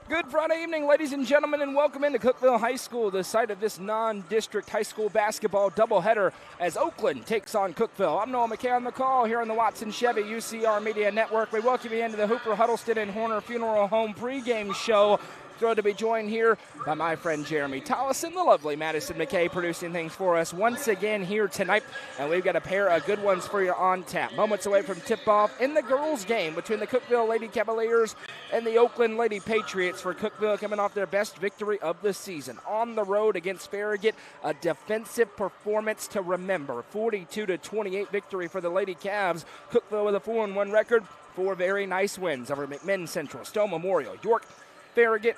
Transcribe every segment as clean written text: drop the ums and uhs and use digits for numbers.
Good Friday evening, ladies and gentlemen, and welcome into Cookeville High School, the site of this non-district high school basketball doubleheader as Oakland takes on Cookeville. I'm Noah McKay on the call here on the Watson Chevy UCR Media Network. We welcome you into the Hooper Huddleston and Horner Funeral Home pregame show. Thrilled to be joined here by my friend Jeremy Tollison, the lovely Madison McKay producing things for us once again here tonight. And we've got a pair of good ones for you on tap. Moments away from tip-off in the girls' game between the Cookeville Lady Cavaliers and the Oakland Lady Patriots, for Cookeville coming off their best victory of the season. On the road against Farragut, a defensive performance to remember. 42-28 victory for the Lady Cavs. Cookeville with a 4-1 record. 4 very nice wins over McMinn Central, Stone Memorial, York, Farragut,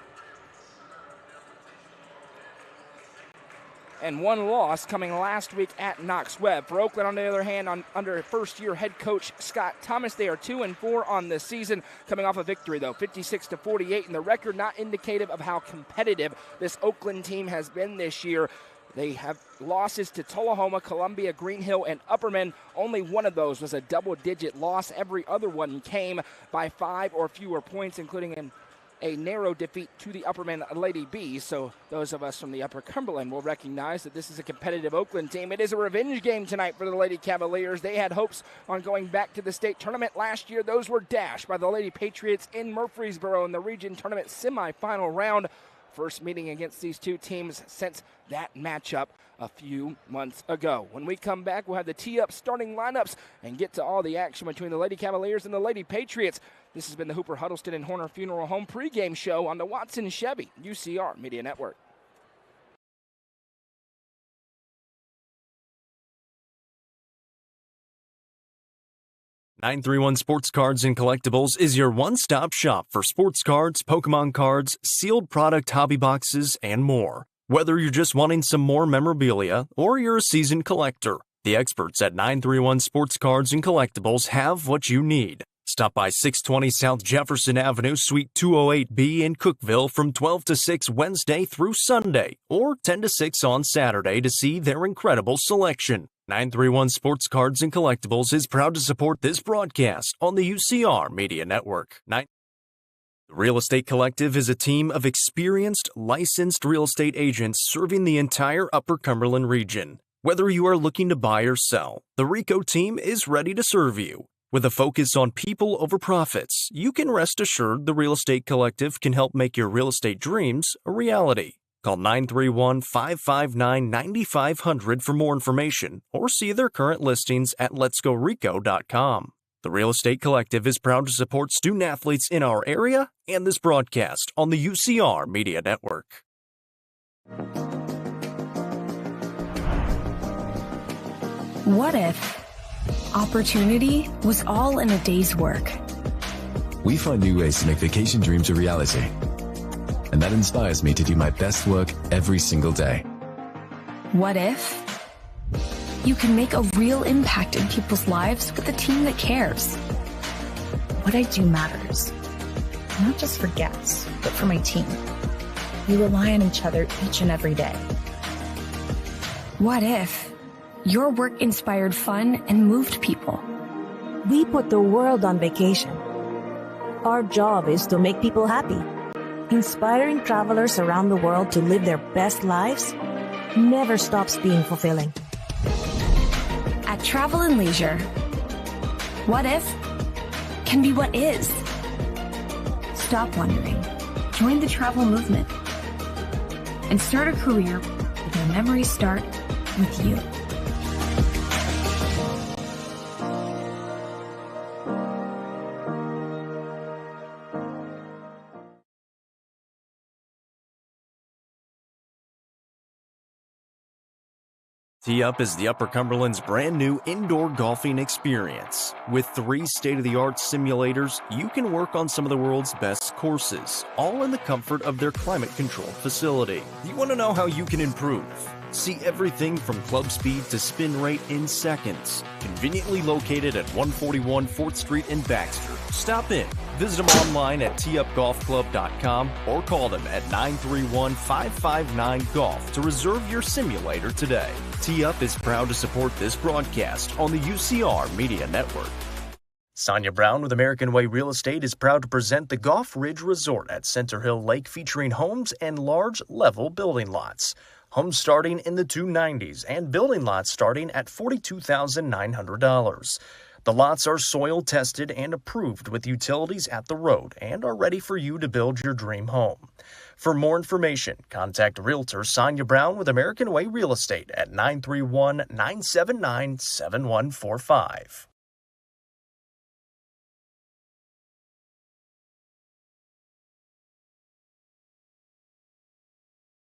and 1 loss coming last week at Knox Webb. For Oakland, on the other hand, under first-year head coach Scott Thomas, they are 2-4 on the season, coming off a victory, though, 56-48, and the record not indicative of how competitive this Oakland team has been this year. They have losses to Tullahoma, Columbia, Greenhill, and Upperman. Only one of those was a double-digit loss. Every other one came by 5 or fewer points, including a narrow defeat to the Upperman Lady Bees. So those of us from the Upper Cumberland will recognize that this is a competitive Oakland team. It is a revenge game tonight for the Lady Cavaliers. They had hopes on going back to the state tournament last year. Those were dashed by the Lady Patriots in Murfreesboro in the region tournament semifinal round. First meeting against these two teams since that matchup a few months ago. When we come back, we'll have the tee-up starting lineups and get to all the action between the Lady Cavaliers and the Lady Patriots. This has been the Hooper Huddleston and Horner Funeral Home pregame show on the Watson Chevy UCR Media Network. $931 Sports Cards and Collectibles is your one-stop shop for sports cards, Pokemon cards, sealed product hobby boxes, and more. Whether you're just wanting some more memorabilia or you're a seasoned collector, the experts at 931 Sports Cards and Collectibles have what you need. Stop by 620 South Jefferson Avenue, Suite 208B in Cookeville from 12 to 6 Wednesday through Sunday, or 10 to 6 on Saturday to see their incredible selection. 931 Sports Cards and Collectibles is proud to support this broadcast on the UCR Media Network. The Real Estate Collective is a team of experienced, licensed real estate agents serving the entire Upper Cumberland region. Whether you are looking to buy or sell, the RICO team is ready to serve you. With a focus on people over profits, you can rest assured the Real Estate Collective can help make your real estate dreams a reality. Call 931-559-9500 for more information or see their current listings at letsgorico.com. The Real Estate Collective is proud to support student athletes in our area and this broadcast on the UCR Media Network. What if opportunity was all in a day's work? We find new ways to make vacation dreams a reality. And that inspires me to do my best work every single day. What if you can make a real impact in people's lives with a team that cares? What I do matters, not just for guests, but for my team. We rely on each other each and every day. What if your work inspired fun and moved people? We put the world on vacation. Our job is to make people happy. Inspiring travelers around the world to live their best lives never stops being fulfilling. At Travel and Leisure, what if can be what is. Stop wondering. Join the travel movement and start a career where memories start with you. Tee Up is the Upper Cumberland's brand new indoor golfing experience. With 3 state-of-the-art simulators, you can work on some of the world's best courses, all in the comfort of their climate-controlled facility. You want to know how you can improve? See everything from club speed to spin rate in seconds. Conveniently located at 141 4th Street in Baxter. Stop in. Visit them online at teeupgolfclub.com or call them at 931-559-GOLF to reserve your simulator today. Tee Up is proud to support this broadcast on the UCR Media Network. Sonia Brown with American Way Real Estate is proud to present the Goff Ridge Resort at Center Hill Lake, featuring homes and large level building lots. Homes starting in the 290s and building lots starting at $42,900. The lots are soil tested and approved with utilities at the road and are ready for you to build your dream home. For more information, contact Realtor Sonia Brown with American Way Real Estate at 931-979-7145.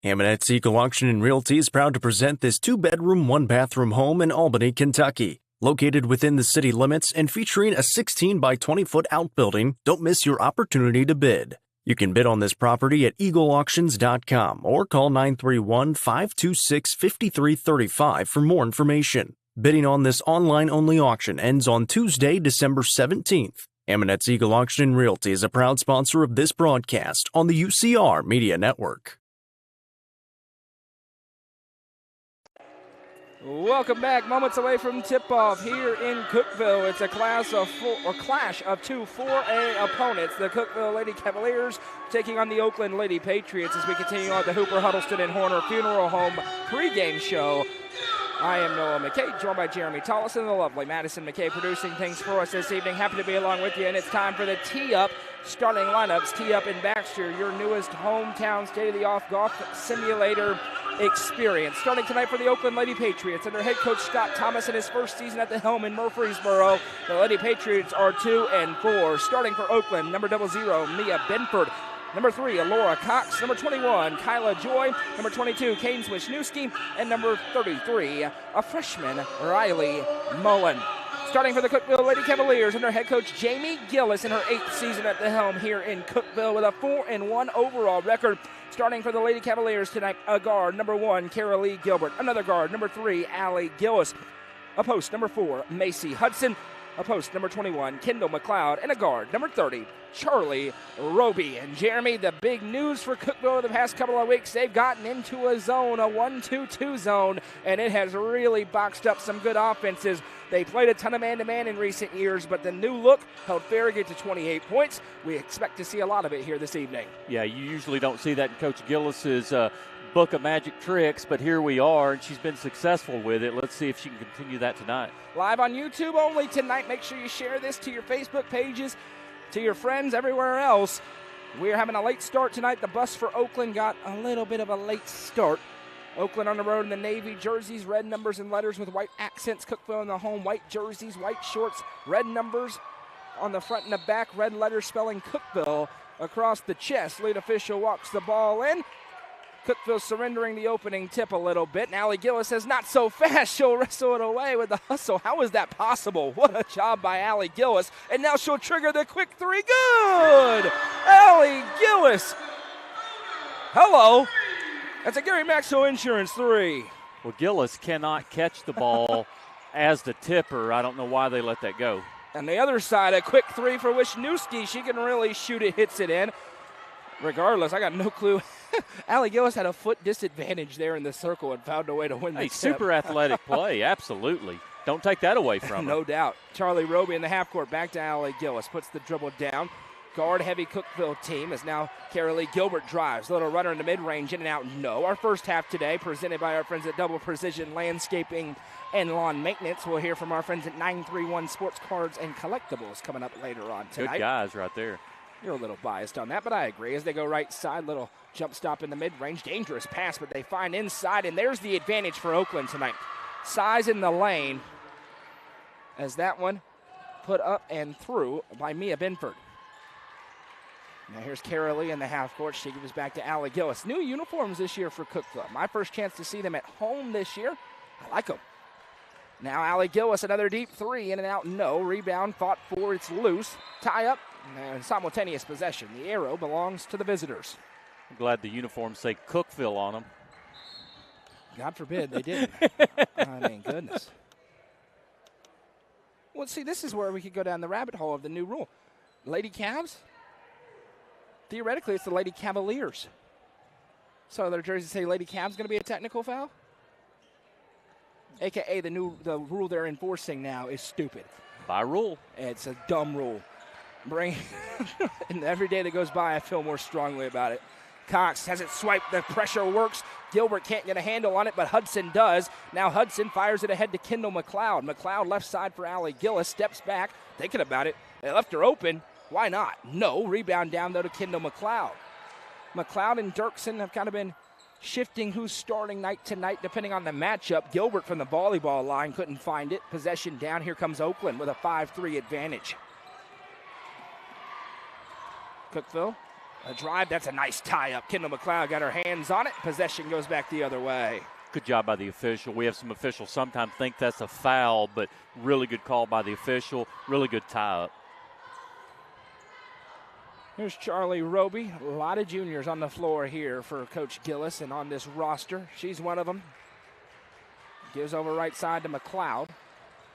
Hamonette's Eagle Auction and Realty is proud to present this 2-bedroom, 1-bathroom home in Albany, Kentucky. Located within the city limits and featuring a 16 by 20-foot outbuilding, don't miss your opportunity to bid. You can bid on this property at eagleauctions.com or call 931-526-5335 for more information. Bidding on this online-only auction ends on Tuesday, December 17th. Hamonette's Eagle Auction and Realty is a proud sponsor of this broadcast on the UCR Media Network. Welcome back. Moments away from tip-off here in Cookeville. It's a clash of two 4A opponents. The Cookeville Lady Cavaliers taking on the Oakland Lady Patriots as we continue on the Hooper Huddleston and Horner Funeral Home pregame show. I am Noah McKay, joined by Jeremy Tollison and the lovely Madison McKay producing things for us this evening. Happy to be along with you, and it's time for the Tee-Up starting lineups. Tee-Up in Baxter, your newest hometown state-of-the-art golf simulator experience. Starting tonight for the Oakland Lady Patriots under head coach Scott Thomas in his first season at the helm in Murfreesboro. The Lady Patriots are 2-4. Starting for Oakland, number 00, Mia Benford. Number 3, Laura Cox. Number 21, Kyla Joy. Number 22, Kane Wisniewski. And number 33, a freshman, Riley Mullen. Starting for the Cookeville Lady Cavaliers under head coach Jamie Gillis in her 8th season at the helm here in Cookeville with a 4-1 overall record. Starting for the Lady Cavaliers tonight, a guard, number 1, Carolee Gilbert. Another guard, number 3, Allie Gillis. A post, number 4, Macy Hudson. A post, number 21, Kendall McLeod. And a guard, number 30, Charlie Roby. And Jeremy, the big news for Cookeville the past couple of weeks, they've gotten into a zone, a 1-2-2 zone, and it has really boxed up some good offenses. They played a ton of man-to-man in recent years, but the new look held Farragut to 28 points. We expect to see a lot of it here this evening. Yeah, you usually don't see that in Coach Gillis's book of magic tricks, but here we are, and she's been successful with it. Let's see if she can continue that tonight. Live on YouTube only tonight. Make sure you share this to your Facebook pages, to your friends, everywhere else. We're having a late start tonight. The bus for Oakland got a little bit of a late start. Oakland on the road in the navy jerseys, red numbers and letters with white accents. Cookeville in the home, white jerseys, white shorts, red numbers on the front and the back, red letters spelling Cookeville across the chest. Lead official walks the ball in. Cookeville surrendering the opening tip a little bit. And Allie Gillis says, not so fast. She'll wrestle it away with the hustle. How is that possible? What a job by Allie Gillis. And now she'll trigger the quick 3. Good! Allie Gillis. Hello. That's a Gary Maxwell Insurance 3. Well, Gillis cannot catch the ball as the tipper. I don't know why they let that go. On the other side, a quick 3 for Wisniewski. She can really shoot it, hits it in. Regardless, I got no clue. Allie Gillis had a foot disadvantage there in the circle and found a way to win the tip. Super athletic play, absolutely. Don't take that away from her. No doubt. Charlie Roby in the half court, back to Allie Gillis, puts the dribble down. Guard-heavy Cookeville team as now Carolee Gilbert drives. Little runner in the mid-range, in and out, no. Our first half today presented by our friends at Double Precision Landscaping and Lawn Maintenance. We'll hear from our friends at 931 Sports Cards and Collectibles coming up later on tonight. Good guys right there. You're a little biased on that, but I agree. As they go right side, little jump stop in the mid-range. Dangerous pass, but they find inside, and there's the advantage for Oakland tonight. Size in the lane as that one put up and through by Mia Benford. Now here's Carolee in the half court. She gives back to Allie Gillis. New uniforms this year for Cookeville. My first chance to see them at home this year. I like them. Now Allie Gillis, another deep 3, in and out, no. Rebound, fought for, it's loose. Tie up, and simultaneous possession. The arrow belongs to the visitors. I'm glad the uniforms say Cookeville on them. God forbid they didn't. I mean, goodness. Well, see, this is where we could go down the rabbit hole of the new rule. Lady Cavs? Theoretically, it's the Lady Cavaliers. So their jerseys say Lady Cavs going to be a technical foul? AKA the rule they're enforcing now is stupid. By rule. It's a dumb rule. And every day that goes by, I feel more strongly about it. Cox has it swiped. The pressure works. Gilbert can't get a handle on it, but Hudson does. Now Hudson fires it ahead to Kendall McLeod. McLeod left side for Allie Gillis. Steps back, thinking about it. They left her open. Why not? No. Rebound down, though, to Kendall McLeod. McLeod and Dirksen have kind of been shifting who's starting night to night depending on the matchup. Gilbert from the volleyball line couldn't find it. Possession down. Here comes Oakland with a 5-3 advantage. Cookeville, a drive. That's a nice tie-up. Kendall McLeod got her hands on it. Possession goes back the other way. Good job by the official. We have some officials sometimes think that's a foul, but really good call by the official. Really good tie-up. Here's Charlie Roby. A lot of juniors on the floor here for Coach Gillis and on this roster. She's one of them. Gives over right side to McLeod.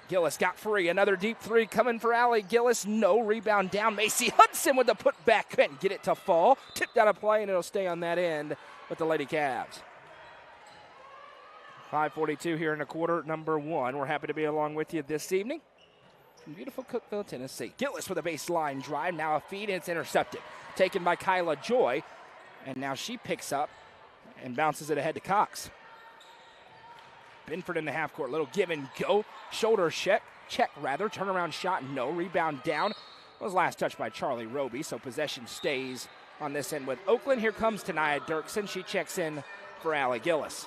Gillis got free. Another deep three coming for Allie Gillis. No. Rebound down. Macy Hudson with the putback. Couldn't get it to fall. Tipped out of play, and it'll stay on that end with the Lady Cavs. 5:42 here in the quarter, number one. We're happy to be along with you this evening from beautiful Cookeville, Tennessee. Gillis with a baseline drive. Now a feed, and it's intercepted. Taken by Kyla Joy. And now she picks up and bounces it ahead to Cox. Binford in the half court. Little give and go. Shoulder check, turnaround shot, no. Rebound down. Was last touched by Charlie Roby, so possession stays on this end with Oakland. Here comes Tania Dirksen. She checks in for Allie Gillis.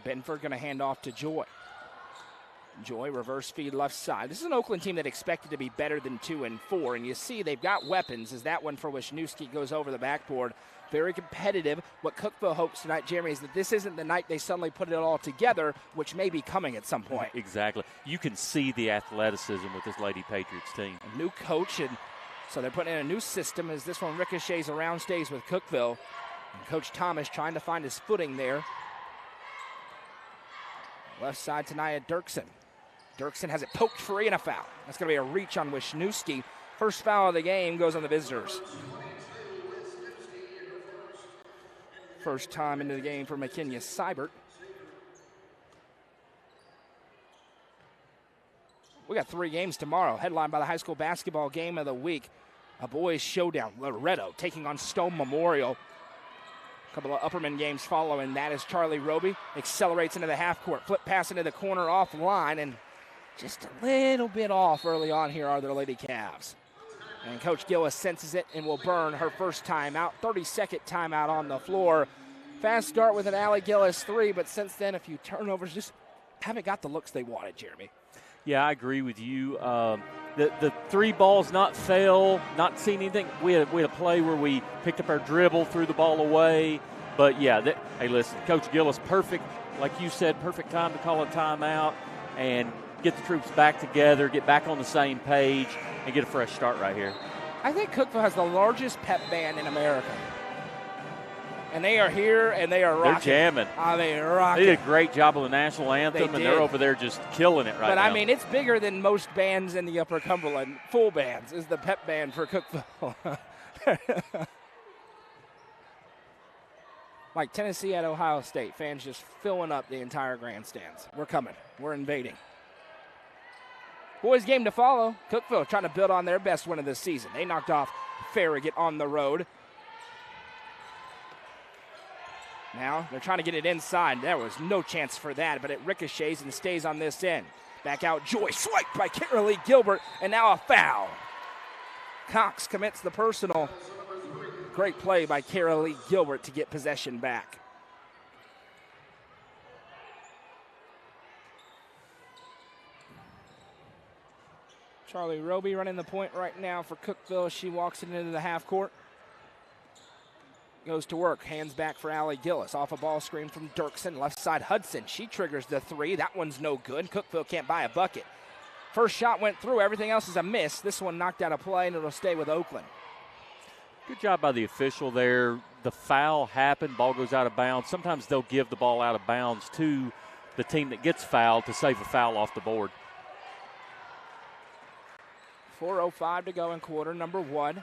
Binford going to hand off to Joy. Joy, reverse feed left side. This is an Oakland team that expected to be better than 2 and 4, and you see they've got weapons as that one for Wisniewski goes over the backboard. Very competitive. What Cookeville hopes tonight, Jeremy, is that this isn't the night they suddenly put it all together, which may be coming at some point. Exactly. You can see the athleticism with this Lady Patriots team. A new coach, and so they're putting in a new system as this one ricochets around, stays with Cookeville. And Coach Thomas trying to find his footing there. Left side, Tania Dirksen. Dirksen has it poked free and a foul. That's going to be a reach on Wisniewski. First foul of the game goes on the visitors. First time into the game for McKinney Seibert. We got 3 games tomorrow, headlined by the high school basketball game of the week. A boys showdown, Loretto taking on Stone Memorial. A couple of Upperman games following that as Charlie Roby accelerates into the half court. Flip pass into the corner offline, and just a little bit off early on here are their Lady Cavs. And Coach Gillis senses it and will burn her first timeout. 32nd timeout on the floor. Fast start with an Allie Gillis 3, but since then a few turnovers. Just haven't got the looks they wanted, Jeremy. Yeah, I agree with you. The 3 balls not fail, not seeing anything. We had a play where we picked up our dribble, threw the ball away. But, yeah, hey, listen, Coach Gillis, perfect, like you said, perfect time to call a timeout and get the troops back together, get back on the same page, and get a fresh start right here. I think Cookeville has the largest pep band in America. And they are here, and they are rocking. They're jamming. They're rocking. They did a great job of the national anthem, and they're over there just killing it right now. But, I mean, it's bigger than most bands in the Upper Cumberland. Full bands is the pep band for Cookeville. Like Tennessee at Ohio State, fans just filling up the entire grandstands. We're coming. We're invading. Boys game to follow. Cookeville trying to build on their best win of the season. They knocked off Farragut on the road. Now they're trying to get it inside. There was no chance for that, but it ricochets and stays on this end. Back out, Joy, swiped by Carolee Gilbert, and now a foul. Cox commits the personal. Great play by Carolee Gilbert to get possession back. Charlie Roby running the point right now for Cookeville. She walks it into the half court. Goes to work, hands back for Allie Gillis. Off a ball screen from Dirksen, left side Hudson. She triggers the 3. That one's no good. Cookeville can't buy a bucket. First shot went through. Everything else is a miss. This one knocked out of play, and it'll stay with Oakland. Good job by the official there. The foul happened. Ball goes out of bounds. Sometimes they'll give the ball out of bounds to the team that gets fouled to save a foul off the board. 4:05 to go in quarter number 1.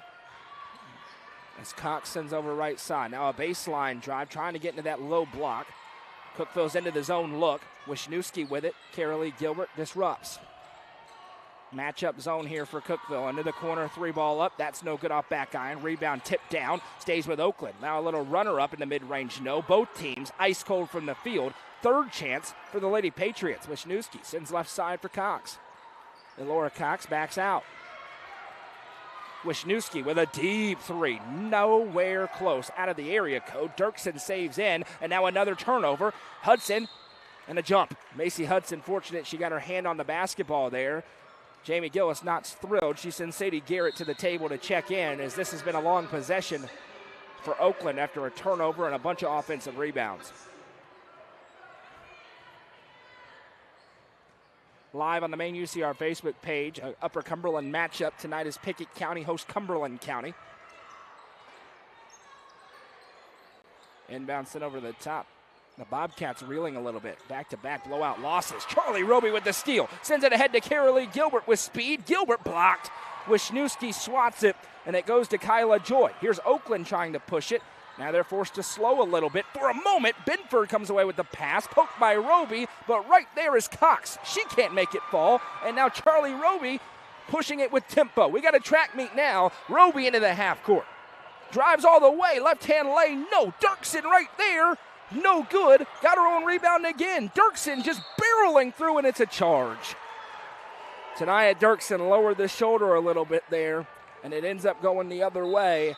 As Cox sends over right side. Now a baseline drive, trying to get into that low block. Cookeville's into the zone look. Wisniewski with it. Carolee Gilbert disrupts. Matchup zone here for Cookeville. Into the corner, 3-ball up. That's no good off back iron. Rebound tipped down. Stays with Oakland. Now a little runner up in the mid-range. No. Both teams ice cold from the field. Third chance for the Lady Patriots. Wisniewski sends left side for Cox. And Laura Cox backs out. Wisniewski with a deep three. Nowhere close. Out of the area code. Dirksen saves in. And now another turnover. Hudson and a jump. Macy Hudson fortunate she got her hand on the basketball there. Jamie Gillis not thrilled. She sends Sadie Garrett to the table to check in, as this has been a long possession for Oakland after a turnover and a bunch of offensive rebounds. Live on the main UCR Facebook page, Upper Cumberland matchup tonight is Pickett County host Cumberland County. Inbound sent over the top. The Bobcats reeling a little bit. Back-to-back blowout losses. Charlie Roby with the steal. Sends it ahead to Carolee Gilbert with speed. Gilbert blocked. Wisniewski swats it, and it goes to Kyla Joy. Here's Oakland trying to push it. Now they're forced to slow a little bit. For a moment, Binford comes away with the pass. Poked by Roby, but right there is Cox. She can't make it fall. And now Charlie Roby pushing it with tempo. We got a track meet now. Roby into the half court. Drives all the way. Left-hand lane. No. Dirksen right there. No good. Got her own rebound again. Dirksen just barreling through, and it's a charge. Tanaya Dirksen lowered the shoulder a little bit there, and it ends up going the other way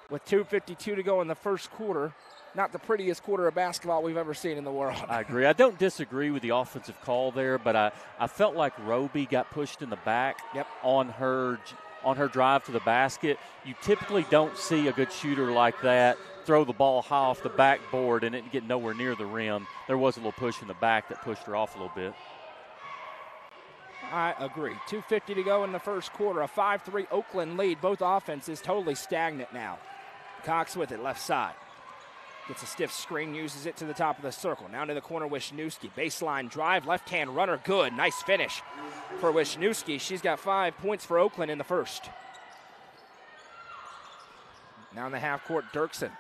with 2:52 to go in the first quarter. Not the prettiest quarter of basketball we've ever seen in the world. I agree. I don't disagree with the offensive call there, but I felt like Roby got pushed in the back on her drive to the basket. You typically don't see a good shooter like that throw the ball high off the backboard and it get nowhere near the rim. There was a little push in the back that pushed her off a little bit. I agree. 2:50 to go in the first quarter. A 5-3 Oakland lead. Both offenses totally stagnant now. Cox with it, left side. Gets a stiff screen, uses it to the top of the circle. Now to the corner, Wisniewski. Baseline drive, left-hand runner, good. Nice finish for Wisniewski. She's got 5 points for Oakland in the first. Now in the half court, Dirksen.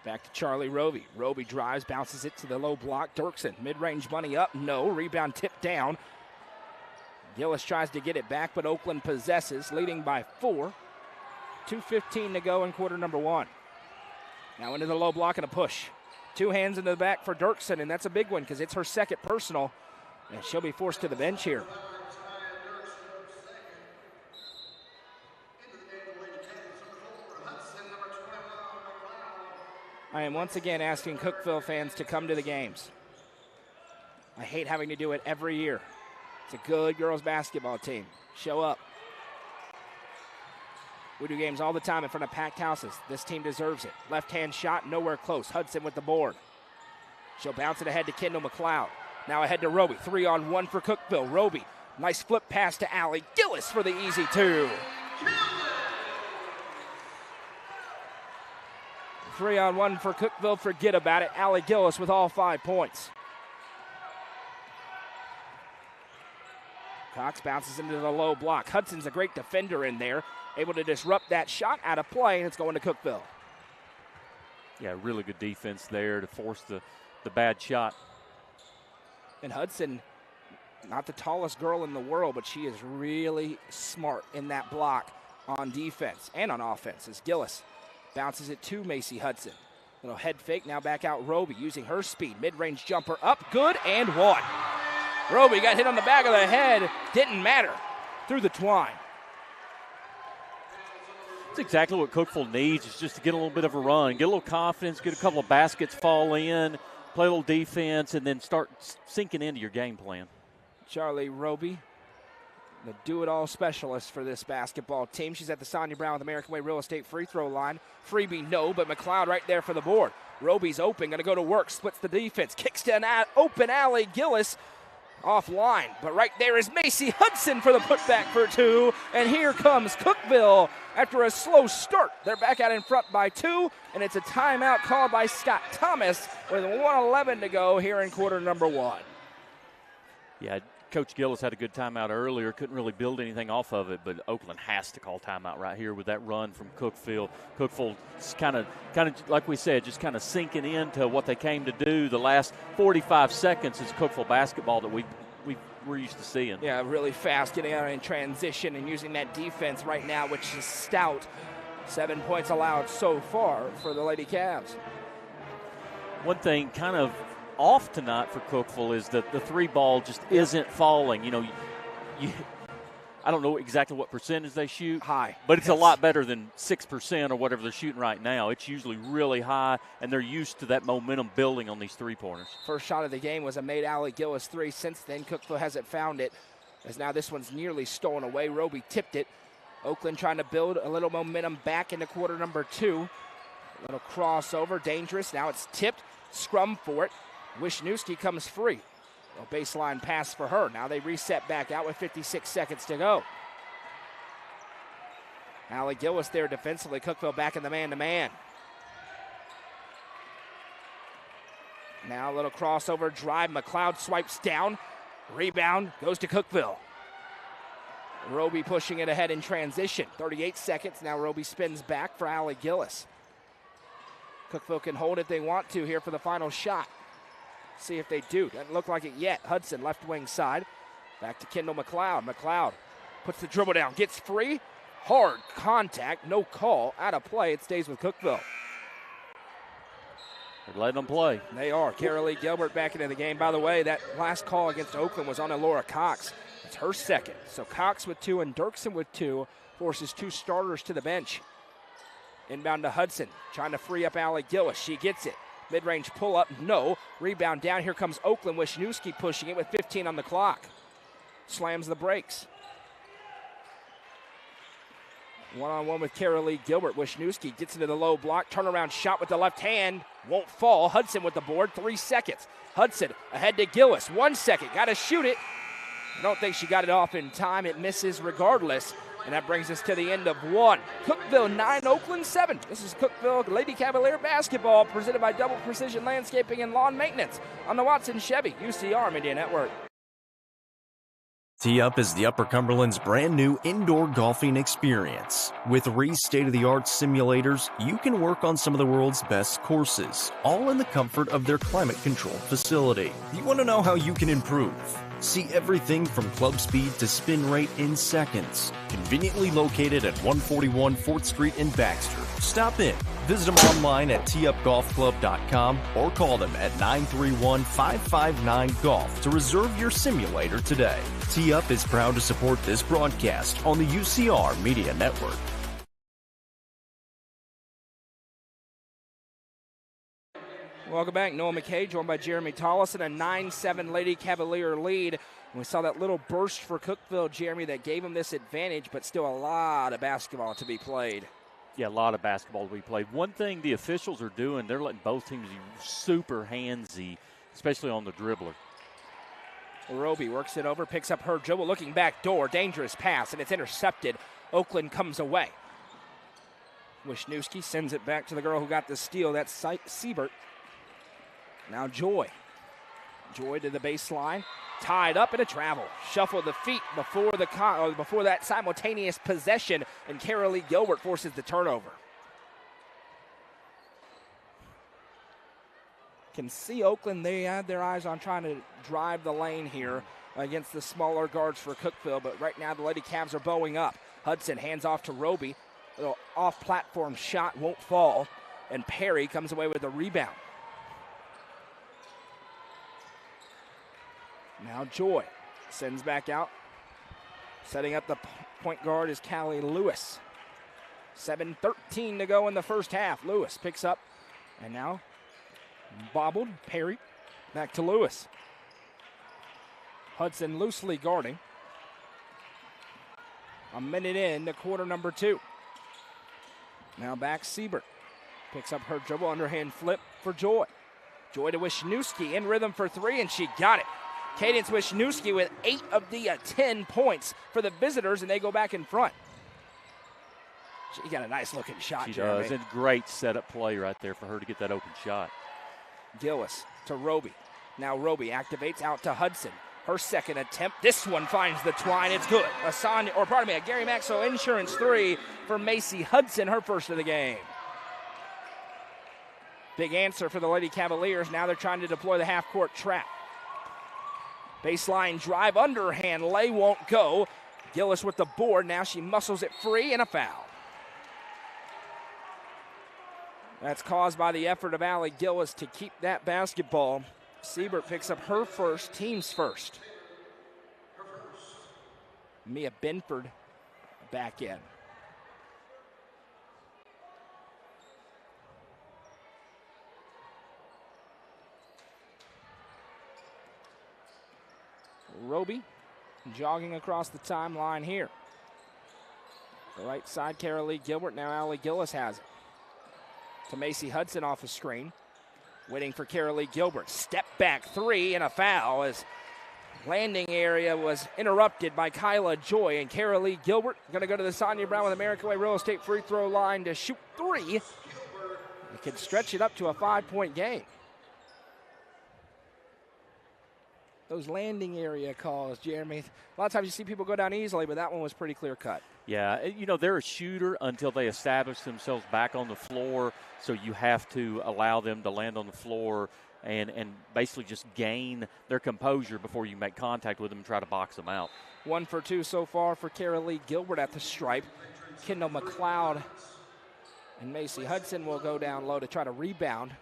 Back to Charlie Roby. Roby drives, bounces it to the low block. Dirksen, mid-range money up, no. Rebound tipped down. Gillis tries to get it back, but Oakland possesses, leading by 4. 2:15 to go in quarter number 1. Now into the low block and a push. 2 hands into the back for Dirksen, and that's a big one because it's her second personal, and she'll be forced to the bench here. I am once again asking Cookeville fans to come to the games. I hate having to do it every year. It's a good girls basketball team. Show up. We do games all the time in front of packed houses. This team deserves it. Left-hand shot, nowhere close. Hudson with the board. She'll bounce it ahead to Kendall McLeod. Now ahead to Roby. 3-on-1 for Cookeville. Roby, nice flip pass to Allie Gillis for the easy 2. 3-on-1 for Cookeville. Forget about it. Allie Gillis with all 5 points. Cox bounces into the low block. Hudson's a great defender in there. Able to disrupt that shot out of play, and it's going to Cookeville. Yeah, really good defense there to force the bad shot. And Hudson, not the tallest girl in the world, but she is really smart in that block on defense and on offense as Gillis bounces it to Macy Hudson. Little head fake, now back out Roby using her speed. Mid-range jumper up, good, and 1. Roby got hit on the back of the head. Didn't matter. Through the twine. That's exactly what Cookeville needs, is just to get a little bit of a run, get a little confidence, get a couple of baskets fall in, play a little defense, and then start sinking into your game plan. Charlie Roby, the do-it-all specialist for this basketball team. She's at the Sonia Brown with American Way Real Estate free throw line. Freebie, no, but McLeod right there for the board. Roby's open, going to go to work, splits the defense, kicks to an open alley. Gillis offline, but right there is Macy Hudson for the putback for 2, and here comes Cookeville after a slow start. They're back out in front by 2, and it's a timeout called by Scott Thomas with 1:11 to go here in quarter number 1. Yeah, Coach Gillis had a good timeout earlier, couldn't really build anything off of it, but Oakland has to call timeout right here with that run from Cookeville. Cookeville's kind of like we said, just kind of sinking into what they came to do. The last 45 seconds is Cookeville basketball that we're used to seeing. Yeah, really fast, getting out in transition and using that defense right now, which is stout. 7 points allowed so far for the Lady Cavs. One thing kind of off tonight for Cookeville is that the three ball just isn't falling. You know, I don't know exactly what percentage they shoot. High. But it's a lot better than 6% or whatever they're shooting right now. It's usually really high, and they're used to that momentum building on these three-pointers. First shot of the game was a made Allie Gillis three. Since then, Cookeville hasn't found it, as now this one's nearly stolen away. Roby tipped it. Oakland trying to build a little momentum back into quarter number 2. A little crossover, dangerous. Now it's tipped. Scrum for it. Wisniewski comes free. A baseline pass for her. Now they reset back out with 56 seconds to go. Allie Gillis there defensively. Cookeville back in the man-to-man. Now a little crossover drive. McLeod swipes down. Rebound goes to Cookeville. Roby pushing it ahead in transition. 38 seconds. Now Roby spins back for Allie Gillis. Cookeville can hold if they want to here for the final shot. See if they do. Doesn't look like it yet. Hudson, left wing side. Back to Kendall McLeod. McLeod puts the dribble down. Gets free. Hard contact. No call. Out of play. It stays with Cookeville. They're letting them play. They are. Carolee Gilbert back into the game. By the way, that last call against Oakland was on Laura Cox. It's her second. So Cox with 2 and Dirksen with 2 forces 2 starters to the bench. Inbound to Hudson, trying to free up Allie Gillis. She gets it. Mid-range pull-up, no. Rebound down. Here comes Oakland. Wisniewski pushing it with 15 on the clock. Slams the brakes. One-on-one with Carolee Gilbert. Wisniewski gets into the low block. Turnaround shot with the left hand. Won't fall. Hudson with the board. 3 seconds. Hudson ahead to Gillis. 1 second. Got to shoot it. I don't think she got it off in time. It misses regardless. And that brings us to the end of 1. Cookeville 9, Oakland 7. This is Cookeville Lady Cavalier basketball presented by Double Precision Landscaping and Lawn Maintenance on the Watson Chevy UCR Media Network. Tee Up is the Upper Cumberland's brand new indoor golfing experience. With Reese state-of-the-art simulators, you can work on some of the world's best courses, all in the comfort of their climate-controlled facility. You want to know how you can improve? See everything from club speed to spin rate in seconds. Conveniently located at 141 4th Street in Baxter. Stop in. Visit them online at teeupgolfclub.com or call them at 931-559-GOLF to reserve your simulator today. Tee Up is proud to support this broadcast on the UCR Media Network. Welcome back. Noah McKay joined by Jeremy Tollison. A 9-7 Lady Cavalier lead. And we saw that little burst for Cookeville, Jeremy, that gave them this advantage, but still a lot of basketball to be played. Yeah, a lot of basketball to be played. One thing the officials are doing, they're letting both teams be super handsy, especially on the dribbler. Roby works it over, picks up her dribble, looking back door. Dangerous pass, and it's intercepted. Oakland comes away. Wisniewski sends it back to the girl who got the steal. That's Siebert. Now Joy. Joy to the baseline. Tied up in a travel. Shuffle the feet before that simultaneous possession, and Carolee Gilbert forces the turnover. Can see Oakland, they had their eyes on trying to drive the lane here against the smaller guards for Cookeville, but right now the Lady Cavs are bowing up. Hudson hands off to Roby. A little off-platform shot won't fall, and Perry comes away with a rebound. Now Joy sends back out. Setting up the point guard is Callie Lewis. 7:13 to go in the first half. Lewis picks up, and now bobbled. Perry back to Lewis. Hudson loosely guarding. A minute in to quarter number 2. Now back Siebert. Picks up her dribble, underhand flip for Joy. Joy to Wisniewski, in rhythm for 3, and she got it. Cadence Wisniewski with 8 of the 10 points for the visitors, and they go back in front. She got a nice-looking shot, Jeremy. She does, and great setup play right there for her to get that open shot. Gillis to Roby. Now Roby activates out to Hudson. Her second attempt. This one finds the twine. It's good. A Gary Maxwell Insurance 3 for Macy Hudson, her first of the game. Big answer for the Lady Cavaliers. Now they're trying to deploy the half-court trap. Baseline drive, underhand lay won't go. Gillis with the board. Now she muscles it free and a foul. That's caused by the effort of Allie Gillis to keep that basketball. Siebert picks up her first, team's first. Mia Benford back in. Roby jogging across the timeline here. The right side, Carolee Gilbert. Now Allie Gillis has it. To Macy Hudson off the screen. Waiting for Carolee Gilbert. Step back three and a foul as landing area was interrupted by Kyla Joy. And Carolee Gilbert going to go to the Sonia Brown with American Way Real Estate free throw line to shoot three. It could stretch it up to a 5-point game. Those landing area calls, Jeremy. A lot of times you see people go down easily, but that one was pretty clear cut. Yeah, you know, they're a shooter until they establish themselves back on the floor, so you have to allow them to land on the floor and basically just gain their composure before you make contact with them and try to box them out. 1 for 2 so far for Carolee Gilbert at the stripe. Kendall McLeod and Macy Hudson will go down low to try to rebound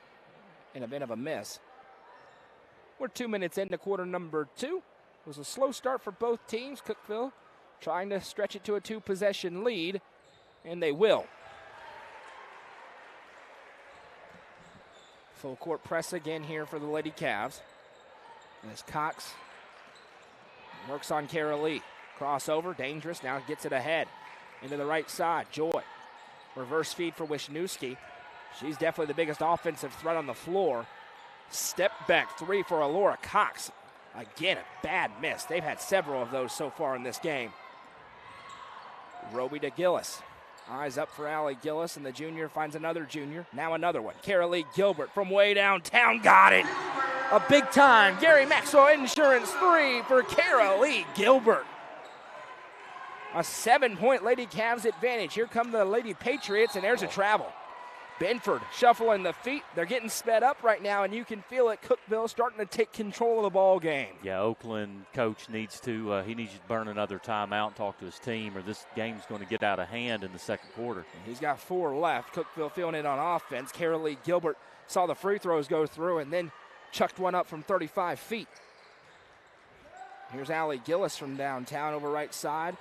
in a bit of a miss. We're 2 minutes into quarter number 2. It was a slow start for both teams. Cookeville trying to stretch it to a 2-possession lead, and they will. Full court press again here for the Lady Cavs. As Cox works on Carolee. Crossover, dangerous, now gets it ahead. Into the right side, Joy. Reverse feed for Wisniewski. She's definitely the biggest offensive threat on the floor. Step back three for Alora Cox. Again, a bad miss. They've had several of those so far in this game. Roby to Gillis. Eyes up for Allie Gillis, and the junior finds another junior. Now another one. Carolee Gilbert from way downtown. Got it. A big time Gary Maxwell Insurance 3 for Carolee Gilbert. A 7-point Lady Cavs advantage. Here come the Lady Patriots, and there's a travel. Benford shuffling the feet. They're getting sped up right now, and you can feel it. Cookeville starting to take control of the ball game. Yeah, Oakland coach needs to burn another timeout and talk to his team, or this game's going to get out of hand in the second quarter. He's got 4 left. Cookeville feeling it on offense. Carolee Gilbert saw the free throws go through and then chucked one up from 35 feet. Here's Allie Gillis from downtown over right side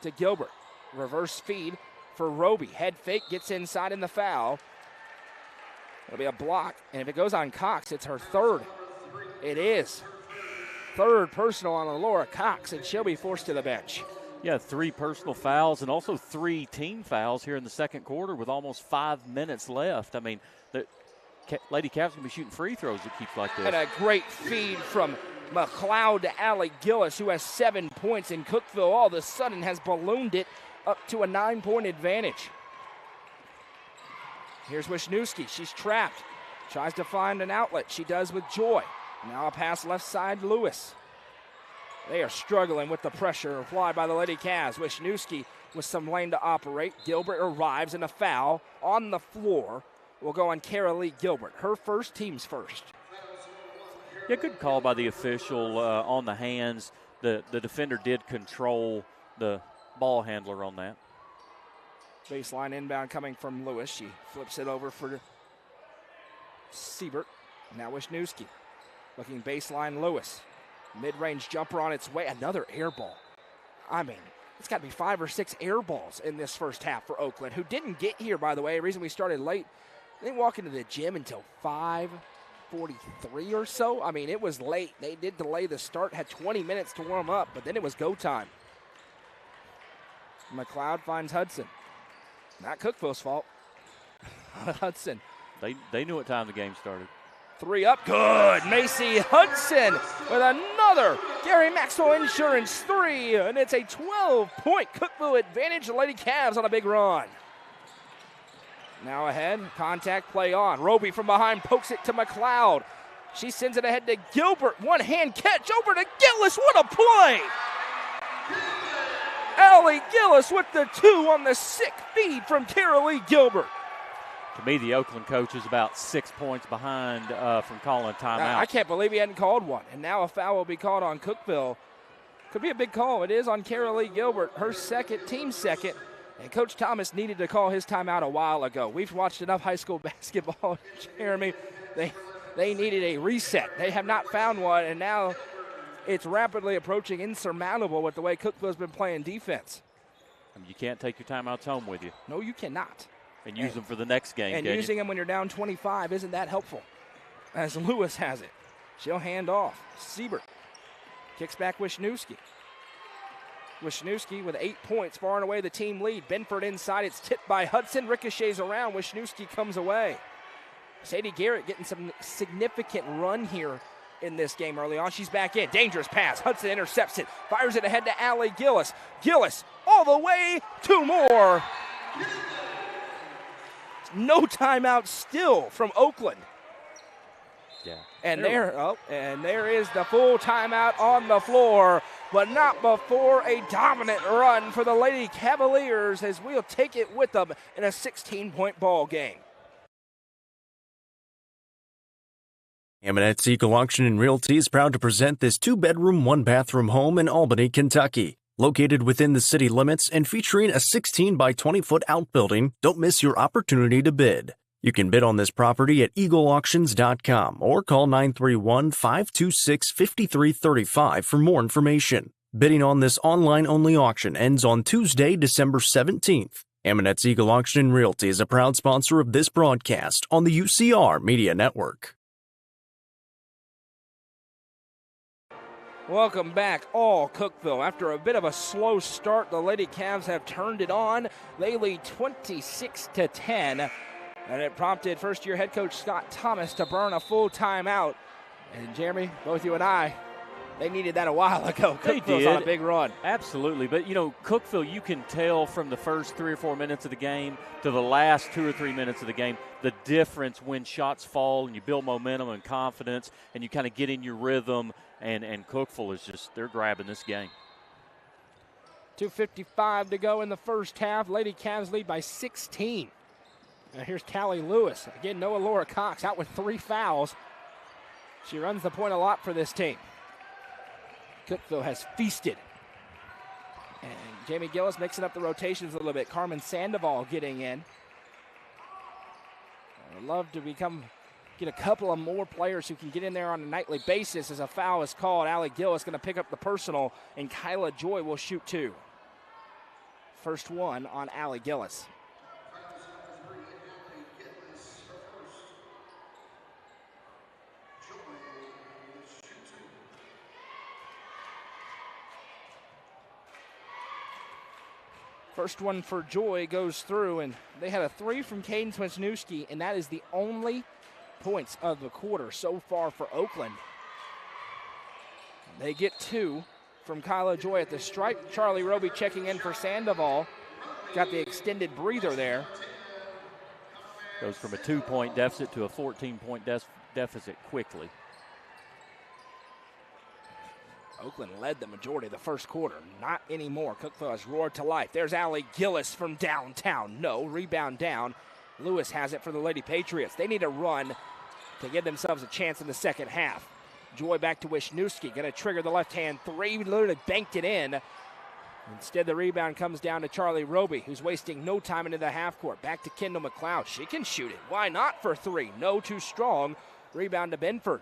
to Gilbert. Reverse feed for Roby. Head fake, gets inside in the foul. It'll be a block, and if it goes on Cox, it's her third. It is. Third personal on Alora Cox, and she'll be forced to the bench. Yeah, 3 personal fouls and also 3 team fouls here in the second quarter with almost 5 minutes left. I mean, the Lady Cavs going to be shooting free throws that keeps like this. And a great feed from McLeod to Allie Gillis, who has 7 points, and Cookeville all of a sudden has ballooned it up to a 9-point advantage. Here's Wisniewski. She's trapped. Tries to find an outlet. She does with Joy. Now a pass left side, Lewis. They are struggling with the pressure applied by the Lady Cavs. Wisniewski with some lane to operate. Gilbert arrives, and a foul on the floor will go on Carolee Gilbert. Her first, team's first. Yeah, good call by the official on the hands. The defender did control the ball handler on that. Baseline inbound coming from Lewis. She flips it over for Siebert. Now Wisniewski looking baseline Lewis. Mid-range jumper on its way. Another air ball. I mean, it's got to be 5 or 6 air balls in this first half for Oakland, who didn't get here, by the way. The reason we started late, they didn't walk into the gym until 5:43 or so. I mean, it was late. They did delay the start, had 20 minutes to warm up, but then it was go time. McLeod finds Hudson. Not Cookeville's fault. Hudson. They knew what time the game started. 3 up. Good. Macy Hudson with another Gary Maxwell Insurance 3. And it's a 12-point Cookeville advantage. The Lady Cavs on a big run. Now ahead. Contact play on. Roby from behind pokes it to McLeod. She sends it ahead to Gilbert. One-hand catch over to Gillis. What a play! Allie Gillis with the 2 on the sick feed from Carolee Gilbert. To me, the Oakland coach is about 6 points behind from calling timeout. I can't believe he hadn't called one. And now a foul will be called on Cookeville. Could be a big call. It is on Carolee Gilbert, her second, team second. And Coach Thomas needed to call his timeout a while ago. We've watched enough high school basketball, Jeremy. They needed a reset. They have not found one, and now it's rapidly approaching insurmountable with the way Cookeville's been playing defense. I mean, you can't take your timeouts home with you. No, you cannot. And use them for the next game. And using them when you're down 25 isn't that helpful. As Lewis has it. She'll hand off. Siebert kicks back Wisniewski. Wisniewski with 8 points, far and away the team lead. Benford inside. It's tipped by Hudson. Ricochets around. Wisniewski comes away. Sadie Garrett getting some significant run here in this game early on. She's back in. Dangerous pass. Hudson intercepts it. Fires it ahead to Allie Gillis. Gillis all the way. 2 more. No timeout still from Oakland. Yeah. And there is the full timeout on the floor, but not before a dominant run for the Lady Cavaliers, as we'll take it with them in a 16-point ball game. Amonette's Eagle Auction and Realty is proud to present this 2-bedroom, 1-bathroom home in Albany, Kentucky. Located within the city limits and featuring a 16 by 20-foot outbuilding, don't miss your opportunity to bid. You can bid on this property at eagleauctions.com or call 931-526-5335 for more information. Bidding on this online-only auction ends on Tuesday, December 17th. Amonette's Eagle Auction and Realty is a proud sponsor of this broadcast on the UCR Media Network. Welcome back, all Cookeville. After a bit of a slow start, the Lady Cavs have turned it on. They lead 26-10, and it prompted first-year head coach Scott Thomas to burn a full timeout. And Jeremy, both you and I, they needed that a while ago. Cookeville's on a big run. Absolutely, but Cookeville, you can tell from the first 3 or 4 minutes of the game to the last 2 or 3 minutes of the game the difference when shots fall and you build momentum and confidence and you kind of get in your rhythm. And Cookeville is they're grabbing this game. 2:55 to go in the first half. Lady Cavs lead by 16. Now here's Callie Lewis. Again, Noah Laura Cox out with 3 fouls. She runs the point a lot for this team. Cookeville has feasted. And Jamie Gillis mixing up the rotations a little bit. Carmen Sandoval getting in. I'd love to get a couple of more players who can get in there on a nightly basis as a foul is called. Allie Gillis going to pick up the personal, and Kyla Joy will shoot 2. First one on Allie Gillis. First one for Joy goes through, and they had a 3 from Caden Wisniewski, and that is the only points of the quarter so far for Oakland. They get 2 from Kyla Joy at the stripe. Charlie Roby checking in for Sandoval. Got the extended breather there. Goes from a 2-point deficit to a 14-point deficit quickly. Oakland led the majority of the first quarter. Not anymore. Cookeville has roared to life. There's Allie Gillis from downtown. No, rebound down. Lewis has it for the Lady Patriots. They need a run to give themselves a chance in the second half. Joy back to Wisniewski. Going to trigger the left-hand 3. Literally banked it in. Instead, the rebound comes down to Charlie Roby, who's wasting no time into the half court. Back to Kendall McLeod. She can shoot it. Why not for 3? No, too strong. Rebound to Benford.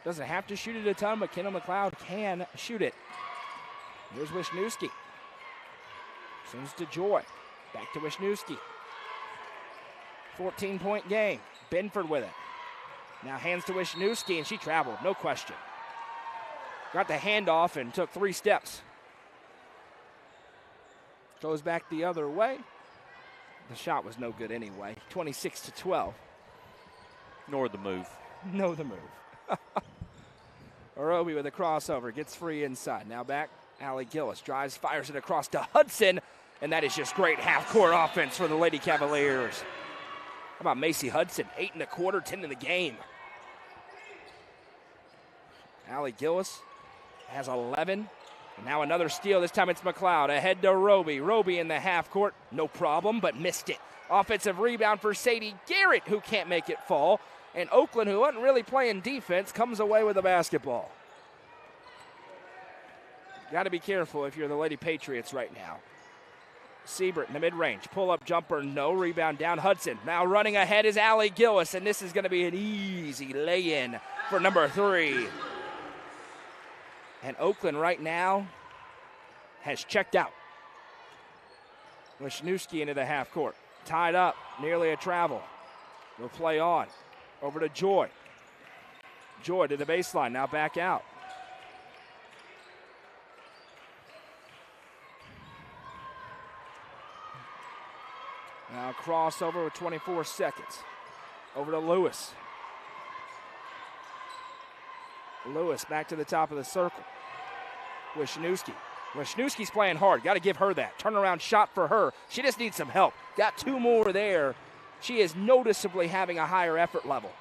Doesn't have to shoot it a ton, but Kendall McLeod can shoot it. Here's Wisniewski. Sends to Joy. Back to Wisniewski. 14-point game. Benford with it. Now hands to Wisniewski, and she traveled, no question. Got the handoff and took 3 steps. Goes back the other way. The shot was no good anyway. 26-12. Nor the move. No, the move. Orobi with a crossover, gets free inside. Now back, Allie Gillis drives, fires it across to Hudson, and that is just great half-court offense for the Lady Cavaliers. How about Macy Hudson? 8 1/4, 10 in the game. Allie Gillis has 11. And now another steal. This time it's McLeod. Ahead to Roby. Roby in the half court. No problem, but missed it. Offensive rebound for Sadie Garrett, who can't make it fall. And Oakland, who wasn't really playing defense, comes away with the basketball. Got to be careful if you're the Lady Patriots right now. Siebert in the mid-range. Pull-up jumper, no. Rebound down Hudson. Now running ahead is Allie Gillis, and this is going to be an easy lay-in for number 3. And Oakland right now has checked out. Wisniewski into the half court. Tied up, nearly a travel. Will play on. Over to Joy. Joy to the baseline, now back out. Now crossover with 24 seconds. Over to Lewis. Lewis back to the top of the circle. Wisniewski. Wisniewski's playing hard. Got to give her that. Turnaround shot for her. She just needs some help. Got 2 more there. She is noticeably having a higher effort level.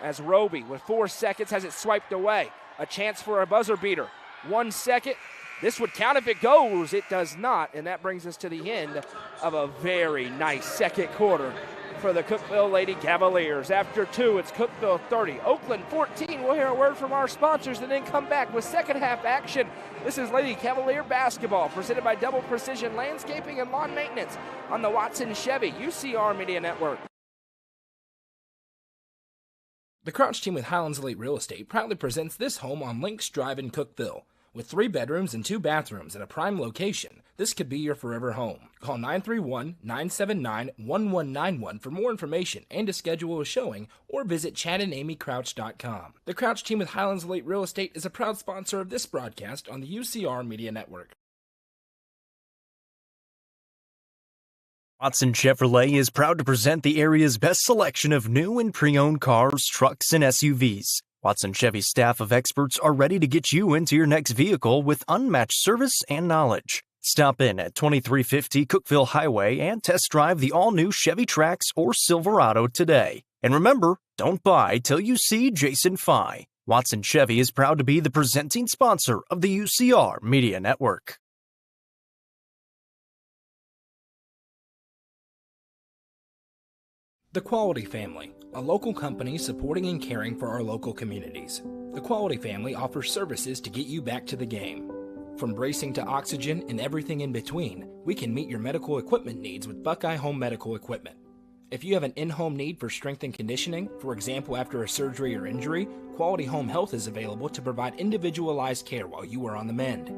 As Roby, with 4 seconds, has it swiped away. A chance for a buzzer beater. 1 second. This would count if it goes. It does not, and that brings us to the end of a very nice second quarter for the Cookeville Lady Cavaliers. After 2, it's Cookeville 30, Oakland 14. We'll hear a word from our sponsors and then come back with second half action. This is Lady Cavalier basketball presented by Double Precision Landscaping and Lawn Maintenance on the Watson Chevy UCR Media Network. The Crouch team with Highlands Elite Real Estate proudly presents this home on Links Drive in Cookeville. With 3 bedrooms and 2 bathrooms in a prime location, this could be your forever home. Call 931-979-1191 for more information and to schedule a showing, or visit chadandamycrouch.com. The Crouch team with Highlands Elite Real Estate is a proud sponsor of this broadcast on the UCR Media Network. Watson Chevrolet is proud to present the area's best selection of new and pre-owned cars, trucks, and SUVs. Watson Chevy's staff of experts are ready to get you into your next vehicle with unmatched service and knowledge. Stop in at 2350 Cookeville Highway and test drive the all-new Chevy Trax or Silverado today. And remember, don't buy till you see Jason Fye. Watson Chevy is proud to be the presenting sponsor of the UCR Media Network. The Quality Family, a local company supporting and caring for our local communities. The Quality Family offers services to get you back to the game. From bracing to oxygen and everything in between, we can meet your medical equipment needs with Buckeye Home Medical Equipment. If you have an in-home need for strength and conditioning, for example after a surgery or injury, Quality Home Health is available to provide individualized care while you are on the mend.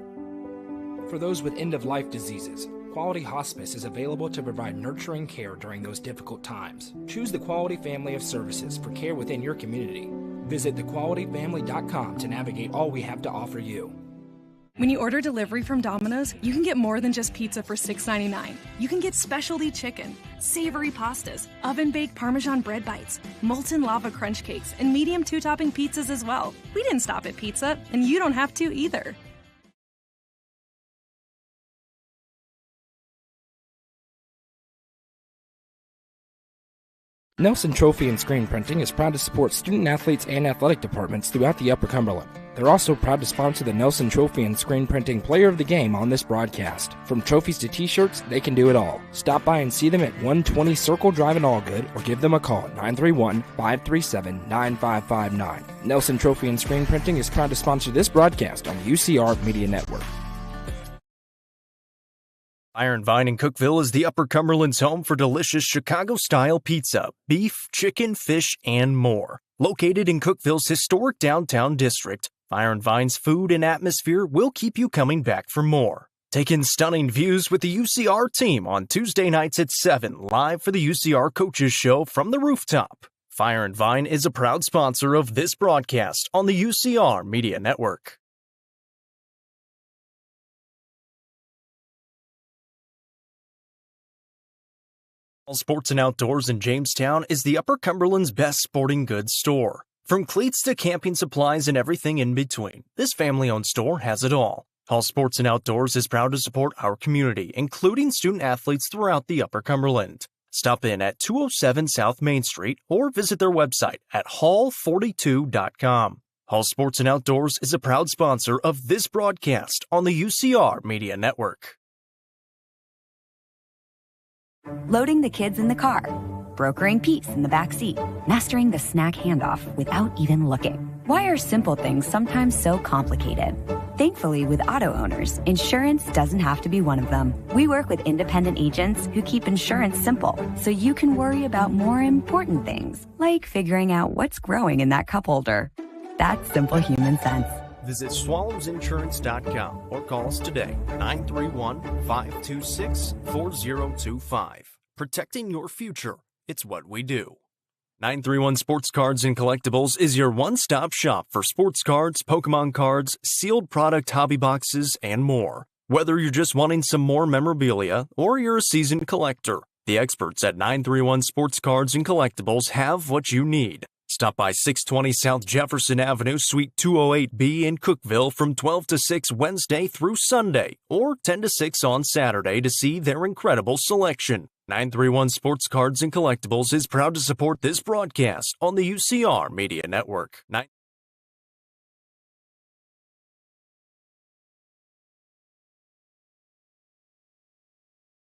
For those with end-of-life diseases, Quality Hospice is available to provide nurturing care during those difficult times. Choose the Quality family of services for care within your community. Visit thequalityfamily.com to navigate all we have to offer you. When you order delivery from Domino's, you can get more than just pizza for $6.99. You can get specialty chicken, savory pastas, oven-baked Parmesan bread bites, molten lava crunch cakes, and medium 2-topping pizzas as well. We didn't stop at pizza, and you don't have to either. Nelson Trophy and Screen Printing is proud to support student athletes and athletic departments throughout the Upper Cumberland. They're also proud to sponsor the Nelson Trophy and Screen Printing Player of the Game on this broadcast. From trophies to t-shirts, they can do it all. Stop by and see them at 120 Circle Drive in Allgood or give them a call at 931-537-9559. Nelson Trophy and Screen Printing is proud to sponsor this broadcast on the UCR Media Network. Iron Vine in Cookeville is the Upper Cumberland's home for delicious Chicago-style pizza, beef, chicken, fish, and more. Located in Cookeville's historic downtown district, Iron Vine's food and atmosphere will keep you coming back for more. Take in stunning views with the UCR team on Tuesday nights at 7, live for the UCR Coaches Show from the rooftop. Fire and Vine is a proud sponsor of this broadcast on the UCR Media Network. All Sports and Outdoors in Jamestown is the Upper Cumberland's best sporting goods store. From cleats to camping supplies and everything in between, this family-owned store has it all. All Sports and Outdoors is proud to support our community, including student athletes throughout the Upper Cumberland. Stop in at 207 South Main Street or visit their website at hall42.com. Hall Sports and Outdoors is a proud sponsor of this broadcast on the UCR Media Network. Loading the kids in the car, brokering peace in the back seat, mastering the snack handoff without even looking. Why are simple things sometimes so complicated? Thankfully, with auto owners, insurance doesn't have to be one of them. We work with independent agents who keep insurance simple, so you can worry about more important things, like figuring out what's growing in that cup holder. That's simple human sense. Visit swallowsinsurance.com or call us today, 931-526-4025. Protecting your future, it's what we do. 931 Sports Cards and Collectibles is your one-stop shop for sports cards, Pokemon cards, sealed product hobby boxes, and more. Whether you're just wanting some more memorabilia or you're a seasoned collector, the experts at 931 Sports Cards and Collectibles have what you need. Stop by 620 South Jefferson Avenue, Suite 208B in Cookeville from 12 to 6 Wednesday through Sunday, or 10 to 6 on Saturday to see their incredible selection. 931 Sports Cards and Collectibles is proud to support this broadcast on the UCR Media Network.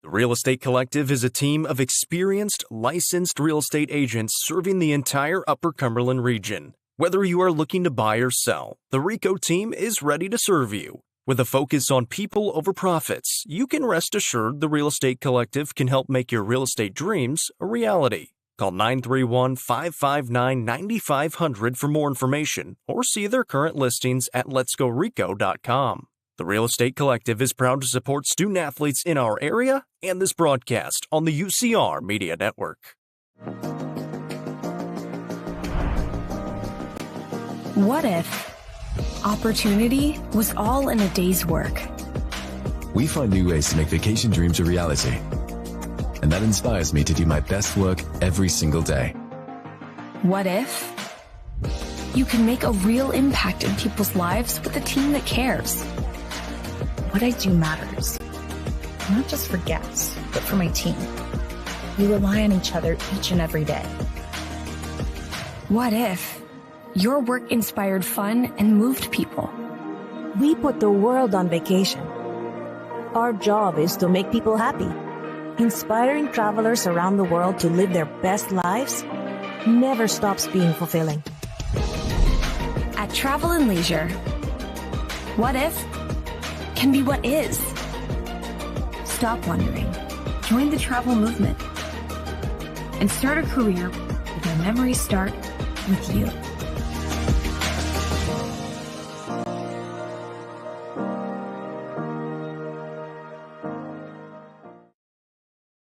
The Real Estate Collective is a team of experienced, licensed real estate agents serving the entire Upper Cumberland region. Whether you are looking to buy or sell, the RICO team is ready to serve you. With a focus on people over profits, you can rest assured the Real Estate Collective can help make your real estate dreams a reality. Call 931-559-9500 for more information or see their current listings at letsgorico.com. The Real Estate Collective is proud to support student athletes in our area and this broadcast on the UCR Media Network. What if opportunity was all in a day's work? We find new ways to make vacation dreams a reality. And that inspires me to do my best work every single day. What if you can make a real impact in people's lives with a team that cares? What I do matters, not just for guests, but for my team. We rely on each other each and every day. What if your work inspired fun and moved people? We put the world on vacation. Our job is to make people happy. Inspiring travelers around the world to live their best lives never stops being fulfilling. At Travel and Leisure, what if can be what is. Stop wondering. Join the travel movement and start a career where memories start with you.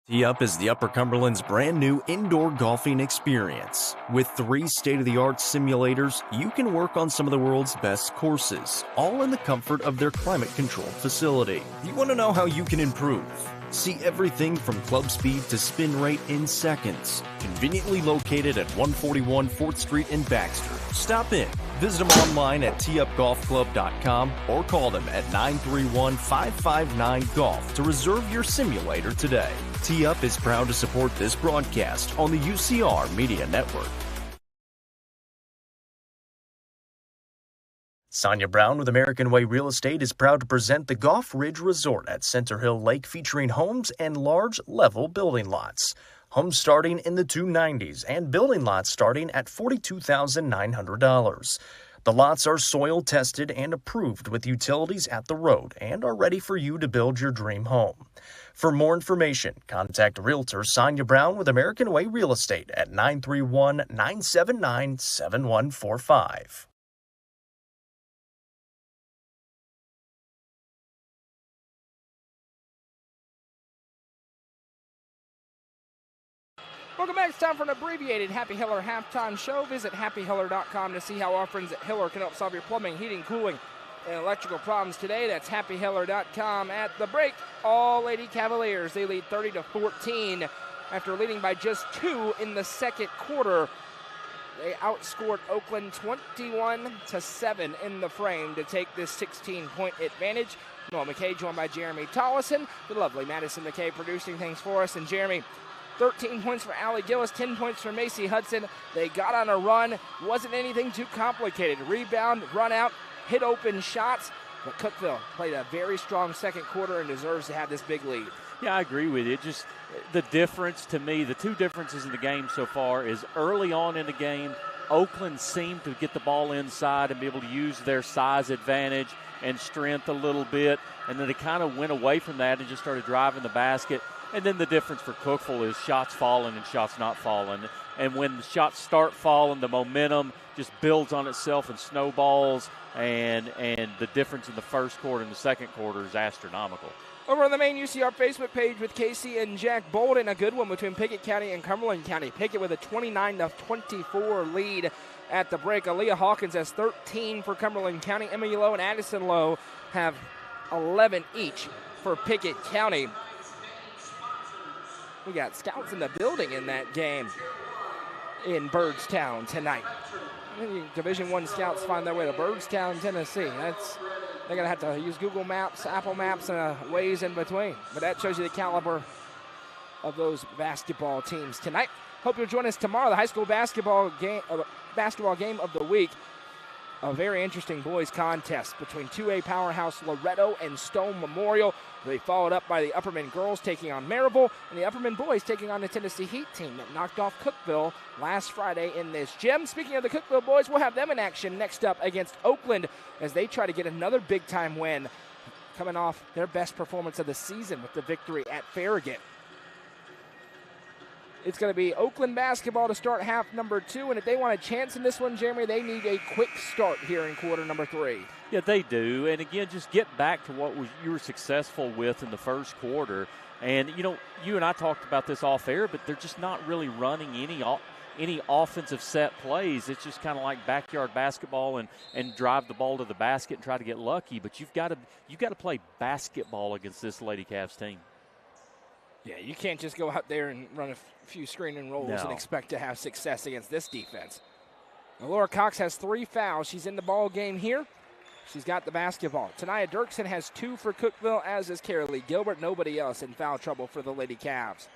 Tee Up is the Upper Cumberland's brand new indoor golfing experience. With 3 state-of-the-art simulators, you can work on some of the world's best courses, all in the comfort of their climate-controlled facility. You want to know how you can improve? See everything from club speed to spin rate in seconds. Conveniently located at 141 4th Street in Baxter. Stop in. Visit them online at teeupgolfclub.com or call them at 931-559-GOLF to reserve your simulator today. Tee Up is proud to support this broadcast on the UCR Media Network. Sonia Brown with American Way Real Estate is proud to present the Golf Ridge Resort at Center Hill Lake, featuring homes and large level building lots. Homes starting in the $290s and building lots starting at $42,900. The lots are soil tested and approved with utilities at the road and are ready for you to build your dream home. For more information, contact Realtor Sonia Brown with American Way Real Estate at 931-979-7145. Welcome back. It's time for an abbreviated Happy Hiller halftime show. Visit happyhiller.com to see how our friends at Hiller can help solve your plumbing, heating, cooling, and electrical problems today. That's happyhiller.com. At the break, all Lady Cavaliers, they lead 30-14 after leading by just 2 in the second quarter. They outscored Oakland 21-7 in the frame to take this 16-point advantage. Noah McKay joined by Jeremy Tollison. The lovely Madison McKay producing things for us. And Jeremy, 13 points for Allie Gillis, 10 points for Macy Hudson. They got on a run. Wasn't anything too complicated. Rebound, run out, hit open shots. But Cookeville played a very strong second quarter and deserves to have this big lead. Yeah, I agree with you. Just the difference to me, the two differences in the game so far is early on in the game, Oakland seemed to get the ball inside and be able to use their size advantage and strength a little bit. And then they kind of went away from that and just started driving the basket. And then the difference for Cookeville is shots falling and shots not falling. And when the shots start falling, the momentum just builds on itself and snowballs. And the difference in the first quarter and the second quarter is astronomical. Over on the main UCR Facebook page with Casey and Jack Bolden, a good one between Pickett County and Cumberland County. Pickett with a 29-24 lead at the break. Aaliyah Hawkins has 13 for Cumberland County. Emily Lowe and Addison Lowe have 11 each for Pickett County. We got scouts in the building in that game in Byrdstown tonight. Division I scouts find their way to Byrdstown, Tennessee. They're going to have to use Google Maps, Apple Maps, and ways in between. But that shows you the caliber of those basketball teams tonight. Hope you'll join us tomorrow, the high school basketball game of the week. A very interesting boys contest between 2A powerhouse Loretto and Stone Memorial. They followed up by the Upperman girls taking on Maryville, and the Upperman boys taking on the Tennessee Heat team that knocked off Cookeville last Friday in this gym. Speaking of the Cookeville boys, we'll have them in action next up against Oakland as they try to get another big-time win, coming off their best performance of the season with the victory at Farragut. It's going to be Oakland basketball to start half number 2, and if they want a chance in this one, Jeremy, they need a quick start here in quarter number 3. Yeah, they do. And again, just get back to what you were successful with in the first quarter. And, you and I talked about this off air, but they're just not really running any offensive set plays. It's just kind of like backyard basketball and drive the ball to the basket and try to get lucky. But you've got to play basketball against this Lady Cavs team. Yeah, you can't just go out there and run a few screen and rolls and expect to have success against this defense. Now, Laura Cox has 3 fouls. She's in the ball game here. She's got the basketball. Tania Dirksen has 2 for Cookeville, as is Carolee Gilbert. Nobody else in foul trouble for the Lady Cavs.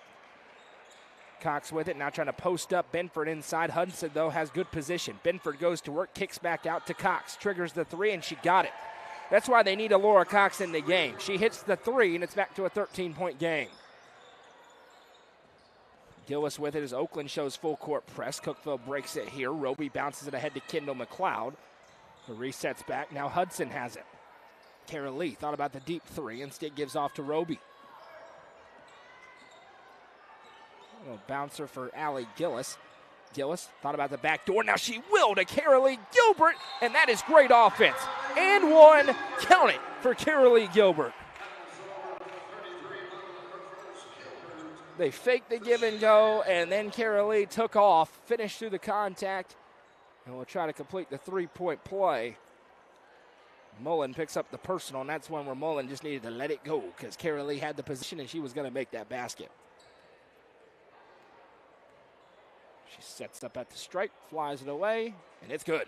Cox with it, now trying to post up Benford inside. Hudson, though, has good position. Benford goes to work, kicks back out to Cox. Triggers the 3, and she got it. That's why they need a Laura Cox in the game. She hits the 3, and it's back to a 13-point game. Gillis with it as Oakland shows full court press. Cookeville breaks it here. Roby bounces it ahead to Kendall McLeod. The resets back. Now Hudson has it. Kara Lee thought about the deep 3. Instead gives off to Roby. A little bouncer for Allie Gillis. Gillis thought about the back door. Now she will to Carolee Gilbert, and that is great offense. And 1, count it, for Carolee Gilbert. They faked the give and go, and then Carolee took off, finished through the contact, and will try to complete the 3-point play. Mullen picks up the personal, and that's one where Mullen just needed to let it go because Carolee had the position, and she was going to make that basket. She sets up at the stripe, flies it away, and it's good.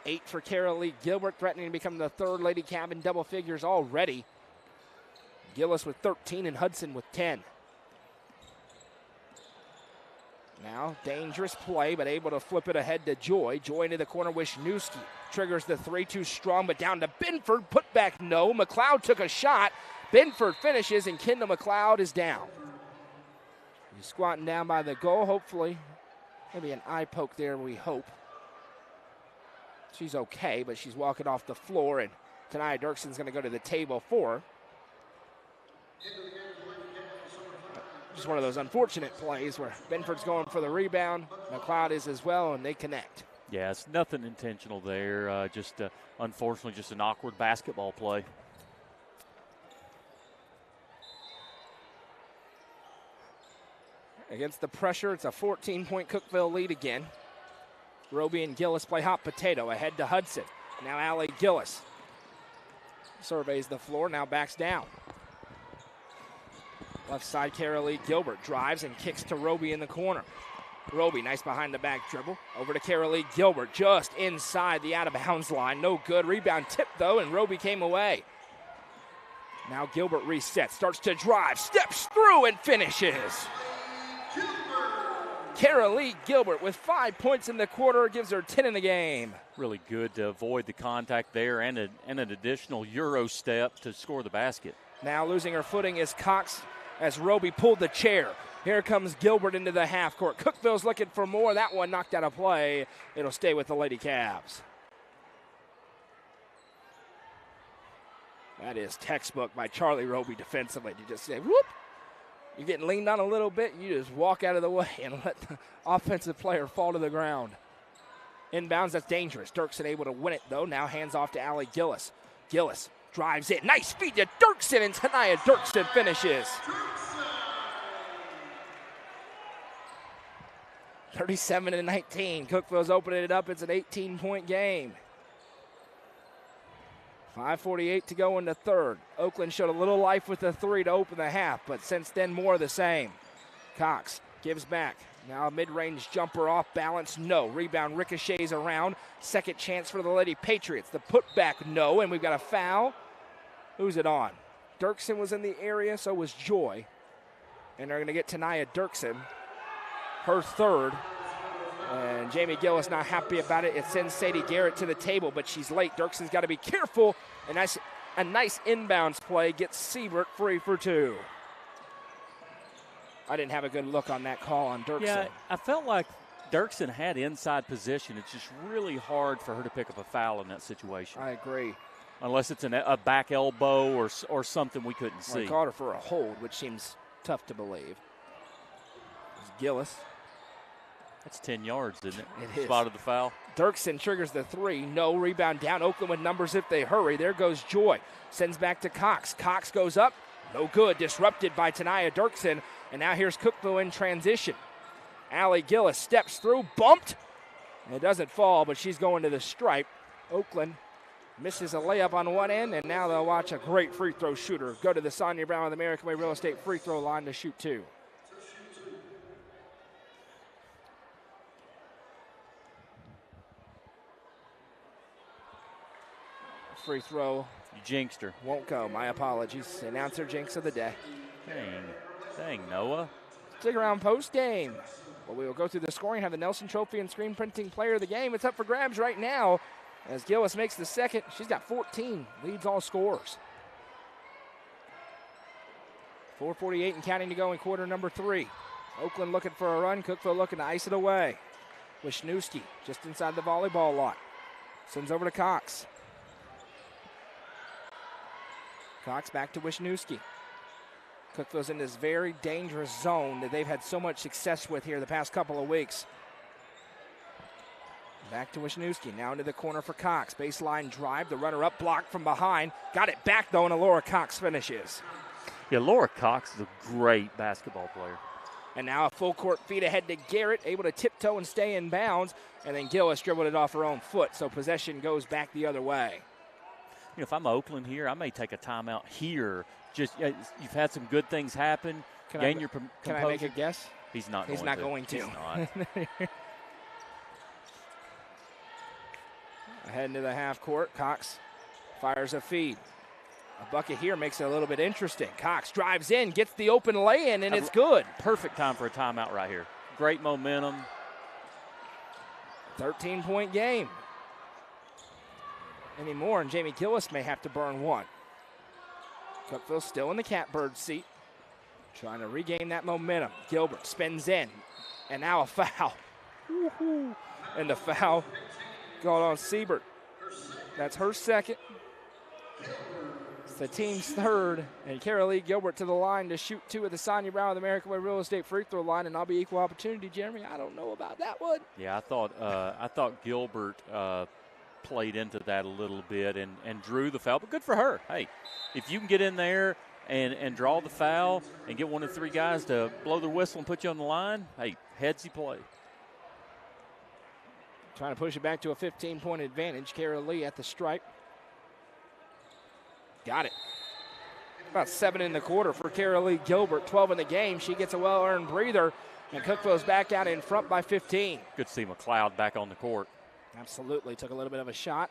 8 for Carolee Gilbert, threatening to become the 3rd Lady Cav in double figures already. Gillis with 13 and Hudson with 10. Now, dangerous play, but able to flip it ahead to Joy. Joy into the corner, Wisniewski. Triggers the 3, too strong, but down to Benford. Put back, no. McLeod took a shot. Benford finishes, and Kendall McLeod is down. He's squatting down by the goal, hopefully. Maybe an eye poke there, we hope. She's okay, but she's walking off the floor, and Tania Dirksen's going to go to the table for her. Just one of those unfortunate plays where Benford's going for the rebound. McLeod is as well, and they connect. Yeah, it's nothing intentional there. Unfortunately, just an awkward basketball play. Against the pressure, it's a 14-point Cookeville lead again. Roby and Gillis play hot potato. Ahead to Hudson. Now Allie Gillis surveys the floor, now backs down. Left side, Carolee Gilbert drives and kicks to Roby in the corner. Roby, nice behind the back dribble. Over to Carolee Gilbert, just inside the out-of-bounds line. No good. Rebound tip, though, and Roby came away. Now Gilbert resets, starts to drive, steps through and finishes. Carolee Gilbert with 5 points in the quarter, gives her 10 in the game. Really good to avoid the contact there and an additional Euro step to score the basket. Now losing her footing is Cox as Roby pulled the chair. Here comes Gilbert into the half court. Cookeville's looking for more. That one knocked out of play. It'll stay with the Lady Cavs. That is textbook by Charlie Roby defensively. You just say, whoop. You're getting leaned on a little bit. You just walk out of the way and let the offensive player fall to the ground. Inbounds, that's dangerous. Dirksen able to win it, though. Now hands off to Allie Gillis. Gillis drives in. Nice feed to Dirksen, and Tania Dirksen finishes. 37-19. Cookeville's opening it up. It's an 18-point game. 5:48 to go in the third. Oakland showed a little life with the three to open the half, but since then more of the same. Cox gives back. Now a mid-range jumper off balance, no. Rebound ricochets around. Second chance for the Lady Patriots. The putback, no, and we've got a foul. Who's it on? Dirksen was in the area, so was Joy. And they're going to get Tania Dirksen, her third. And Jamie Gillis not happy about it. It sends Sadie Garrett to the table, but she's late. Dirksen's got to be careful. And a nice inbounds play gets Siebert free for two. I didn't have a good look on that call on Dirksen. Yeah, I felt like Dirksen had inside position. It's just really hard for her to pick up a foul in that situation. I agree. Unless it's a back elbow or something we couldn't see. I called her for a hold, which seems tough to believe. It's Gillis. That's 10 yards, isn't it? It is. Spotted the foul. Dirksen triggers the three. No rebound down. Oakland with numbers if they hurry. There goes Joy. Sends back to Cox. Cox goes up. No good. Disrupted by Tania Dirksen. And now here's Cookeville in transition. Allie Gillis steps through. Bumped. And it doesn't fall, but she's going to the stripe. Oakland misses a layup on one end, and now they'll watch a great free throw shooter go to the Sonia Brown of the American Way Real Estate free throw line to shoot two. Free throw. You jinxed her. Won't go. My apologies. Announcer jinx of the day. Dang, Noah. Stick around post game. Well, we will go through the scoring, have the Nelson Trophy and screen printing player of the game. It's up for grabs right now as Gillis makes the second. She's got 14, leads all scorers. 4:48 and counting to go in quarter number three. Oakland looking for a run. Cookeville looking to ice it away. Wisniewski just inside the volleyball lot. Sends over to Cox. Cox back to Wisniewski. Cookeville's in this very dangerous zone that they've had so much success with here the past couple of weeks. Back to Wisniewski. Now into the corner for Cox. Baseline drive. The runner-up blocked from behind. Got it back, though, and Laura Cox finishes. Yeah, Laura Cox is a great basketball player. And now a full court feed ahead to Garrett, able to tiptoe and stay in bounds. And then Gillis dribbled it off her own foot, so possession goes back the other way. You know, if I'm Oakland here, I may take a timeout here. Just you've had some good things happen. Can I make a guess? He's not going to. He's not. Ahead into the half court. Cox fires a feed. A bucket here makes it a little bit interesting. Cox drives in, gets the open lay-in, and it's good. Perfect time for a timeout right here. Great momentum. 13-point game. Any more, and Jamie Gillis may have to burn one. Cookeville still in the catbird seat, trying to regain that momentum. Gilbert spins in, and now a foul. Woo-hoo. And the foul called on Siebert. That's her second. It's the team's third, and Carolee Gilbert to the line to shoot two at the Sonia Brown of the American Way Real Estate free throw line, and I'll be equal opportunity, Jeremy. I don't know about that one. Yeah, I thought Gilbert played into that a little bit and drew the foul, but good for her. Hey, if you can get in there and draw the foul and get one of the three guys to blow their whistle and put you on the line, hey, headsy play. Trying to push it back to a 15-point advantage. Carolee at the stripe. Got it. About 7 in the quarter for Carolee Gilbert, 12 in the game. She gets a well-earned breather, and Cookeville's back out in front by 15. Good to see McLeod back on the court. Absolutely. Took a little bit of a shot.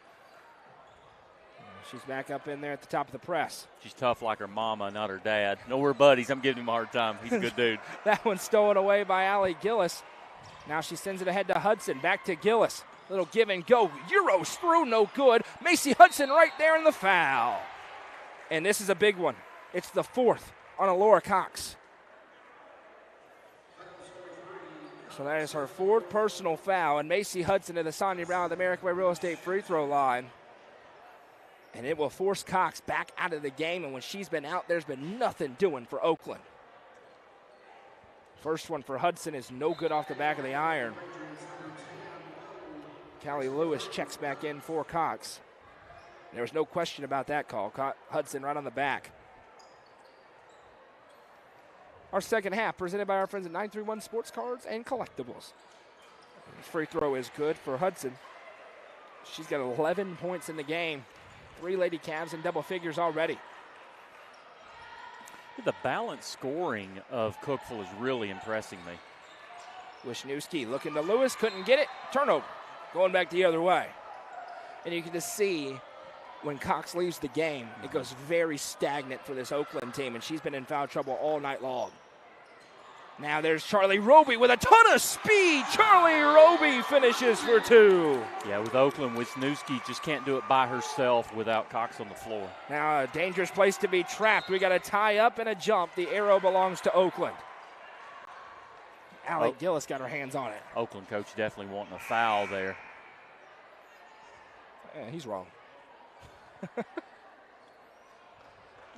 She's back up in there at the top of the press. She's tough like her mama, not her dad. No, we're buddies. I'm giving him a hard time. He's a good dude. That one's stolen away by Allie Gillis. Now she sends it ahead to Hudson. Back to Gillis. Little give and go. Euros through, no good. Macy Hudson right there in the foul. And this is a big one. It's the 4th on Alora Cox. So that is her 4th personal foul. And Macy Hudson to the Sonia Brown of the American Way Real Estate free throw line. And it will force Cox back out of the game. And when she's been out, there's been nothing doing for Oakland. First one for Hudson is no good off the back of the iron. Callie Lewis checks back in for Cox. There was no question about that call. Caught Hudson right on the back. Our second half presented by our friends at 931 Sports Cards and Collectibles. Free throw is good for Hudson. She's got 11 points in the game. 3 Lady Cavs in double figures already. The balanced scoring of Cookeville is really impressing me. Wisniewski looking to Lewis, couldn't get it. Turnover, going back the other way. And you can just see when Cox leaves the game, it goes very stagnant for this Oakland team, and she's been in foul trouble all night long. Now there's Charlie Roby with a ton of speed. Charlie Roby finishes for 2. Yeah, with Oakland, Wisniewski just can't do it by herself without Cox on the floor. Now a dangerous place to be trapped. We got a tie up and a jump. The arrow belongs to Oakland. Allie Gillis got her hands on it. Oakland coach definitely wanting a foul there. Yeah, he's wrong.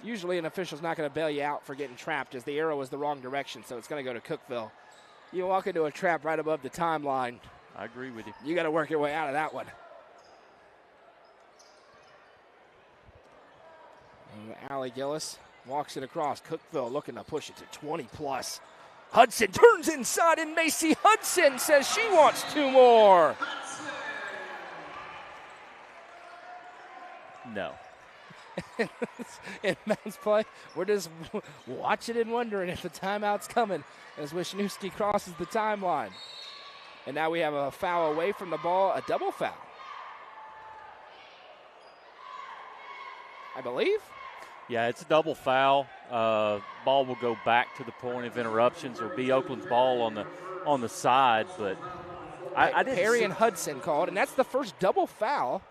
Usually an official's not going to bail you out for getting trapped as the arrow is the wrong direction, so it's going to go to Cookeville. You walk into a trap right above the timeline. I agree with you. You got to work your way out of that one. And Allie Gillis walks it across. Cookeville looking to push it to 20+. Hudson turns inside, and Macy Hudson says she wants 2 more. No. Inbounds play. We're just watching and wondering if the timeout's coming as Wisniewski crosses the timeline. And now we have a foul away from the ball, a double foul, I believe. Yeah, it's a double foul. Ball will go back to the point of interruptions or be Oakland's ball on the side. But I didn't Perry see. and Hudson called, and that's the first double foul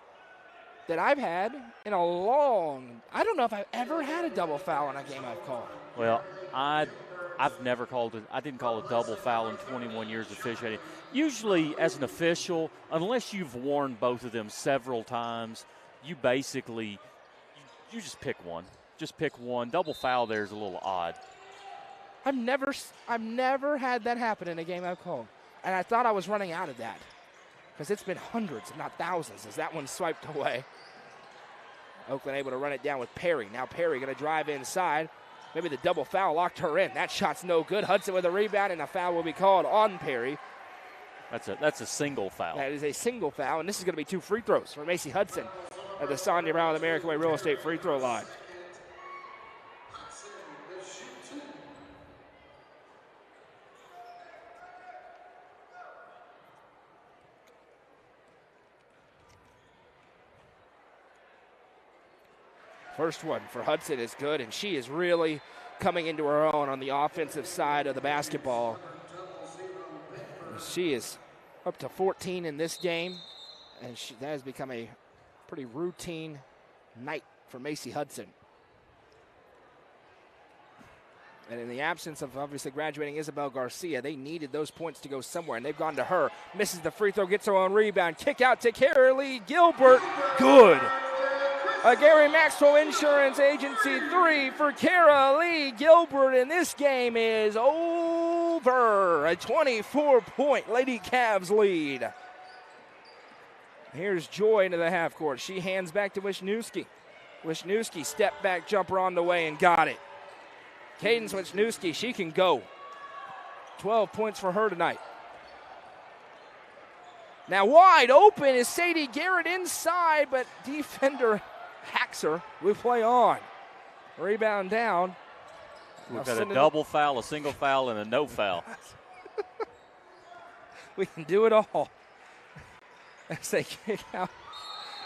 that I've had in a long. I don't know if I've ever had a double foul in a game I've called. Well, I've never called it. I didn't call a double foul in 21 years of officiating. Usually, as an official, unless you've worn both of them several times, you basically you just pick one. Just pick one. Double foul there is a little odd. I've never had that happen in a game I've called, and I thought I was running out of that because it's been hundreds, if not thousands, as that one swiped away. Oakland able to run it down with Perry. Now Perry going to drive inside. Maybe the double foul locked her in. That shot's no good. Hudson with a rebound, and a foul will be called on Perry. That's a single foul. That is a single foul, and this is going to be 2 free throws for Macy Hudson at the Sonia Brown of the American Way Real Estate free throw line. First one for Hudson is good, and she is really coming into her own on the offensive side of the basketball. She is up to 14 in this game, and that has become a pretty routine night for Macy Hudson. And in the absence of obviously graduating Isabel Garcia, they needed those points to go somewhere, and they've gone to her. Misses the free throw, gets her own rebound. Kick out to Carolee Gilbert. Good. A Gary Maxwell Insurance Agency 3 for Carolee Gilbert, and this game is over. A 24-point Lady Cavs lead. Here's Joy into the half court. She hands back to Wisniewski. Wisniewski, step back jumper on the way and got it. Cadence Wisniewski, she can go. 12 points for her tonight. Now wide open is Sadie Garrett inside, but defender hacks her. We play on. Rebound down. We've got a double foul, a single foul, and a no foul. We can do it all. As they kick out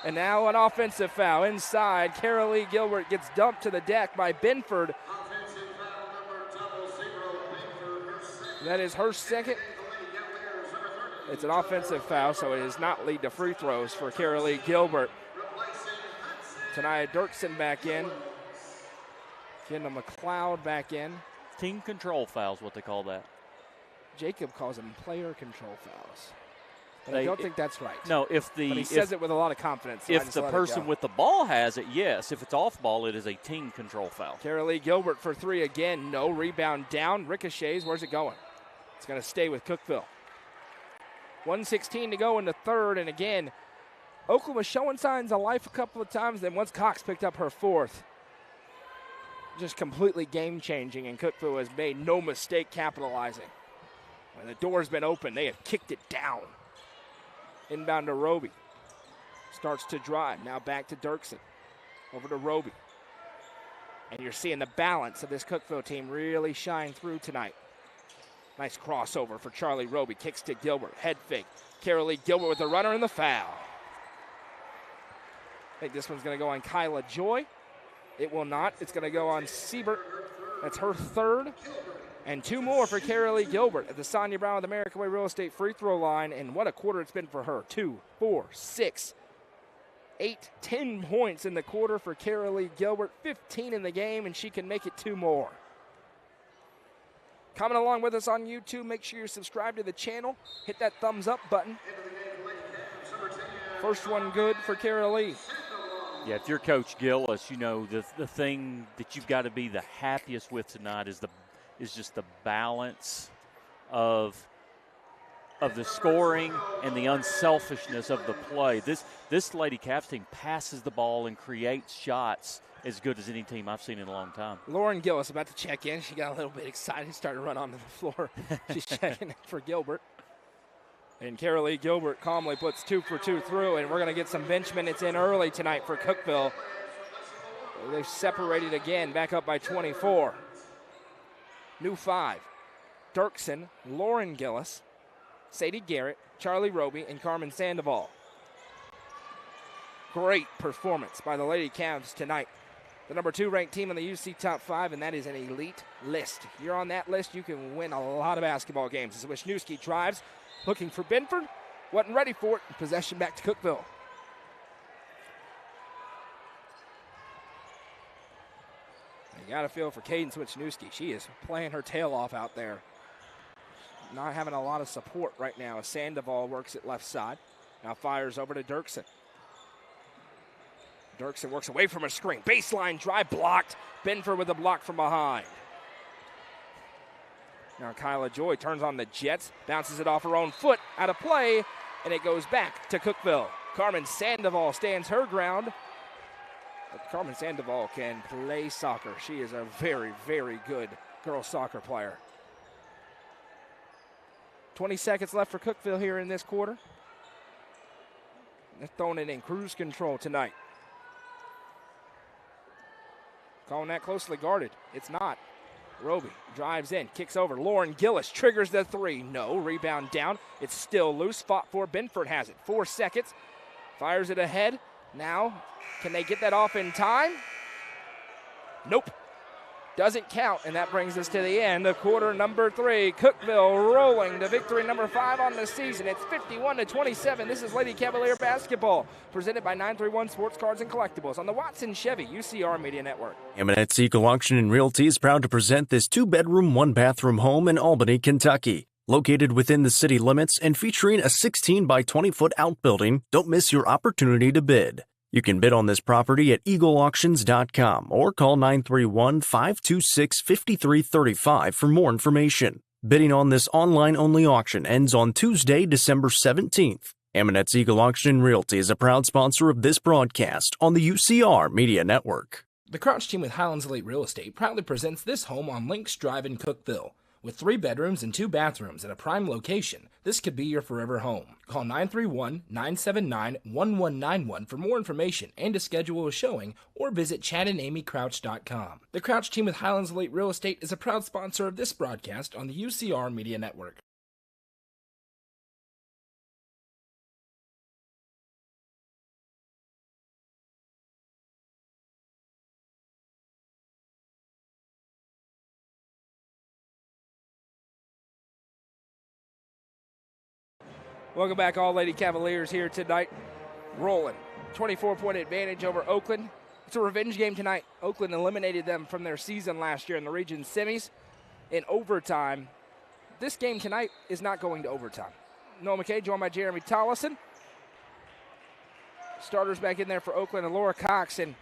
And now an offensive foul inside. Carolee Gilbert gets dumped to the deck by Benford. That is her second. It's an offensive foul, so it does not lead to free throws for Carolee Gilbert. Tanaya Dirksen back in. Kendall McLeod back in. Team control fouls, what they call that. Jacob calls them player control fouls. But I don't think that's right. No, but he says it with a lot of confidence. So if the person with the ball has it, yes. If it's off ball, it is a team control foul. Carolee Gilbert for three again. No. Rebound down. Ricochets. Where's it going? It's going to stay with Cookeville. 1:16 to go in the third. And again, Oakland was showing signs of life a couple of times. Then once Cox picked up her fourth, just completely game-changing. And Cookeville has made no mistake capitalizing. When the door's been open, they have kicked it down. Inbound to Roby. Starts to drive. Now back to Dirksen. Over to Roby. And you're seeing the balance of this Cookeville team really shine through tonight. Nice crossover for Charlie Roby. Kicks to Gilbert. Head fake. Carolee Gilbert with the runner and the foul. I think this one's going to go on Kyla Joy. It will not. It's going to go on Siebert. That's her third. And two more for Carolee Gilbert at the Sonia Brown with American Way Real Estate free throw line. And what a quarter it's been for her. 2, 4, 6, 8, 10 points in the quarter for Carolee Gilbert. 15 in the game, and she can make it two more. Coming along with us on YouTube, make sure you're subscribed to the channel. Hit that thumbs up button. First one good for Carolee. Yeah, if you're Coach Gillis, you know the thing that you've got to be the happiest with tonight is just the balance of the scoring and the unselfishness of the play. This Lady Caps team passes the ball and creates shots as good as any team I've seen in a long time. Lauren Gillis about to check in. She got a little bit excited, started to run onto the floor. She's checking in for Gilbert. And Carolee Gilbert calmly puts 2 for 2 through, and we're going to get some bench minutes in early tonight for Cookeville. They've separated again, back up by 24. New 5. Dirksen, Lauren Gillis, Sadie Garrett, Charlie Roby, and Carmen Sandoval. Great performance by the Lady Cavs tonight. The number 2 ranked team in the UC Top 5, and that is an elite list. If you're on that list, you can win a lot of basketball games. As Wisniewski drives, looking for Benford, wasn't ready for it. Possession back to Cookeville. You got to feel for Caden Wisniewski. She is playing her tail off out there. Not having a lot of support right now as Sandoval works it left side. Now fires over to Dirksen. Dirksen works away from a screen. Baseline drive blocked. Benford with a block from behind. Now Kyla Joy turns on the Jets, bounces it off her own foot, out of play, and it goes back to Cookeville. Carmen Sandoval stands her ground. But Carmen Sandoval can play soccer. She is a very, very good girls soccer player. 20 seconds left for Cookeville here in this quarter. They're throwing it in cruise control tonight. Calling that closely guarded. It's not. Roby drives in, kicks over. Lauren Gillis triggers the 3. No, rebound down. It's still loose. Fought for. Benford has it. 4 seconds. Fires it ahead. Now, can they get that off in time? Nope. Doesn't count, and that brings us to the end of quarter number 3. Cookeville rolling to victory number 5 on the season. It's 51-27. This is Lady Cavalier basketball, presented by 931 Sports Cards and Collectibles on the Watson Chevy UCR Media Network. Amonette's Eagle Auction and Realty is proud to present this 2-bedroom, 1-bathroom home in Albany, Kentucky. Located within the city limits and featuring a 16 by 20-foot outbuilding, don't miss your opportunity to bid. You can bid on this property at eagleauctions.com or call 931-526-5335 for more information. Bidding on this online-only auction ends on Tuesday, December 17th. Amonette's Eagle Auction and Realty is a proud sponsor of this broadcast on the UCR Media Network. The Crouch team with Highlands Elite Real Estate proudly presents this home on Links Drive in Cookeville. With 3 bedrooms and 2 bathrooms in a prime location, this could be your forever home. Call 931-979-1191 for more information and to schedule a showing, or visit chadandamycrouch.com. The Crouch team with Highlands Elite Real Estate is a proud sponsor of this broadcast on the UCR Media Network. Welcome back, all Lady Cavaliers here tonight. Rolling. 24-point advantage over Oakland. It's a revenge game tonight. Oakland eliminated them from their season last year in the region semis in overtime. This game tonight is not going to overtime. Noah McKay joined by Jeremy Tollison. Starters back in there for Oakland and Laura Cox. And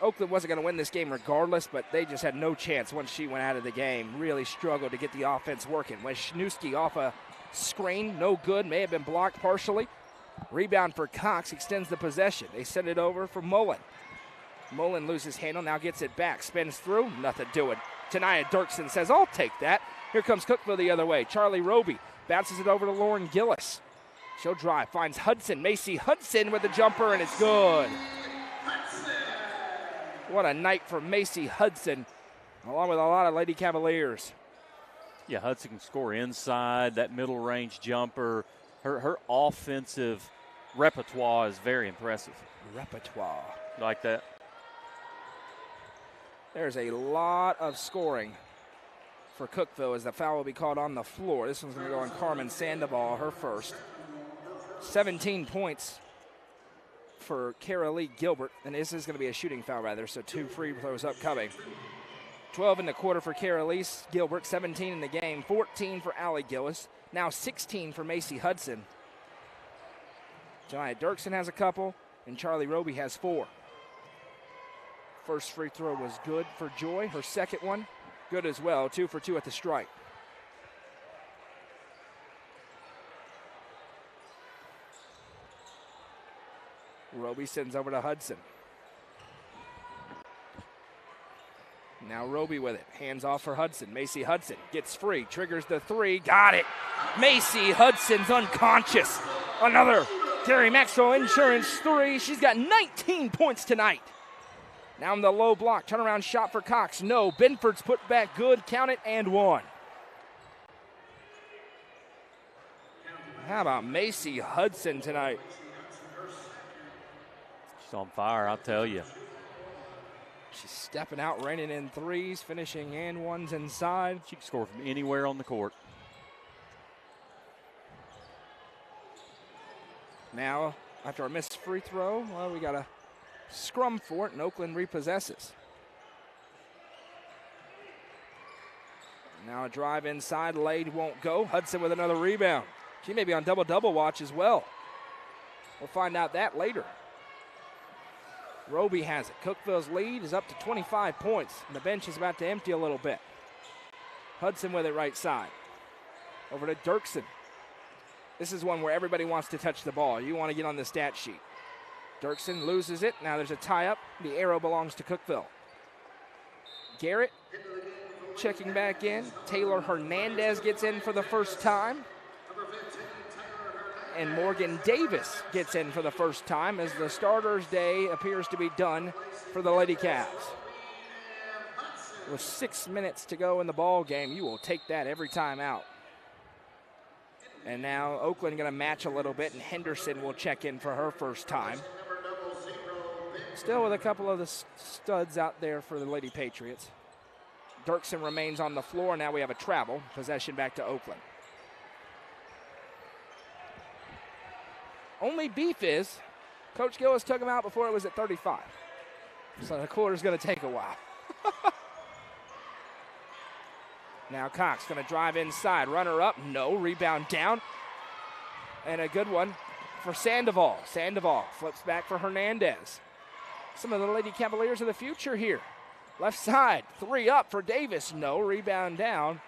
Oakland wasn't going to win this game regardless, but they just had no chance once she went out of the game. Really struggled to get the offense working. Wisniewski off a screen, no good, may have been blocked partially. Rebound for Cox extends the possession. They send it over for Mullen. Mullen loses handle, now gets it back, spins through, nothing doing. Tania Dirksen says, I'll take that. Here comes Cookeville the other way. Charlie Roby bounces it over to Lauren Gillis. She'll drive, finds Hudson. Macy Hudson with the jumper, and it's good. What a night for Macy Hudson, along with a lot of Lady Cavaliers. Yeah, Hudson can score inside, that middle range jumper. Her offensive repertoire is very impressive. Repertoire. Like that. There's a lot of scoring for Cookeville as the foul will be called on the floor. This one's going to go on Carmen Sandoval, her first. 17 points for Kara Lee Gilbert, and this is going to be a shooting foul rather, so 2 free throws upcoming. 12 in the quarter for Kara Lee Gilbert, 17 in the game, 14 for Allie Gillis, now 16 for Macy Hudson. Janiah Dirksen has a couple, and Charlie Roby has 4. First free throw was good for Joy. Her second one, good as well, 2 for 2 at the strike. Roby sends over to Hudson. Now Roby with it. Hands off for Hudson. Macy Hudson gets free. Triggers the 3. Got it. Macy Hudson's unconscious. Another Terry Maxwell Insurance 3. She's got 19 points tonight. Now in the low block. Turnaround shot for Cox. No. Benford's put back good. Count it and 1. How about Macy Hudson tonight? She's on fire, I'll tell you. She's stepping out, raining in 3s, finishing and 1s inside. She can score from anywhere on the court. Now, after a missed free throw, well, we got a scrum for it, and Oakland repossesses. Now a drive inside, Lade won't go. Hudson with another rebound. She may be on double-double watch as well. We'll find out that later. Roby has it. Cookeville's lead is up to 25 points, and the bench is about to empty a little bit. Hudson with it right side. Over to Dirksen. This is one where everybody wants to touch the ball. You want to get on the stat sheet. Dirksen loses it. Now there's a tie-up. The arrow belongs to Cookeville. Garrett checking back in. Taylor Hernandez gets in for the first time. And Morgan Davis gets in for the first time as the starters' day appears to be done for the Lady Cavs. With 6 minutes to go in the ball game, you will take that every time out. And now Oakland going to match a little bit, and Henderson will check in for her first time. Still with a couple of the studs out there for the Lady Patriots. Dirksen remains on the floor. Now we have a travel. Possession back to Oakland. Only beef is, Coach Gillis took him out before it was at 35. So the quarter's going to take a while. Now Cox going to drive inside. Runner up, no. Rebound down. And a good one for Sandoval. Sandoval flips back for Hernandez. Some of the Lady Cavaliers of the future here. Left side, 3 up for Davis. No. Rebound down.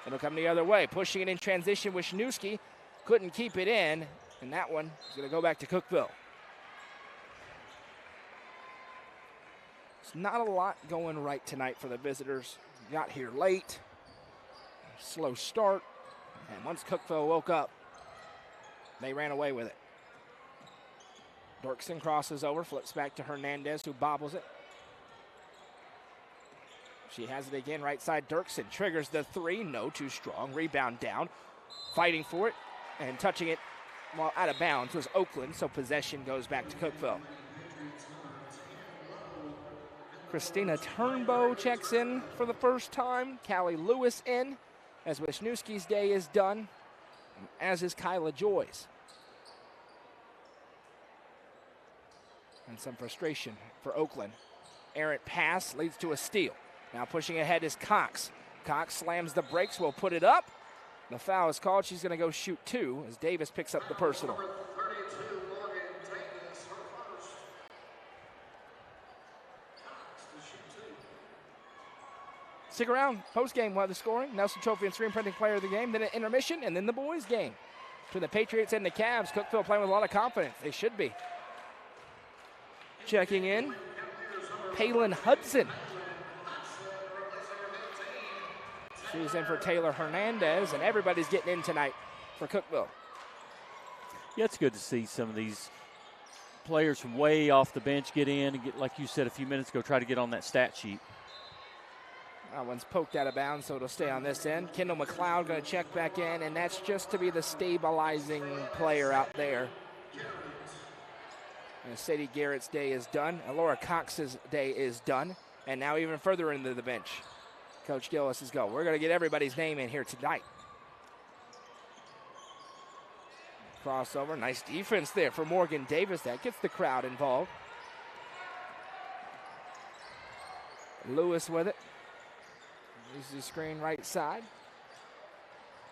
It'll come the other way. Pushing it in transition, Wisniewski couldn't keep it in. And that one is going to go back to Cookeville. It's not a lot going right tonight for the visitors. Got here late. Slow start. And once Cookeville woke up, they ran away with it. Dirksen crosses over, flips back to Hernandez, who bobbles it. She has it again, right side. Dirksen triggers the 3. No, too strong. Rebound down. Fighting for it and touching it. Well, out of bounds was Oakland, so possession goes back to Cookeville. Christina Turnbow checks in for the first time. Callie Lewis in, as Wisniewski's day is done, as is Kyla Joyce. And some frustration for Oakland. Errant pass leads to a steal. Now pushing ahead is Cox. Cox slams the brakes, will put it up. The foul is called. She's going to go shoot 2 as Davis picks up the personal. Stick around. Post-game, we'll have the scoring. Nelson Trophy and Screen Printing Player of the Game. Then an intermission, and then the boys' game. Between the Patriots and the Cavs, Cookeville playing with a lot of confidence. They should be. Checking in, Palin Hudson. She's in for Taylor Hernandez, and everybody's getting in tonight for Cookeville. Yeah, it's good to see some of these players from way off the bench get in and get, like you said a few minutes ago, try to get on that stat sheet. That one's poked out of bounds, so it'll stay on this end. Kendall McLeod going to check back in, and that's just to be the stabilizing player out there. And Sadie Garrett's day is done. And Laura Cox's day is done. And now even further into the bench, Coach Gillis is going. We're going to get everybody's name in here tonight. Crossover, nice defense there for Morgan Davis. That gets the crowd involved. Lewis with it. Uses the screen right side.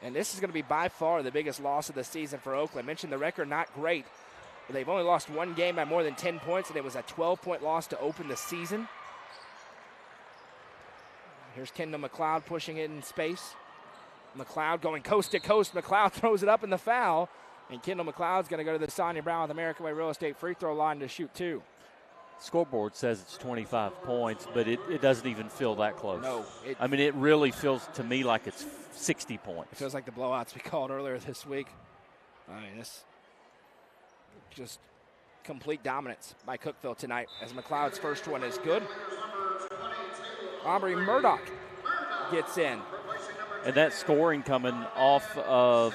And this is going to be by far the biggest loss of the season for Oakland. I mentioned the record not great. But they've only lost one game by more than 10 points, and it was a 12-point loss to open the season. Here's Kendall McLeod pushing it in space. McLeod going coast to coast. McLeod throws it up in the foul. And Kendall McLeod's going to go to the Sonia Brown with American Way Real Estate free throw line to shoot 2. Scoreboard says it's 25 points, but it doesn't even feel that close. No. I mean, it really feels to me like it's 60 points. It feels like the blowouts we called earlier this week. I mean, this just complete dominance by Cookeville tonight as McLeod's first one is good. Aubrey Murdoch gets in. And that scoring coming off of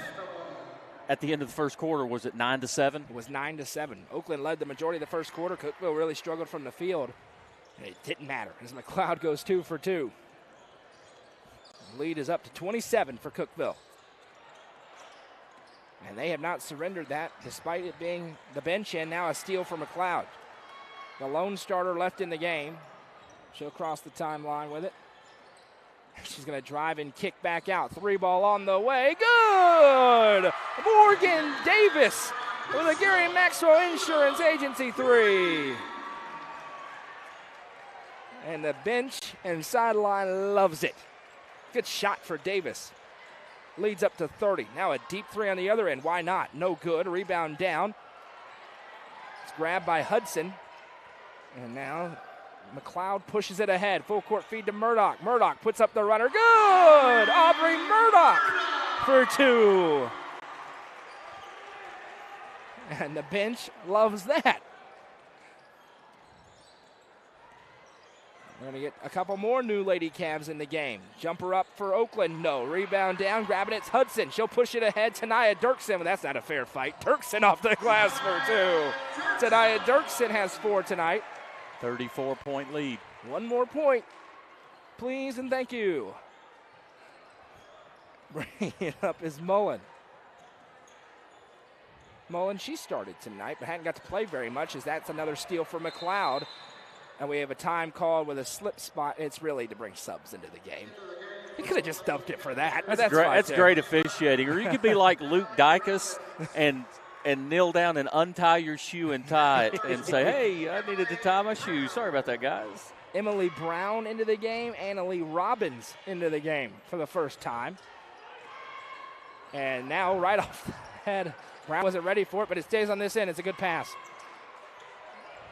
at the end of the first quarter, was it 9-7? It was 9-7. Oakland led the majority of the first quarter. Cookeville really struggled from the field. It didn't matter as McLeod goes 2 for 2. The lead is up to 27 for Cookeville. And they have not surrendered that despite it being the bench and now a steal for McLeod. The lone starter left in the game. She'll cross the timeline with it. She's going to drive and kick back out. 3 ball on the way. Good! Morgan Davis with a Gary Maxwell Insurance Agency 3. And the bench and sideline loves it. Good shot for Davis. Leads up to 30. Now a deep 3 on the other end. Why not? No good. Rebound down. It's grabbed by Hudson. And now McLeod pushes it ahead. Full court feed to Murdoch. Murdoch puts up the runner. Good! Aubrey Murdoch for 2. And the bench loves that. We're going to get a couple more new Lady Cavs in the game. Jumper up for Oakland. No. Rebound down. Grabbing it's Hudson. She'll push it ahead. Tanaya Dirksen. Well, that's not a fair fight. Dirksen off the glass for 2. Tanaya Dirksen has 4 tonight. 34-point lead. One more point, please, and thank you. Bringing it up is Mullen. Mullen, she started tonight, but hadn't got to play very much, as that's another steal for McLeod. And we have a time called with a slip spot. It's really to bring subs into the game. He could have just dumped it for that. That's great. That's great officiating. Or you could be like Luke Dacus and kneel down and untie your shoe and tie it and say, hey, I needed to tie my shoe. Sorry about that, guys. Emily Brown into the game. Annalie Robbins into the game for the first time. And now right off the head, Brown wasn't ready for it, but it stays on this end. It's a good pass.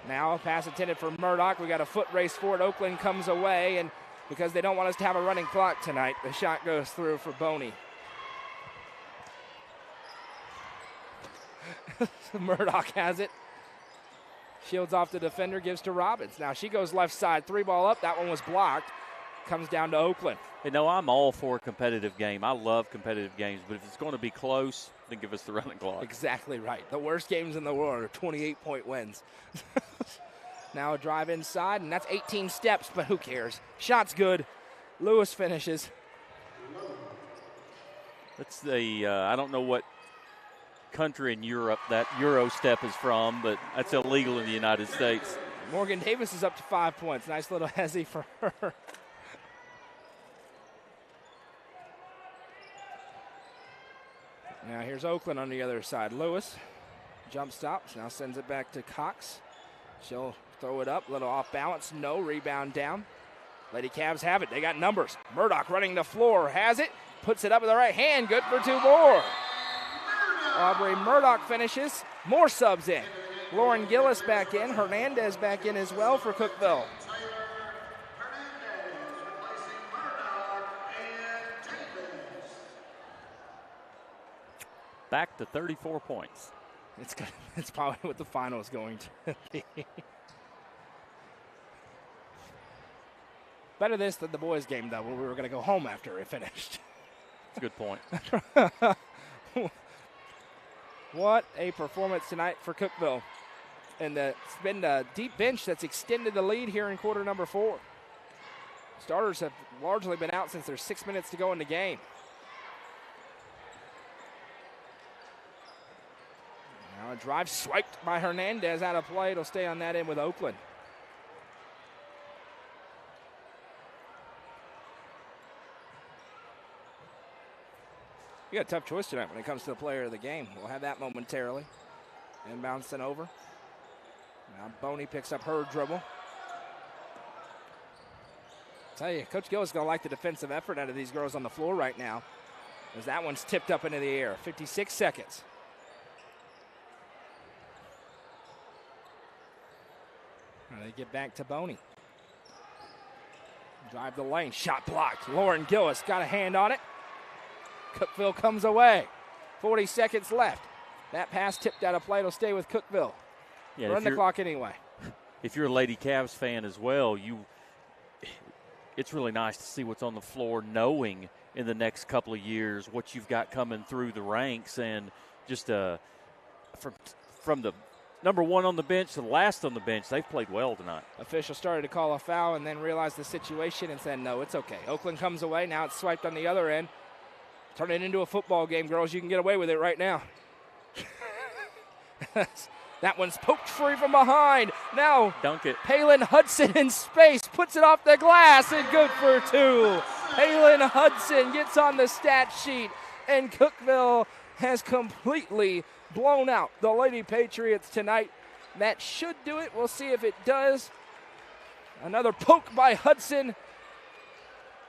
Now a pass intended for Murdoch. We got a foot race for it. Oakland comes away, and because they don't want us to have a running clock tonight, the shot goes through for Boney. Murdoch has it. Shields off the defender, gives to Robbins. Now she goes left side, 3 ball up. That one was blocked. Comes down to Oakland. You know, I'm all for a competitive game. I love competitive games, but if it's going to be close, then give us the running clock. Exactly right. The worst games in the world are 28-point wins. Now a drive inside, and that's 18 steps, but who cares? Shot's good. Lewis finishes. That's the, I don't know what country in Europe that Euro step is from, but that's illegal in the United States. Morgan Davis is up to 5 points. Nice little hezzy for her. Now here's Oakland on the other side. Lewis jump stops, now sends it back to Cox. She'll throw it up, little off balance, no, rebound down. Lady Cavs have it, they got numbers. Murdoch running the floor, has it, puts it up with the right hand, good for 2 more. Aubrey Murdoch finishes, more subs in. Lauren Gillis back in, Hernandez back in as well for Cookeville. Back to 34 points. It's probably what the final is going to be. Better this than the boys' game, though, where we were going to go home after it finished. That's a good point. What a performance tonight for Cookeville. And it's been a deep bench that's extended the lead here in quarter number 4. Starters have largely been out since there's 6 minutes to go in the game. Now a drive swiped by Hernandez out of play. It'll stay on that end with Oakland. You got a tough choice tonight when it comes to the player of the game. We'll have that momentarily. Inbound sent over. Now Boney picks up her dribble. Tell you, Coach Gill is going to like the defensive effort out of these girls on the floor right now, as that one's tipped up into the air. 56 seconds. They get back to Boney. Drive the lane, shot blocked. Lauren Gillis got a hand on it. Cookeville comes away. 40 seconds left. That pass tipped out of play. It'll stay with Cookeville. Yeah, run the clock anyway. If you're a Lady Cavs fan as well, it's really nice to see what's on the floor, knowing in the next couple of years what you've got coming through the ranks, and just from the number one on the bench to the last on the bench, they've played well tonight. Official started to call a foul and then realized the situation and said, no, it's okay. Oakland comes away. Now it's swiped on the other end. Turn it into a football game, girls. You can get away with it right now. That one's poked free from behind. Now, dunk it. Palin Hudson in space, puts it off the glass, and good for 2. Palin Hudson gets on the stat sheet, and Cookeville has completely blown out the Lady Patriots tonight. That should do it. We'll see if it does. Another poke by Hudson,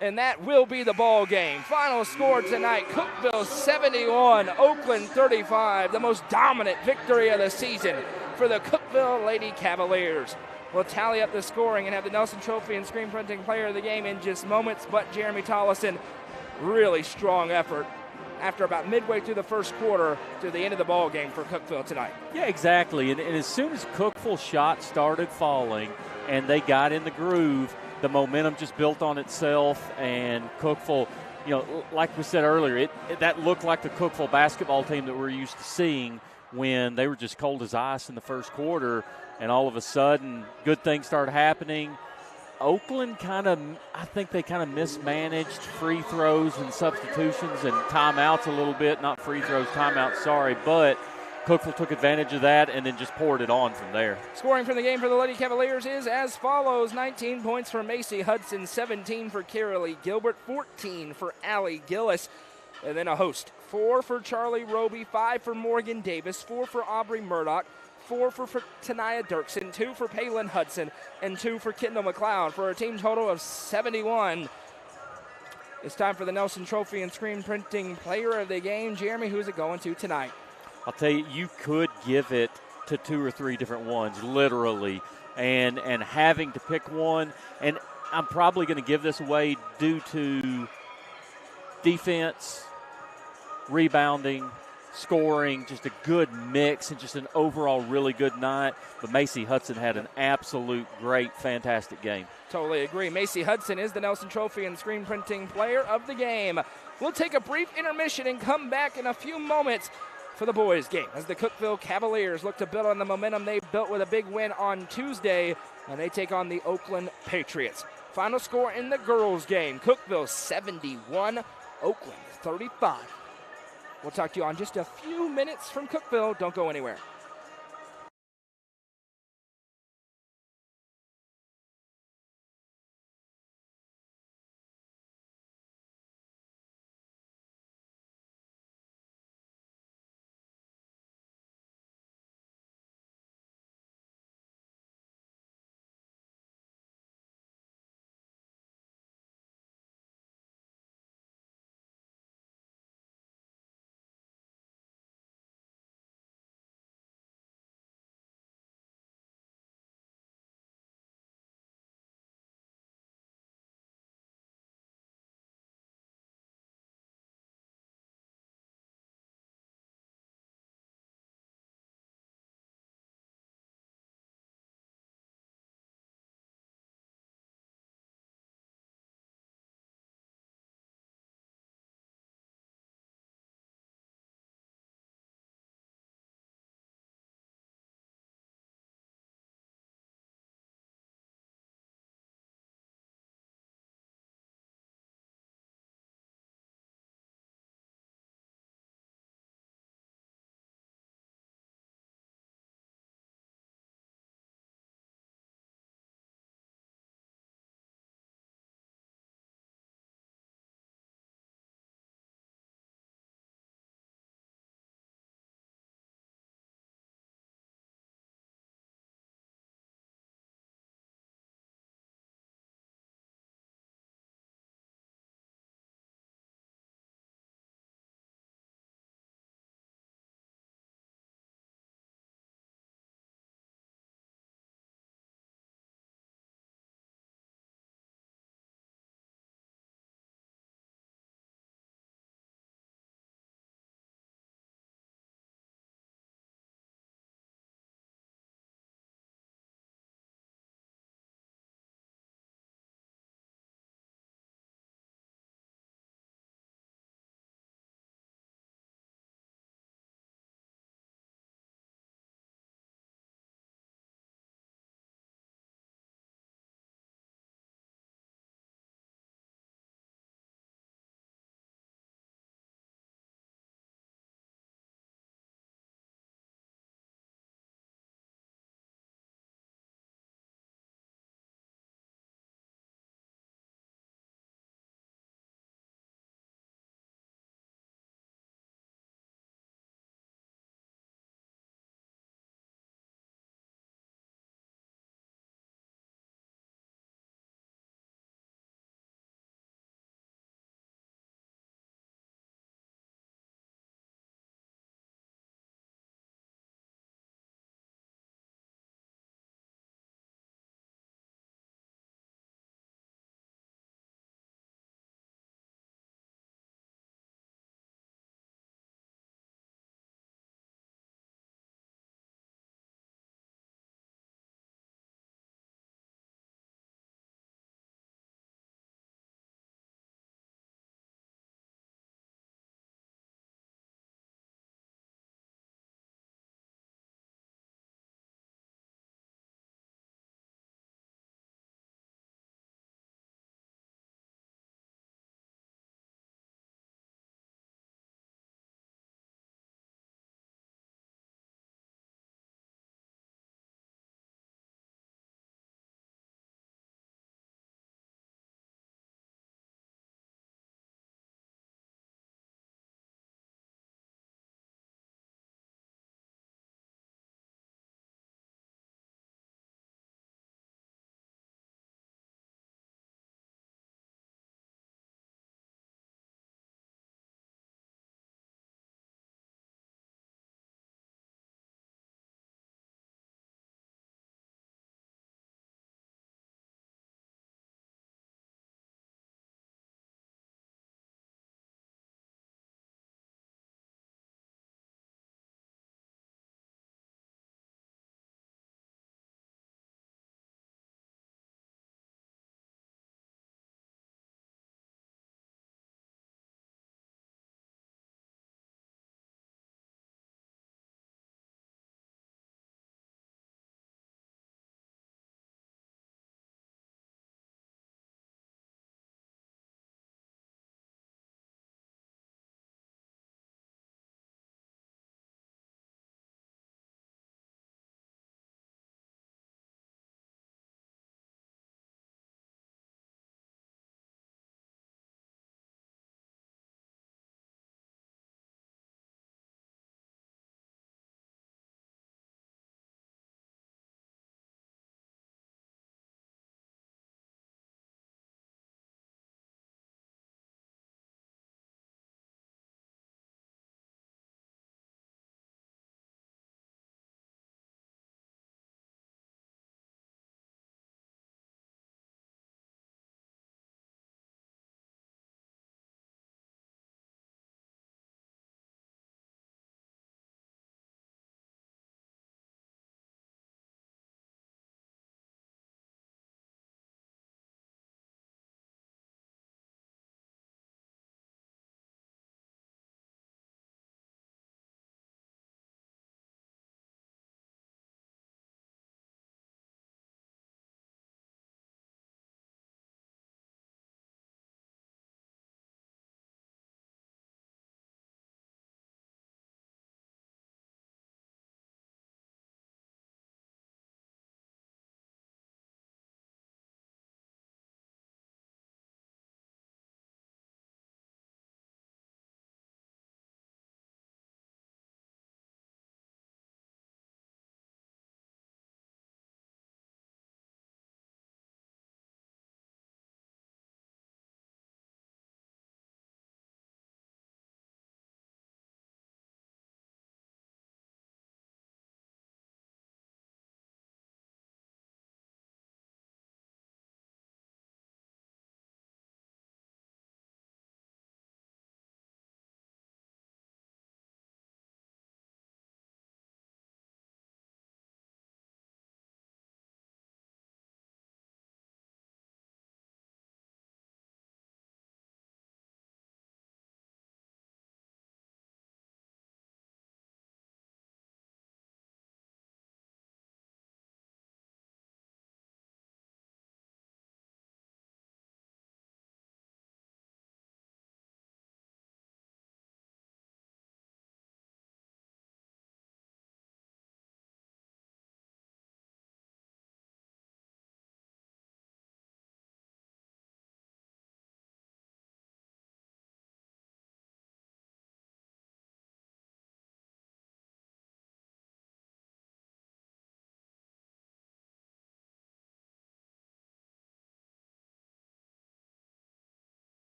and that will be the ball game. Final score tonight, Cookeville 71, Oakland 35. The most dominant victory of the season for the Cookeville Lady Cavaliers. We'll tally up the scoring and have the Nelson Trophy and Screen Printing Player of the Game in just moments. But Jeremy Tollison, really strong effort after about midway through the first quarter to the end of the ball game for Cookeville tonight. Yeah, exactly. And as soon as Cookeville's shot started falling and they got in the groove, the momentum just built on itself, and Cookeville, like we said earlier, that looked like the Cookeville basketball team that we're used to seeing when they were just cold as ice in the first quarter, and all of a sudden good things started happening. Oakland I think they mismanaged free throws and substitutions and timeouts a little bit. Not free throws, timeouts, sorry, but Cookeville took advantage of that and then just poured it on from there. Scoring for the game for the Lady Cavaliers is as follows. 19 points for Macy Hudson, 17 for Carolee Gilbert, 14 for Allie Gillis, and then a host. 4 for Charlie Roby, 5 for Morgan Davis, 4 for Aubrey Murdoch, 4 for Tania Dirksen, 2 for Palin Hudson, and 2 for Kendall McLeod for a team total of 71. It's time for the Nelson Trophy and Screen Printing Player of the Game. Jeremy, who's it going to tonight? I'll tell you, you could give it to 2 or 3 different ones, literally, and having to pick one, and I'm probably going to give this away due to defense, rebounding, scoring, just a good mix, and just an overall really good night. But Macy Hudson had an absolute great, fantastic game. Totally agree. Macy Hudson is the Nelson Trophy and Screen Printing Player of the Game. We'll take a brief intermission and come back in a few moments for the boys' game as the Cookeville Cavaliers look to build on the momentum they built with a big win on Tuesday, and they take on the Oakland Patriots. Final score in the girls' game, Cookeville 71, Oakland 35. We'll talk to you on just a few minutes from Cookeville. Don't go anywhere.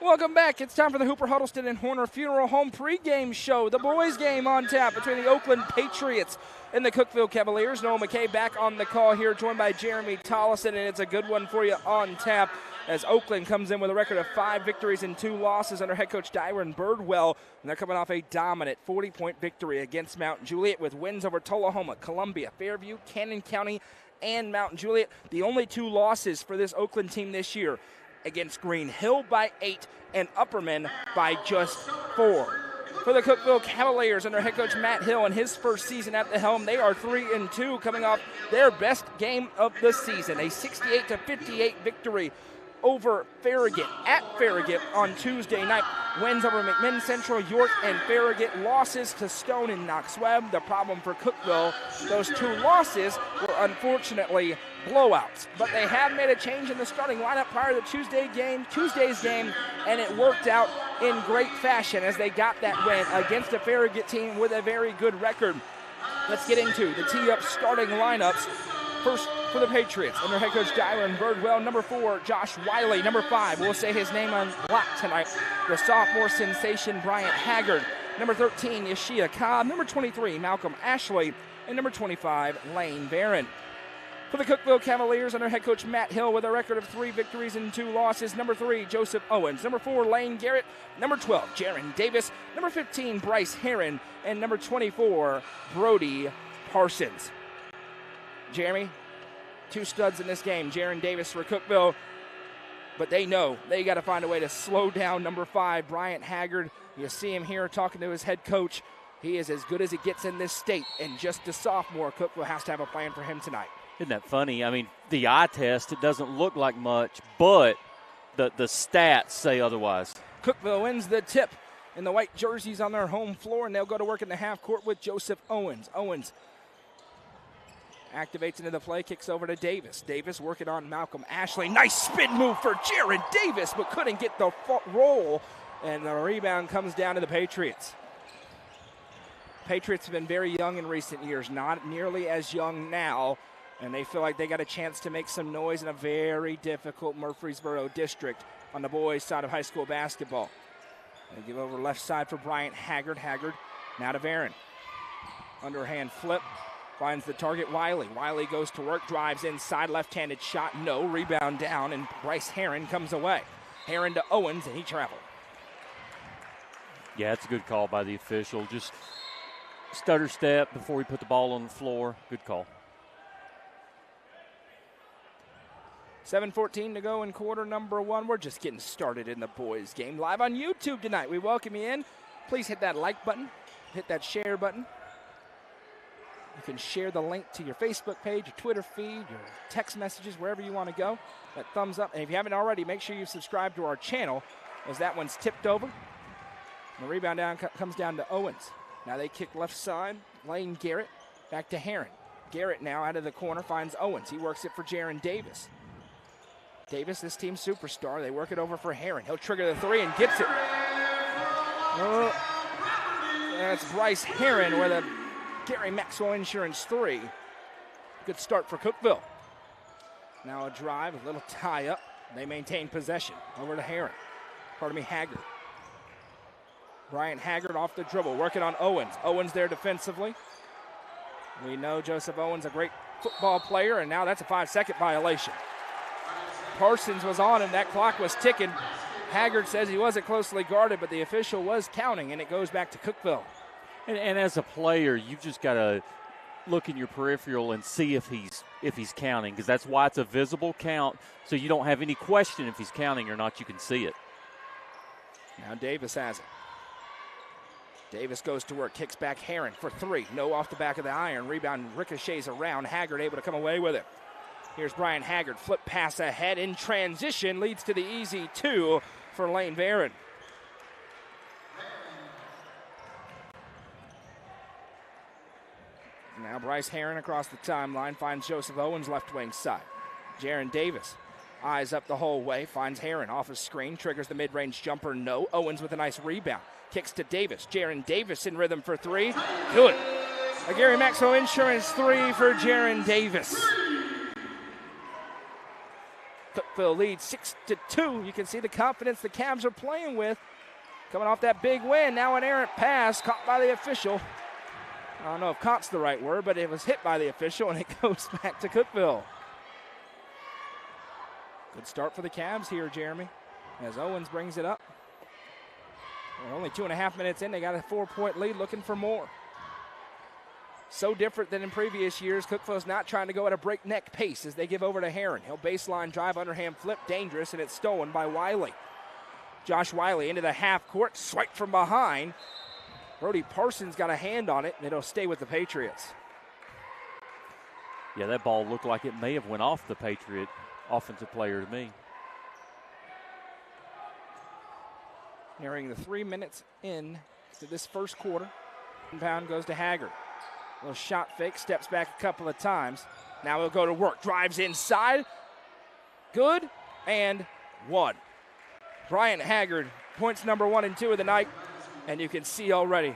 Welcome back. It's time for the Hooper Huddleston and Horner Funeral Home pregame show. The boys' game on tap between the Oakland Patriots and the Cookeville Cavaliers. Noah McKay back on the call here, joined by Jeremy Tollison, and it's a good one for you on tap as Oakland comes in with a record of 5 victories and 2 losses under head coach Dyron Birdwell, and they're coming off a dominant 40-point victory against Mount Juliet with wins over Tullahoma, Columbia, Fairview, Cannon County, and Mount Juliet. The only 2 losses for this Oakland team this year against Green Hill by 8 and Upperman by just 4. For the Cookeville Cavaliers under head coach Matt Hill in his first season at the helm, they are 3-2, coming off their best game of the season, a 68-58 victory over Farragut at Farragut on Tuesday night. Wins over McMinn Central, York, and Farragut. Losses to Stone and Knox Webb. The problem for Cookeville, those 2 losses were unfortunately blowouts. But they have made a change in the starting lineup prior to Tuesday's game, and it worked out in great fashion as they got that win against a Farragut team with a very good record. Let's get into the tee-up starting lineups. First for the Patriots, under head coach Dyron Birdwell. Number 4, Josh Wiley. Number 5, we'll say his name on block tonight, the sophomore sensation Bryant Haggard. Number 13, Yeshia Cobb. Number 23, Malcolm Ashley. And number 25, Lane Barron. For the Cookeville Cavaliers, under head coach Matt Hill with a record of 3 victories and 2 losses. Number 3, Joseph Owens. Number 4, Lane Garrett. Number 12, Jaron Davis. Number 15, Bryce Heron. And number 24, Brody Parsons. Jeremy, 2 studs in this game. Jaron Davis for Cookeville, but they know they got to find a way to slow down number 5, Bryant Haggard. You see him here talking to his head coach. He is as good as it gets in this state, and just a sophomore. Cookeville has to have a plan for him tonight. Isn't that funny? I mean, the eye test, it doesn't look like much, but the stats say otherwise. Cookeville wins the tip in the white jerseys on their home floor, and they'll go to work in the half court with Joseph Owens. Owens activates into the play, kicks over to Davis. Davis working on Malcolm Ashley. Nice spin move for Jaron Davis, but couldn't get the roll, and the rebound comes down to the Patriots. Patriots have been very young in recent years, not nearly as young now, and they feel like they got a chance to make some noise in a very difficult Murfreesboro district on the boys' side of high school basketball. They give over left side for Bryant Haggard. Haggard now to Barron. Underhand flip. Finds the target, Wiley. Wiley goes to work, drives inside, left-handed shot, no. Rebound down, and Bryce Heron comes away. Heron to Owens, and he traveled. Yeah, it's a good call by the official. Just stutter step before we put the ball on the floor. Good call. 7:14 to go in quarter number 1. We're just getting started in the boys' game. Live on YouTube tonight. We welcome you in. Please hit that like button. Hit that share button. You can share the link to your Facebook page, your Twitter feed, your text messages, wherever you want to go. That thumbs up. And if you haven't already, make sure you subscribe to our channel as that one's tipped over. And the rebound comes down to Owens. Now they kick left side. Lane Garrett back to Heron. Garrett now out of the corner finds Owens. He works it for Jaron Davis. Davis, this team's superstar. They work it over for Heron. He'll trigger the 3 and gets it. That's Bryce Heron with a Gary Maxwell Insurance 3. Good start for Cookeville. Now a drive, a little tie up. They maintain possession. Over to Heron. Haggard. Bryant Haggard off the dribble, working on Owens. Owens there defensively. We know Joseph Owens, a great football player, and now that's a 5-second violation. Parsons was on, and that clock was ticking. Haggard says he wasn't closely guarded, but the official was counting, and it goes back to Cookeville. And as a player, you've just got to look in your peripheral and see if he's counting, because that's why it's a visible count, so you don't have any question if he's counting or not. You can see it. Now Davis has it. Davis goes to work, kicks back Heron for 3. No off the back of the iron. Rebound ricochets around. Haggard able to come away with it. Here's Bryant Haggard. Flip pass ahead in transition. Leads to the easy 2 for Lane Barron. Now Bryce Heron across the timeline finds Joseph Owens left wing side. Jaron Davis eyes up the whole way, finds Heron off his screen, triggers the mid-range jumper, no. Owens with a nice rebound. Kicks to Davis. Jaron Davis in rhythm for 3. Good. A Gary Maxwell Insurance 3 for Jaron Davis. Cookeville leads 6-2. You can see the confidence the Cavs are playing with. Coming off that big win, now an errant pass caught by the official. I don't know if caught's the right word, but it was hit by the official, and it goes back to Cookeville. Good start for the Cavs here, Jeremy, as Owens brings it up. We're only 2.5 minutes in. They got a 4-point lead, looking for more. So different than in previous years. Cookeville's not trying to go at a breakneck pace as they give over to Heron. He'll baseline drive, underhand flip, dangerous, and it's stolen by Wiley. Josh Wiley into the half court, swipe from behind. Brody Parsons got a hand on it, and it'll stay with the Patriots. Yeah, that ball looked like it may have went off the Patriot offensive player to me. Nearing the 3 minutes in to this first quarter. Inbound goes to Haggard. Little shot fake, steps back a couple of times. Now he'll go to work, drives inside. Good, and one. Bryant Haggard, points number 1 and 2 of the night. And you can see already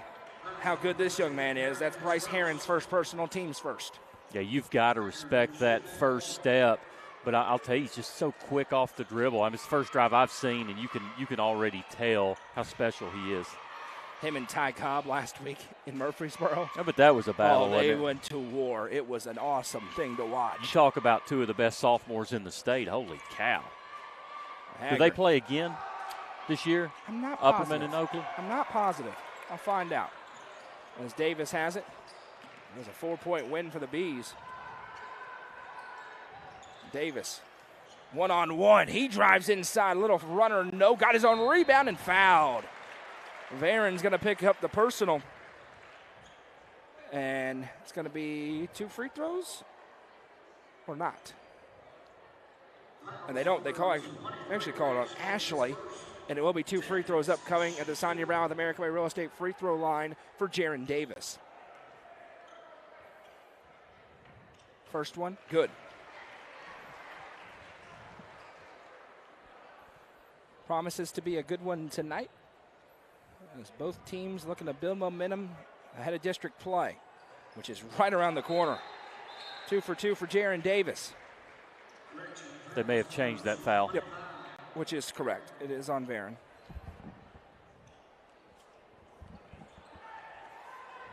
how good this young man is. That's Bryce Heron's first personal, team's first. Yeah, you've got to respect that first step. But I'll tell you, he's just so quick off the dribble. I mean, his first drive I've seen, and you can already tell how special he is. Him and Ty Cobb last week in Murfreesboro. Yeah, but that was a battle. Oh, they went to war. It was an awesome thing to watch. You talk about two of the best sophomores in the state. Holy cow. Haggard. Do they play again this year? I'm not positive. Upperman and Oakland? I'm not positive. I'll find out. As Davis has it, it was a 4-point win for the Bees. Davis, one-on-one. He drives inside. A little runner, no. Got his own rebound and fouled. Varen's going to pick up the personal. And it's going to be 2 free throws or not. And they actually call it on Ashley. And it will be 2 free throws upcoming at the Sonia Brown with American Way Real Estate free throw line for Jaron Davis. First one, good. Promises to be a good one tonight, as both teams looking to build momentum ahead of district play, which is right around the corner. 2 for 2 for Jaron Davis. They may have changed that foul. Yep, which is correct. It is on Varen.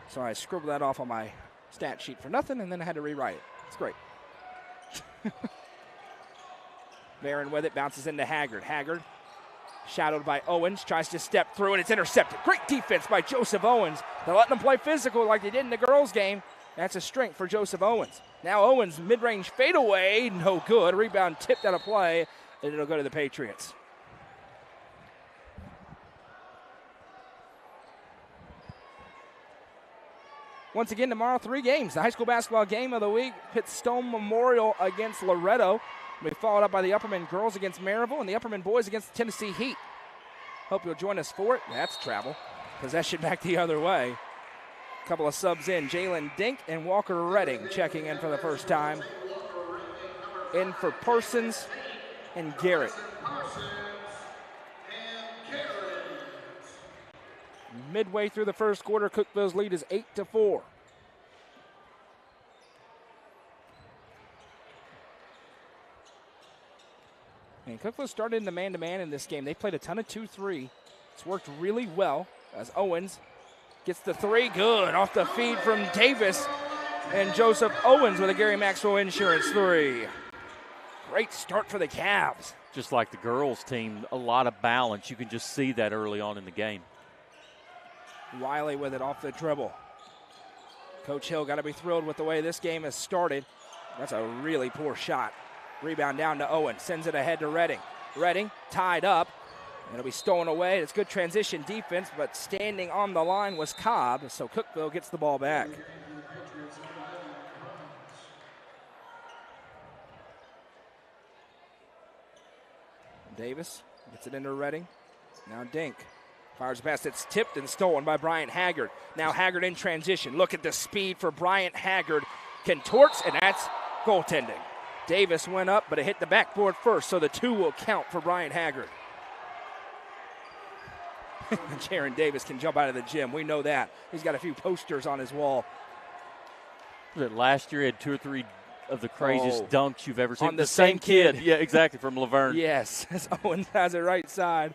So I scribbled that off on my stat sheet for nothing, and then I had to rewrite it. It's great. Varen with it, bounces into Haggard. Haggard, shadowed by Owens, tries to step through, and it's intercepted. Great defense by Joseph Owens. They're letting them play physical like they did in the girls' game. That's a strength for Joseph Owens. Now Owens, mid-range fadeaway, no good. Rebound tipped out of play, and it'll go to the Patriots. Once again, tomorrow, 3 games. The high school basketball game of the week pits Stone Memorial against Loretto. We followed up by the Upperman girls against Maryville and the Upperman boys against the Tennessee Heat. Hope you'll join us for it. That's travel. Possession back the other way. A couple of subs in. Jalen Dink and Walker Redding checking in for the first time. In for Parsons and Garrett. Midway through the first quarter, Cookeville's lead is 8-4. And Cookeville started in the man-to-man in this game. They played a ton of 2-3. It's worked really well as Owens gets the 3. Good off the feed from Davis. And Joseph Owens with a Gary Maxwell Insurance 3. Great start for the Cavs. Just like the girls team, a lot of balance. You can just see that early on in the game. Wiley with it off the dribble. Coach Hill got to be thrilled with the way this game has started. That's a really poor shot. Rebound down to Owen. Sends it ahead to Redding. Redding tied up. It'll be stolen away. It's good transition defense, but standing on the line was Cobb, so Cookeville gets the ball back. Davis gets it into Redding. Now Dink. Fires past, it's tipped and stolen by Bryant Haggard. Now Haggard in transition. Look at the speed for Bryant Haggard. Contorts, and that's goaltending. Davis went up, but it hit the backboard first, so the 2 will count for Bryant Haggard. Jaron Davis can jump out of the gym. We know that. He's got a few posters on his wall. Was it last year he had 2 or 3 of the craziest dunks you've ever seen. On the same kid. Yeah, exactly, from Laverne. Yes, as Owens has it right side.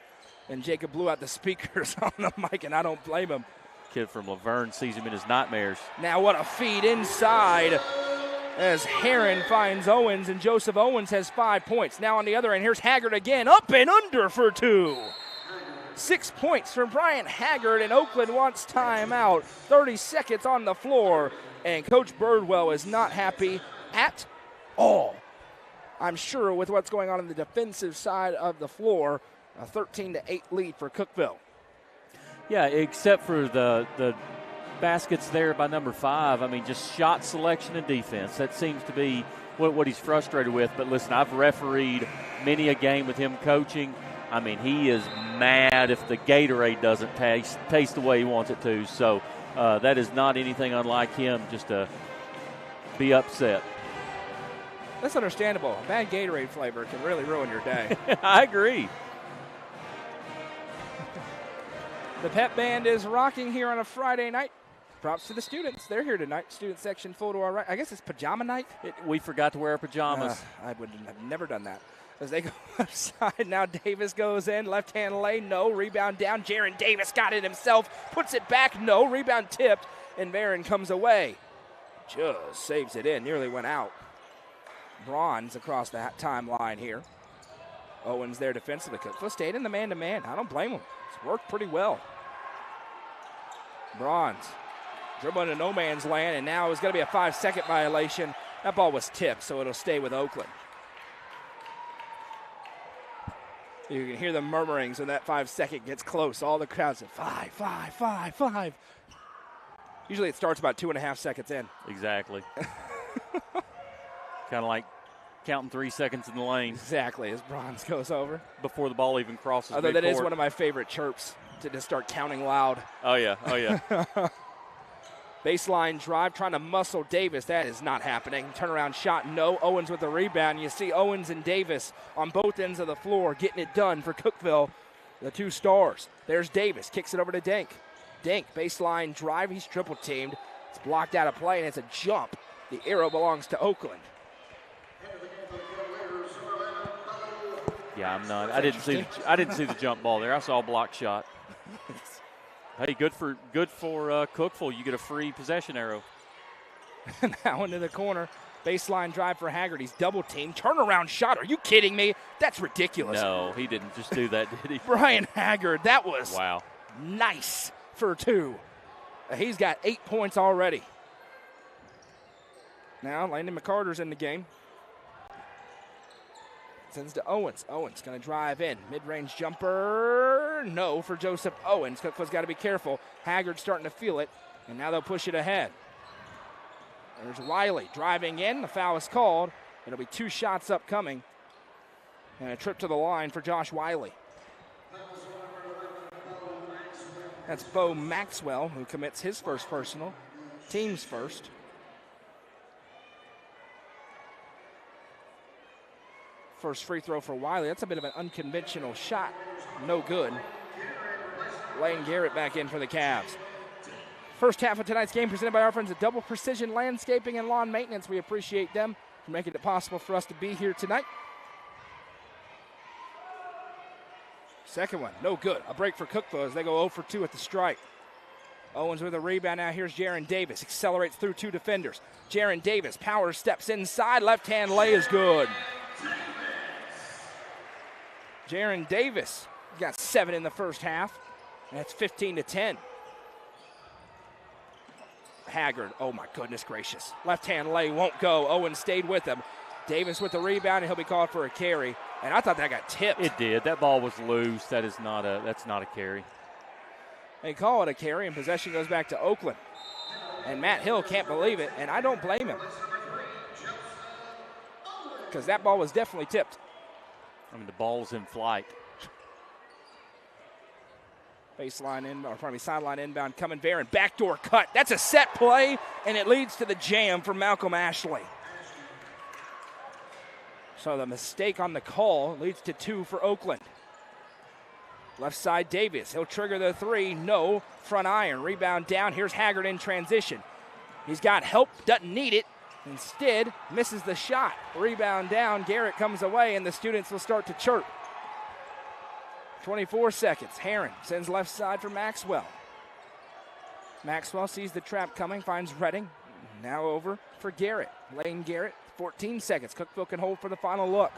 And Jacob blew out the speakers on the mic, and I don't blame him. Kid from Laverne sees him in his nightmares. Now what a feed inside as Heron finds Owens, and Joseph Owens has 5 points. Now on the other end, here's Haggard again, up and under for 2. 6 points for Bryant Haggard, and Oakland wants timeout. 30 seconds on the floor, and Coach Birdwell is not happy at all. I'm sure with what's going on the defensive side of the floor, a 13-8 lead for Cookeville. Yeah, except for the baskets there by number 5. I mean, just shot selection and defense. That seems to be what he's frustrated with. But listen, I've refereed many a game with him coaching. I mean, he is mad if the Gatorade doesn't taste the way he wants it to. So that is not anything unlike him, just to be upset. That's understandable. A bad Gatorade flavor can really ruin your day. I agree. The pep band is rocking here on a Friday night. Props to the students. They're here tonight. Student section full to our right. I guess it's pajama night. We forgot to wear our pajamas. I would have never done that. As they go left side, now Davis goes in. Left-hand lane, no. Rebound down. Jaron Davis got it himself. Puts it back, no. Rebound tipped, and Barron comes away. Just saves it in. Nearly went out. Bronze across the timeline here. Owens there defensively. Cookeville stayed in the man-to-man. I don't blame him. It's worked pretty well. Bronze dribbling into no man's land, and now it's going to be a 5-second violation. That ball was tipped, so it'll stay with Oakland. You can hear the murmurings when that 5-second gets close. All the crowds say, 5, 5, 5, 5. Usually it starts about 2.5 seconds in. Exactly. Kind of like counting 3 seconds in the lane. Exactly, as Bronze goes over. Before the ball even crosses Although midcourt. that is one of my favorite chirps, to just start counting loud. Oh, yeah. Oh, yeah. Baseline drive, trying to muscle Davis. That is not happening. Turnaround shot, no. Owens with the rebound. You see Owens and Davis on both ends of the floor getting it done for Cookeville, the two stars. There's Davis, kicks it over to Dink. Dink, baseline drive. He's triple teamed. It's blocked out of play, and it's a jump. The arrow belongs to Oakland. Yeah, I'm not. I didn't see the jump ball there. I saw a block shot. Hey, good for Cookeville. You get a free possession arrow. Now into the corner. Baseline drive for Haggard. He's double teamed. Turnaround shot. Are you kidding me? That's ridiculous. No, he didn't just do that, did he? Brian Haggard, that was wow. Nice for 2. He's got 8 points already. Now Landon McCarter's in the game. Sends to Owens. Owens going to drive in. Mid-range jumper. No for Joseph Owens. Cookeville's got to be careful. Haggard's starting to feel it, and now they'll push it ahead. There's Wiley driving in. The foul is called. It'll be 2 shots upcoming. And a trip to the line for Josh Wiley. That's Bo Maxwell, who commits his first personal. Team's first. First free throw for Wiley. That's a bit of an unconventional shot. No good. Lane Garrett back in for the Cavs. First half of tonight's game presented by our friends at Double Precision Landscaping and Lawn Maintenance. We appreciate them for making it possible for us to be here tonight. Second one, no good. A break for Cookeville as they go 0 for 2 at the stripe. Owens with a rebound now. Here's Jaron Davis. Accelerates through 2 defenders. Jaron Davis, power steps inside. Left-hand lay is good. Jaron Davis got 7 in the first half. And that's 15-10. Haggard, oh my goodness gracious. Left-hand lay won't go. Owens stayed with him. Davis with the rebound, and he'll be called for a carry. And I thought that got tipped. It did. That ball was loose. That's not a carry. They call it a carry, and possession goes back to Oakland. And Matt Hill can't believe it, and I don't blame him. Because that ball was definitely tipped. I mean, the ball's in flight. Sideline inbound coming. Barron, backdoor cut. That's a set play, and it leads to the jam for Malcolm Ashley. So the mistake on the call leads to 2 for Oakland. Left side Davis. He'll trigger the 3. No. Front iron. Rebound down. Here's Haggard in transition. He's got help. Doesn't need it. Instead, misses the shot. Rebound down. Garrett comes away, and the students will start to chirp. 24 seconds. Herron sends left side for Maxwell. Maxwell sees the trap coming, finds Redding. Now over for Garrett. Lane Garrett, 14 seconds. Cookeville can hold for the final look.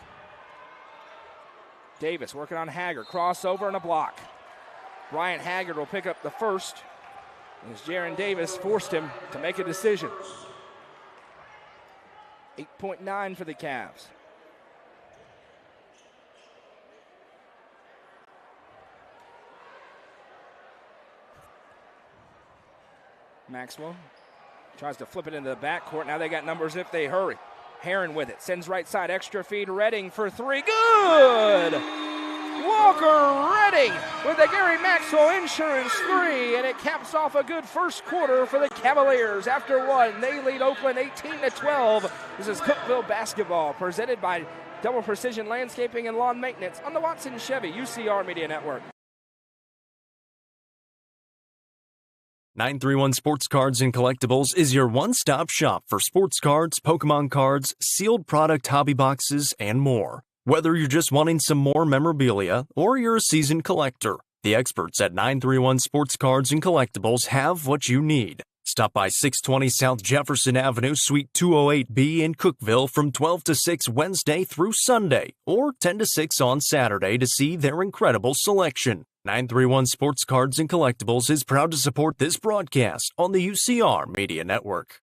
Davis working on Haggard. Crossover and a block. Bryant Haggard will pick up the first as Jaron Davis forced him to make a decision. 8.9 for the Cavs. Maxwell tries to flip it into the backcourt. Now they got numbers if they hurry. Herron with it. Sends right side. Extra feed. Redding for three. Good! Walker Redding with the Gary Maxwell Insurance three. And it caps off a good first quarter for the Cavaliers. After one, they lead Oakland 18-12. This is Cookeville basketball presented by Double Precision Landscaping and Lawn Maintenance on the Watson Chevy UCR Media Network. 931 Sports Cards and Collectibles is your one-stop shop for sports cards, Pokemon cards, sealed product hobby boxes, and more. Whether you're just wanting some more memorabilia or you're a seasoned collector, the experts at 931 Sports Cards and Collectibles have what you need. Stop by 620 South Jefferson Avenue, Suite 208B in Cookeville from 12 to 6 Wednesday through Sunday or 10 to 6 on Saturday to see their incredible selection. 931 Sports Cards and Collectibles is proud to support this broadcast on the UCR Media Network.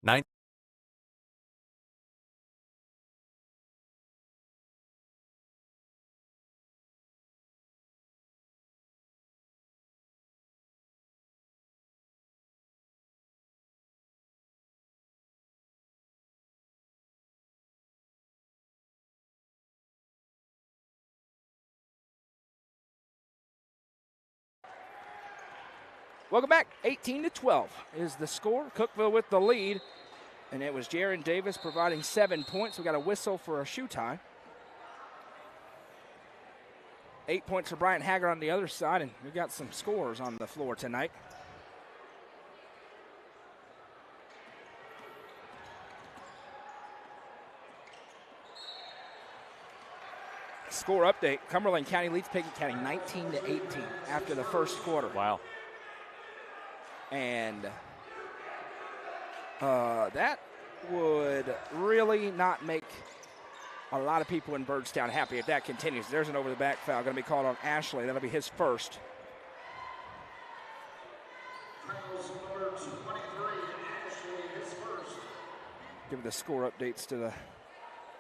Welcome back. 18-12 is the score. Cookeville with the lead. And it was Jaron Davis providing 7 points. We got a whistle for a shoe tie. 8 points for Bryant Haggard on the other side. And we got some scores on the floor tonight. Score update. Cumberland County leads Pickett County 19-18 after the first quarter. Wow. And that would really not make a lot of people in Byrdstown happy if that continues. There's an over-the-back foul going to be called on Ashley. That'll be his first. Give the score updates to the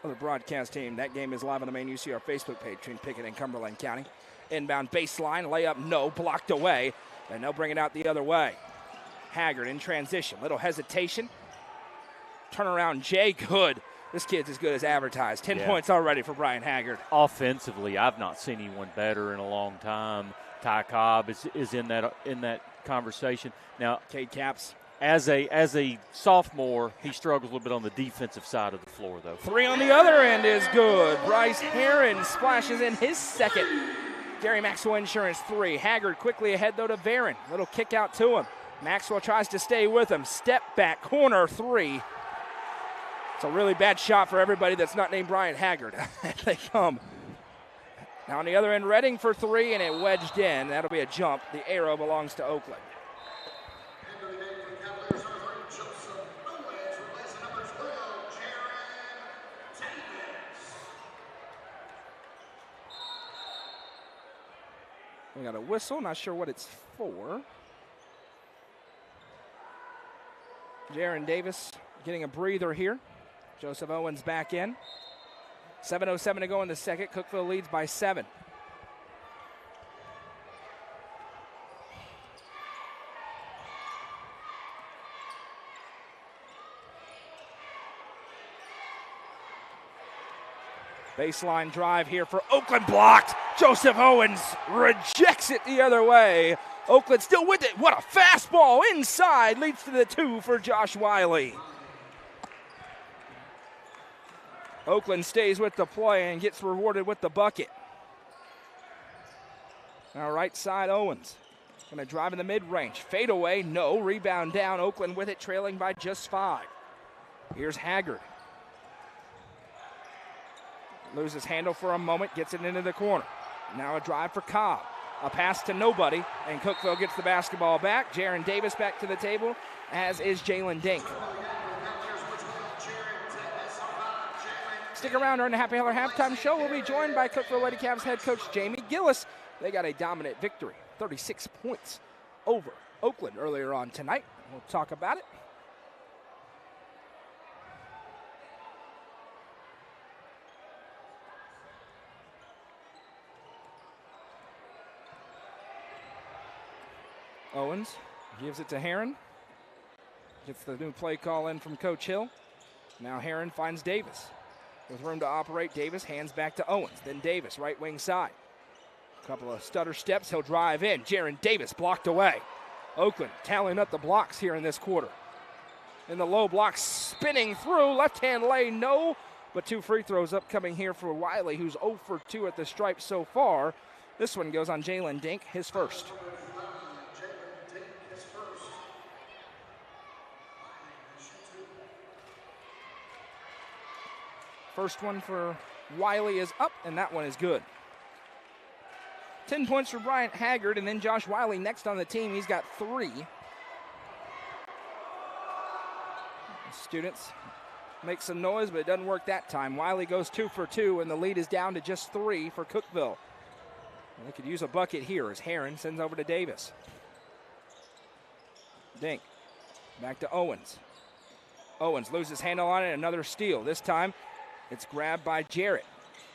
other broadcast team. That game is live on the main UCR Facebook page between Pickett and Cumberland County. Inbound baseline, layup, no, blocked away. And they'll bring it out the other way. Haggard in transition, little hesitation. Turnaround, Jay, good. This kid's as good as advertised. 10 points already for Brian Haggard. Offensively, I've not seen anyone better in a long time. Ty Cobb is in that conversation. Now, Cade Capps. As a sophomore, he struggles a little bit on the defensive side of the floor, though. Three on the other end is good. Bryce Herron splashes in his second. Gary Maxwell Insurance three. Haggard quickly ahead, though, to Barron. Little kick out to him. Maxwell tries to stay with him. Step back, corner three. It's a really bad shot for everybody that's not named Brian Haggard. They come. Now on the other end, Redding for three, and it wedged in. That'll be a jump. The arrow belongs to Oakland. We got a whistle, not sure what it's for. Jaron Davis getting a breather here. Joseph Owens back in. 7:07 to go in the second. Cookeville leads by 7. Baseline drive here for Oakland, blocked. Joseph Owens rejects it the other way. Oakland still with it. What a fastball inside. Leads to the 2 for Josh Wiley. Oakland stays with the play and gets rewarded with the bucket. Now right side, Owens. Going to drive in the mid-range. Fade away, no. Rebound down. Oakland with it, trailing by just 5. Here's Haggard. Loses handle for a moment, gets it into the corner. Now a drive for Cobb. A pass to nobody, and Cookeville gets the basketball back. Jaron Davis back to the table, as is Jalen Dink. Stick around during the Happy Hour halftime show. We'll be joined by Cookeville Lady Cavs head coach Jamie Gillis. They got a dominant victory, 36 points over Oakland earlier on tonight. We'll talk about it. Owens gives it to Heron. Gets the new play call in from Coach Hill. Now Heron finds Davis. With room to operate, Davis hands back to Owens. Then Davis, right wing side. A couple of stutter steps, he'll drive in. Jaron Davis blocked away. Oakland tallying up the blocks here in this quarter. In the low block, spinning through, left-hand lay, no. But 2 free throws upcoming here for Wiley, who's 0 for 2 at the stripe so far. This one goes on Jalen Dink, his first. First one for Wiley is up, and that one is good. 10 points for Bryant Haggard, and then Josh Wiley next on the team. He's got 3. Students make some noise, but it doesn't work that time. Wiley goes 2 for 2, and the lead is down to just 3 for Cookeville. And they could use a bucket here as Heron sends over to Davis. Dink. Back to Owens. Owens loses handle on it, another steal. This time, it's grabbed by Jarrett.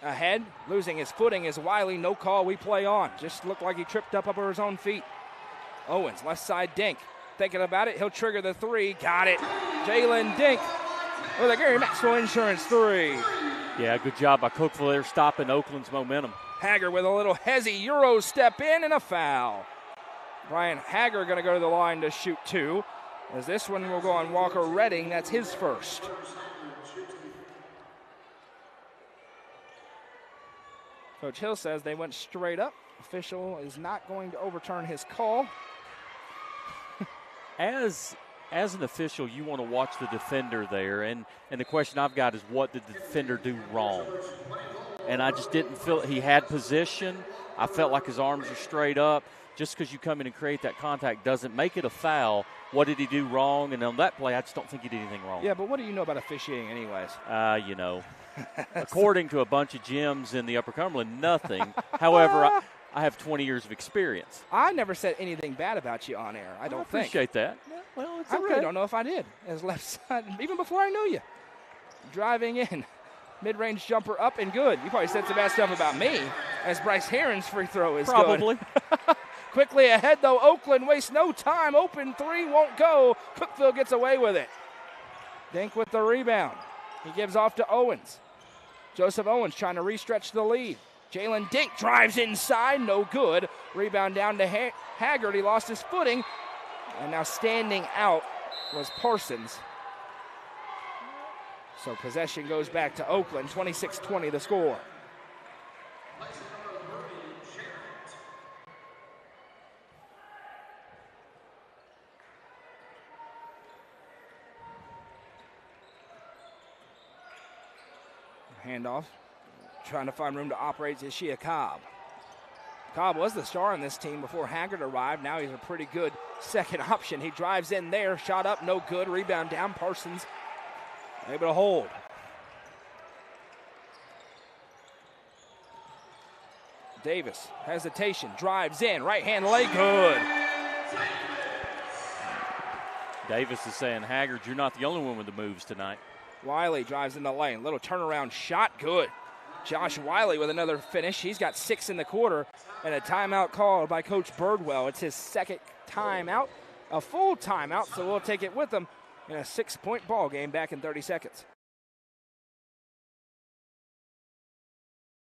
Ahead, losing his footing is Wiley. No call, we play on. Just looked like he tripped up over his own feet. Owens, left side Dink. Thinking about it, he'll trigger the 3. Got it. Jalen Dink with a Gary Maxwell Insurance 3. Yeah, good job by Cookeville there stopping Oakland's momentum. Haggard with a little hezzy Euro step in and a foul. Brian Haggard going to go to the line to shoot 2. As this one will go on Walker Redding. That's his first. Coach Hill says they went straight up. Official is not going to overturn his call. As an official, you want to watch the defender there, and the question I've got is, what did the defender do wrong? And I just didn't feel he had position. I felt like his arms were straight up. Just because you come in and create that contact doesn't make it a foul. What did he do wrong? And on that play, I just don't think he did anything wrong. Yeah, but what do you know about officiating anyways? According to a bunch of gyms in the Upper Cumberland, nothing. However, I have 20 years of experience. I never said anything bad about you on air, I don't think. I appreciate that. Yeah, well, it's I okay. really don't know if I did. As left side, even before I knew you. Driving in. Mid-range jumper up and good. You probably said some bad stuff about me, as Bryce Heron's free throw is probably. Good. Quickly ahead, though. Oakland wastes no time. Open 3 won't go. Cookeville gets away with it. Dink with the rebound. He gives off to Owens. Joseph Owens trying to restretch the lead. Jalen Dink drives inside. No good. Rebound down to Haggard. He lost his footing. And now standing out was Parsons. So possession goes back to Oakland. 26-20 the score. Handoff. Trying to find room to operate is Shia Cobb. Cobb was the star on this team before Haggard arrived. Now he's a pretty good second option. He drives in there. Shot up, no good. Rebound down. Parsons able to hold. Davis, hesitation, drives in. Right hand lay, good. Davis is saying, Haggard, you're not the only one with the moves tonight. Wiley drives in the lane. Little turnaround shot, good. Josh Wiley with another finish. He's got 6 in the quarter, and a timeout called by Coach Birdwell. It's his second timeout, a full timeout, so we'll take it with him in a 6-point ball game back in 30 seconds.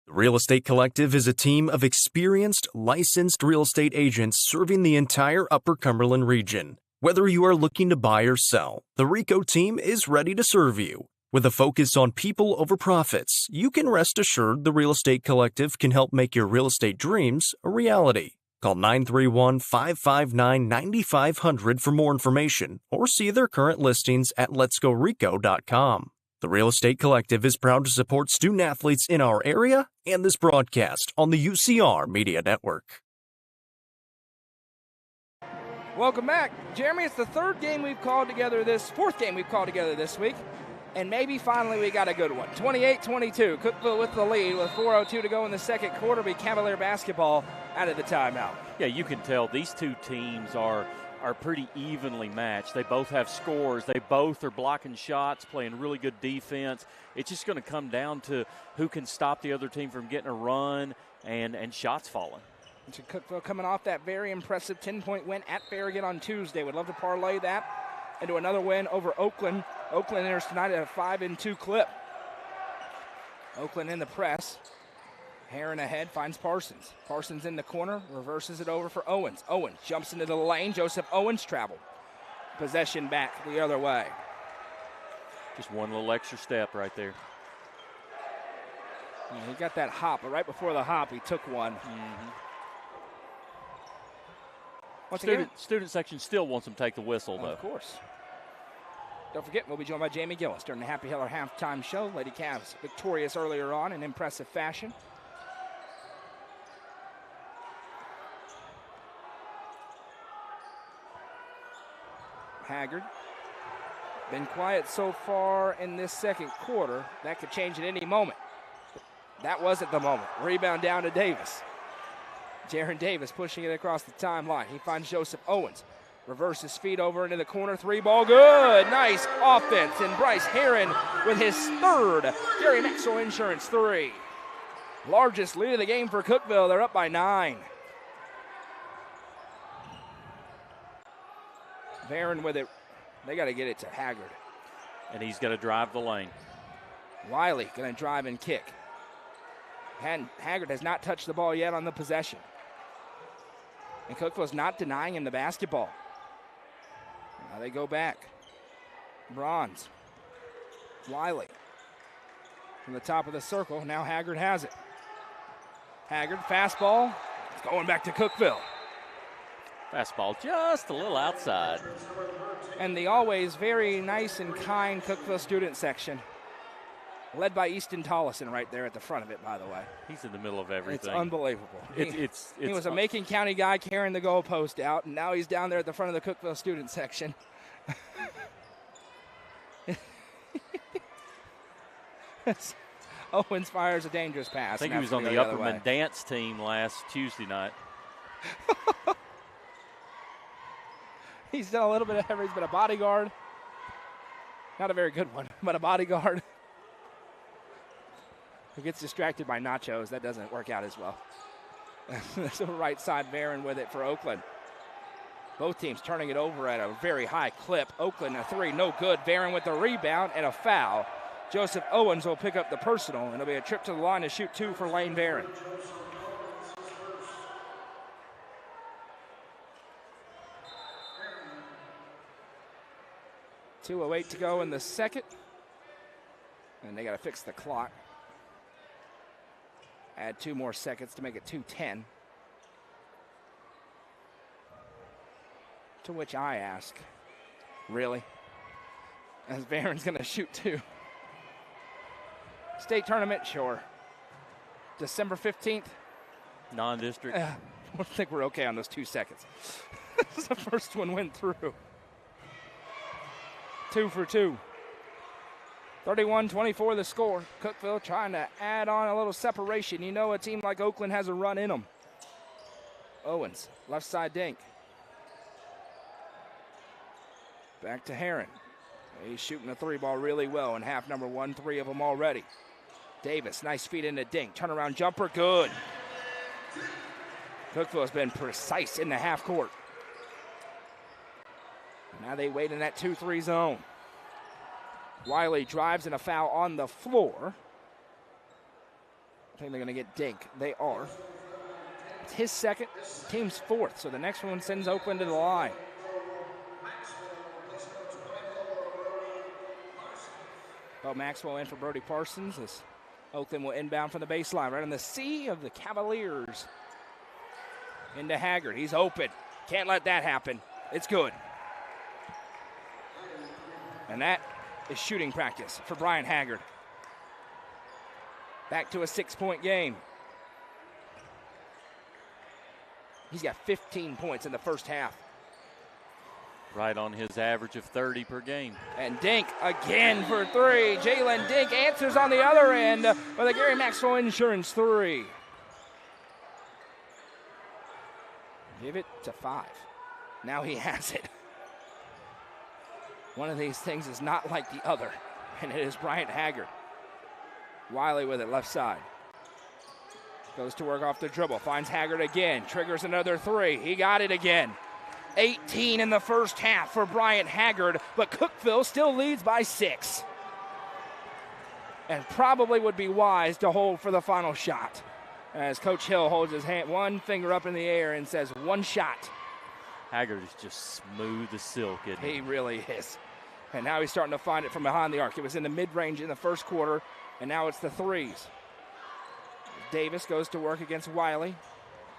The Real Estate Collective is a team of experienced, licensed real estate agents serving the entire Upper Cumberland region. Whether you are looking to buy or sell, the RICO team is ready to serve you. With a focus on people over profits, you can rest assured the Real Estate Collective can help make your real estate dreams a reality. Call 931-559-9500 for more information or see their current listings at letsgorico.com. The Real Estate Collective is proud to support student athletes in our area and this broadcast on the UCR Media Network. Welcome back. Jeremy, it's the fourth game we've called together this week. And maybe finally we got a good one. 28-22, Cookeville with the lead with 4:02 to go in the second quarter. Be Cavalier basketball out of the timeout. Yeah, you can tell these two teams are pretty evenly matched. They both have scores. They both are blocking shots, playing really good defense. It's just going to come down to who can stop the other team from getting a run and shots falling. To Cookeville coming off that very impressive 10-point win at Farragut on Tuesday. Would love to parlay that into another win over Oakland. Oakland enters tonight at a 5-2 clip. Oakland in the press. Heron ahead, finds Parsons. Parsons in the corner, reverses it over for Owens. Owens jumps into the lane. Joseph Owens traveled. Possession back the other way. Just one little extra step right there. Yeah, he got that hop, but right before the hop, he took one. Mm-hmm. Once again, student section still wants him to take the whistle, though. Of course. Don't forget, we'll be joined by Jamie Gillis during the Happy Heller halftime show. Lady Cavs victorious earlier on in impressive fashion. Haggard. Been quiet so far in this second quarter. That could change at any moment. That wasn't the moment. Rebound down to Davis. Jaron Davis pushing it across the timeline. He finds Joseph Owens. Reverses feet over into the corner. 3-ball good. Nice offense. And Bryce Heron with his third Gary Maxwell Insurance 3. Largest lead of the game for Cookeville. They're up by 9. Barron with it. They got to get it to Haggard. And he's going to drive the lane. Wiley going to drive and kick. Haggard has not touched the ball yet on the possession. And Cookeville's not denying him the basketball. Now they go back. Bronze. Wiley. From the top of the circle. Now Haggard has it. Haggard, fastball. It's going back to Cookeville. Fastball just a little outside. And the always very nice and kind Cookeville student section, led by Easton Tollison right there at the front of it, by the way. He's in the middle of everything. It's unbelievable. He was a Macon County guy carrying the goalpost out, and now he's down there at the front of the Cookeville student section. Owens fires a dangerous pass. I think he was on the Upperman dance team last Tuesday night. He's done a little bit of everything. He's been a bodyguard. Not a very good one, but a bodyguard. He gets distracted by nachos. That doesn't work out as well. So right side, Barron with it for Oakland. Both teams turning it over at a very high clip. Oakland a 3, no good. Barron with the rebound and a foul. Joseph Owens will pick up the personal, and it'll be a trip to the line to shoot 2 for Lane Barron. .208 to go in the second. And they got to fix the clock. Add 2 more seconds to make it 2:10. To which I ask, really? As Barron's going to shoot 2. State tournament, sure. December 15th. Non-district. I think we're okay on those 2 seconds. This is the first one went through. 2 for 2. 31-24 the score. Cookeville trying to add on a little separation. You know a team like Oakland has a run in them. Owens, left side dink. Back to Heron. He's shooting the 3-ball really well in half number 1, 3 of them already. Davis, nice feet into dink. Turnaround jumper, good. Cookeville has been precise in the half court. Now they wait in that 2-3 zone. Wiley drives and a foul on the floor. I think they're going to get Dink. They are. It's his second, team's 4th, so the next one sends Oakland to the line. Maxwell in for Brody Parsons as Oakland will inbound from the baseline right on the C of the Cavaliers. Into Haggard. He's open. Can't let that happen. It's good. And that is shooting practice for Bryant Haggard. Back to a 6-point game. He's got 15 points in the first half. Right on his average of 30 per game. And Dink again for 3. Jalen Dink answers on the other end with a Gary Maxwell Insurance 3. Give it to 5. Now he has it. One of these things is not like the other, and it is Bryant Haggard. Wiley with it left side. Goes to work off the dribble, finds Haggard again, triggers another 3. He got it again. 18 in the first half for Bryant Haggard, but Cookeville still leads by 6. And probably would be wise to hold for the final shot. As Coach Hill holds his hand, one finger up in the air and says, 1 shot. Haggard is just smooth as silk, isn't he? He really is. And now he's starting to find it from behind the arc. It was in the mid-range in the first quarter, and now it's the 3s. Davis goes to work against Wiley.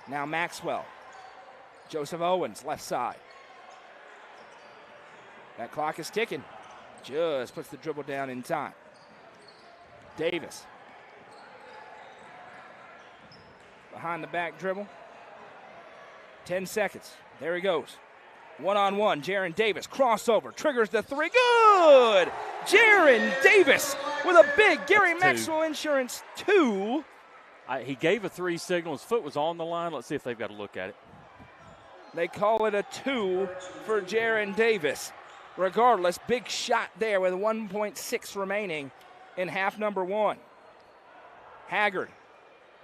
Now Maxwell. Joseph Owens, left side. That clock is ticking. Just puts the dribble down in time. Davis. Behind the back dribble. 10 seconds. There he goes. One-on-one, Jaron Davis. Crossover. Triggers the 3. Good! Jaron Davis with a big Gary Maxwell Insurance 2. He gave a 3 signal. His foot was on the line. Let's see if they've got a look at it. They call it a 2 for Jaron Davis. Regardless, big shot there with 1.6 remaining in half number 1. Haggard.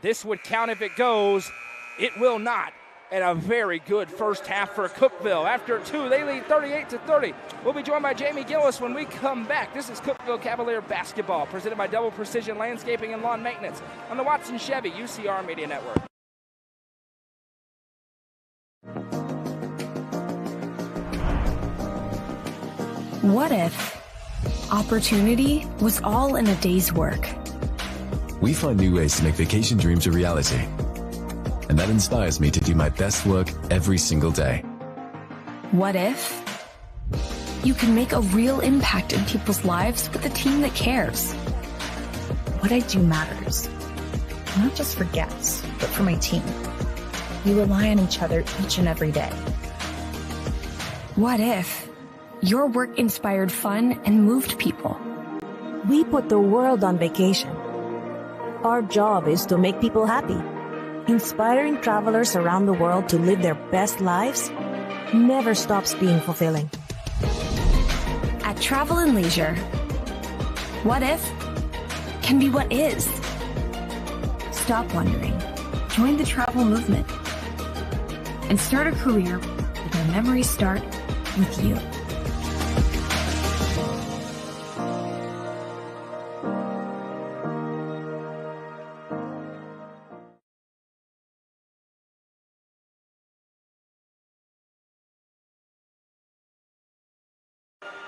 This would count if it goes. It will not. And a very good first half for Cookeville. After 2, they lead 38-30. We'll be joined by Jamie Gillis when we come back. This is Cookeville Cavalier basketball, presented by Double Precision Landscaping and Lawn Maintenance on the Watson Chevy UCR Media Network. What if opportunity was all in a day's work? We find new ways to make vacation dreams a reality. And that inspires me to do my best work every single day. What if you can make a real impact in people's lives with a team that cares? What I do matters, not just for guests, but for my team. We rely on each other each and every day. What if your work inspired fun and moved people? We put the world on vacation. Our job is to make people happy. Inspiring travelers around the world to live their best lives never stops being fulfilling. At Travel and Leisure, what if can be what is. Stop wondering. Join the travel movement and start a career where memories start with you.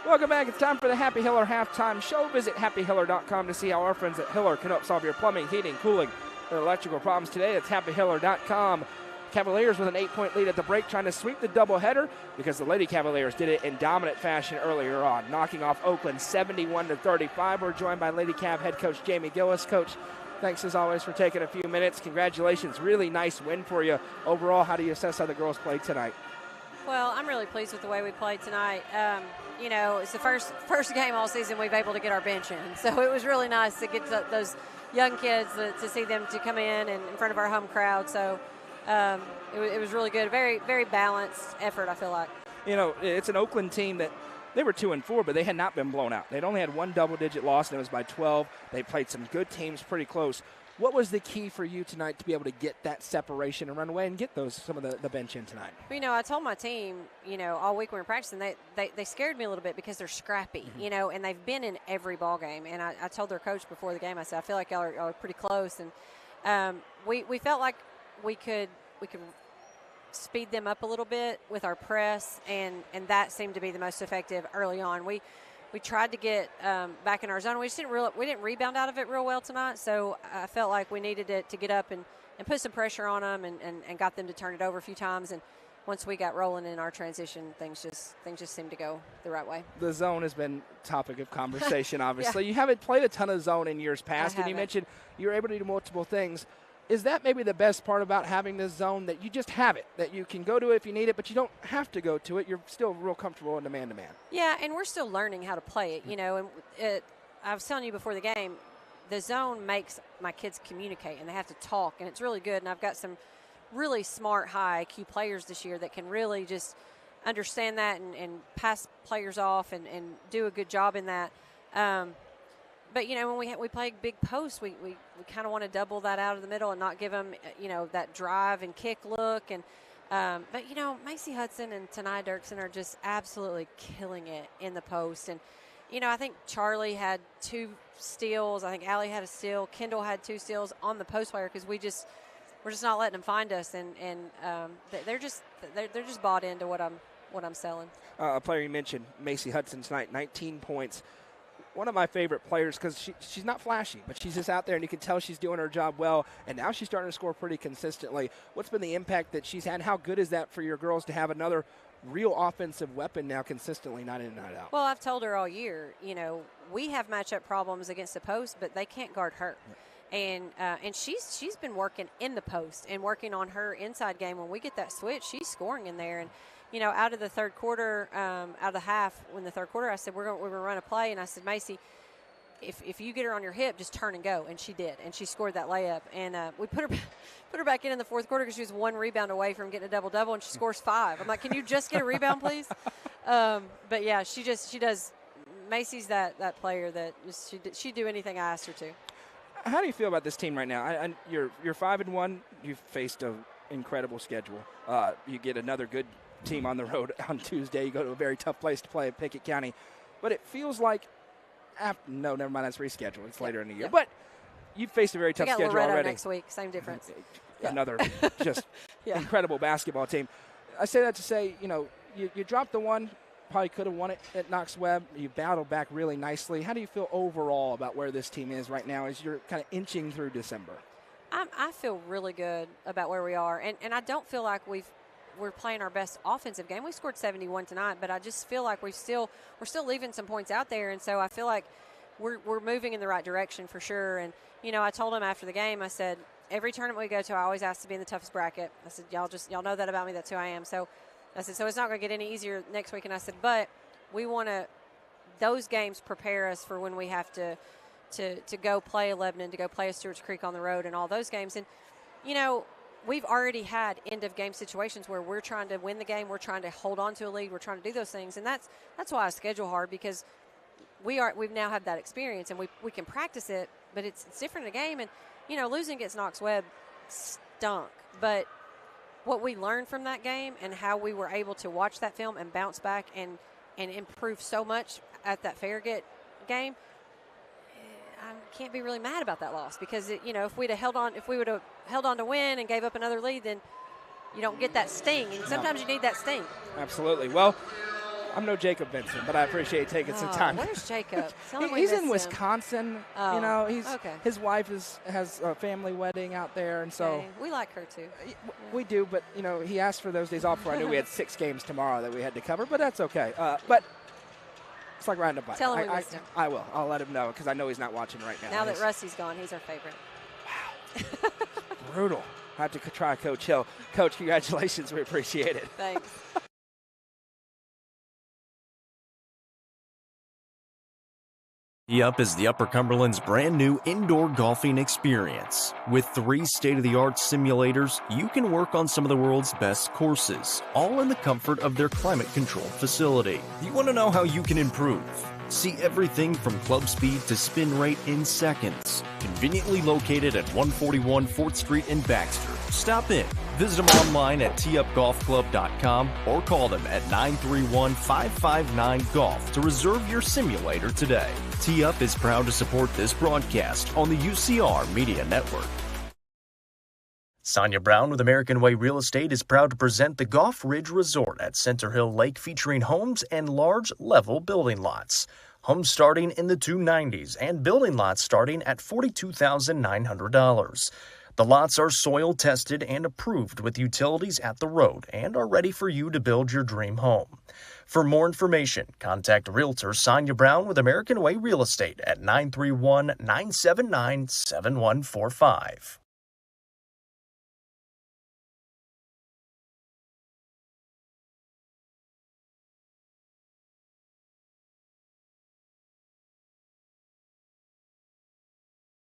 Welcome back. It's time for the Happy Hiller halftime show. Visit happyhiller.com to see how our friends at Hiller can help solve your plumbing, heating, cooling, and electrical problems today. That's happyhiller.com. Cavaliers with an 8-point lead at the break, trying to sweep the doubleheader because the Lady Cavaliers did it in dominant fashion earlier on, knocking off Oakland 71-35. We're joined by Lady Cav head coach Jamie Gillis. Coach, thanks as always for taking a few minutes. Congratulations. Really nice win for you. Overall, how do you assess how the girls played tonight? Well, I'm really pleased with the way we played tonight. You know, it's the first game all season we've been able to get our bench in. So it was really nice to get those young kids to see them to come in and in front of our home crowd. So it was really good. Very, very balanced effort, I feel like. You know, it's an Oakland team that they were 2-4, but they had not been blown out. They'd only had one double-digit loss, and it was by 12. They played some good teams pretty close. What was the key for you tonight to be able to get that separation and run away and get some of the bench in tonight? Well, you know, I told my team, you know, all week we were practicing, they scared me a little bit because they're scrappy, you know, and they've been in every ball game. And I told their coach before the game, I said, I feel like y'all are pretty close. And we felt like we could speed them up a little bit with our press, and that seemed to be the most effective early on. We tried to get back in our zone. We didn't rebound out of it real well tonight, so I felt like we needed to get up and put some pressure on them and got them to turn it over a few times. And once we got rolling in our transition, things just seemed to go the right way. The zone has been topic of conversation, obviously. Yeah. You haven't played a ton of zone in years past, and you mentioned you're able to do multiple things. Is that maybe the best part about having this zone, that you just have it, that you can go to it if you need it, but you don't have to go to it? You're still real comfortable in the man-to-man. Yeah, and we're still learning how to play it, you know. And I was telling you before the game, the zone makes my kids communicate, and they have to talk, and it's really good. And I've got some really smart, high IQ players this year that can really just understand that and pass players off and do a good job in that. But, you know, when we play big posts, we kind of want to double that out of the middle and not give them, you know, that drive and kick look. And but, you know, Macy Hudson and Tanai Dirksen are just absolutely killing it in the post. And, you know, I think Charlie had 2 steals. I think Allie had a steal. Kendall had 2 steals on the post player because we're just not letting them find us. And they're just bought into what I'm selling. A player you mentioned, Macy Hudson tonight, 19 points. One of my favorite players because she's not flashy, but she's just out there, and you can tell she's doing her job well, and now she's starting to score pretty consistently. What's been the impact that she's had? How good is that for your girls to have another real offensive weapon now consistently, night in and night out? Well, I've told her all year, you know, we have matchup problems against the post, but they can't guard her. Yeah. And she's been working in the post and working on her inside game. When we get that switch, she's scoring in there. And you know, out of the third quarter, out of the half, when the third quarter, I said, we're going to run a play. And I said, Macy, if you get her on your hip, just turn and go. And she did. And she scored that layup. And we put her back in the fourth quarter because she was 1 rebound away from getting a double-double, and she scores 5. I'm like, can you just get a rebound, please? But, yeah, she does. Macy's that player that she'd do anything I asked her to. How do you feel about this team right now? You're 5-1. You've faced an incredible schedule. You get another good team on the road on Tuesday. You go to a very tough place to play at Pickett County. But it feels like no, never mind, that's rescheduled. It's later in the year. Yeah. But you've faced a very tough schedule Loretto already. Next week, same difference. Another just incredible basketball team. I say that to say, you know, you dropped the one, probably could have won it at Knox Webb. You battled back really nicely. How do you feel overall about where this team is right now as you're kind of inching through December? I feel really good about where we are. And I don't feel like we're playing our best offensive game. We scored 71 tonight, but I just feel like we're still leaving some points out there, and so I feel like we're moving in the right direction for sure. And you know, I told him after the game, I said, every tournament we go to, I always ask to be in the toughest bracket. I said, y'all know that about me. That's who I am. So I said, so it's not going to get any easier next week. And I said, but we want to those games prepare us for when we have to go play a Lebanon, to go play a Stewart's Creek on the road, and all those games. And you know, we've already had end-of-game situations where we're trying to win the game, we're trying to hold on to a lead, we're trying to do those things, and that's why I schedule hard, because we've now had that experience, and we can practice it, but it's different in a game. And you know, losing against Knox Webb stunk, but what we learned from that game and how we were able to watch that film and bounce back and improve so much at that Farragut game, I can't be really mad about that loss, because you know, if we would have held on to win and gave up another lead, then you don't get that sting, and sometimes you need that sting. Absolutely. Well, I'm no Jacob Benson, but I appreciate taking some time. Where's Jacob? He's in Wisconsin. Oh, you know, okay. His wife has a family wedding out there, and so we like her too. We do, but you know, he asked for those days off. I knew we had 6 games tomorrow that we had to cover, but that's okay. But it's like riding a bike. Tell him we missed him. I will. I'll let him know, because I know he's not watching right now. Now that Rusty's gone, he's our favorite. Wow. Brutal. I have to try Coach Hill. Coach, congratulations. We appreciate it. Thanks. Tee Up is the Upper Cumberland's brand new indoor golfing experience. With 3 state-of-the-art simulators, you can work on some of the world's best courses, all in the comfort of their climate-controlled facility. You want to know how you can improve? See everything from club speed to spin rate in seconds. Conveniently located at 141 4th Street in Baxter. Stop in. Visit them online at teeupgolfclub.com or call them at 931-559-GOLF to reserve your simulator today. Tee Up is proud to support this broadcast on the UCR Media Network. Sonia Brown with American Way Real Estate is proud to present the Golf Ridge Resort at Center Hill Lake, featuring homes and large level building lots. Homes starting in the $290s and building lots starting at $42,900. The lots are soil tested and approved with utilities at the road and are ready for you to build your dream home. For more information, contact Realtor Sonia Brown with American Way Real Estate at 931-979-7145.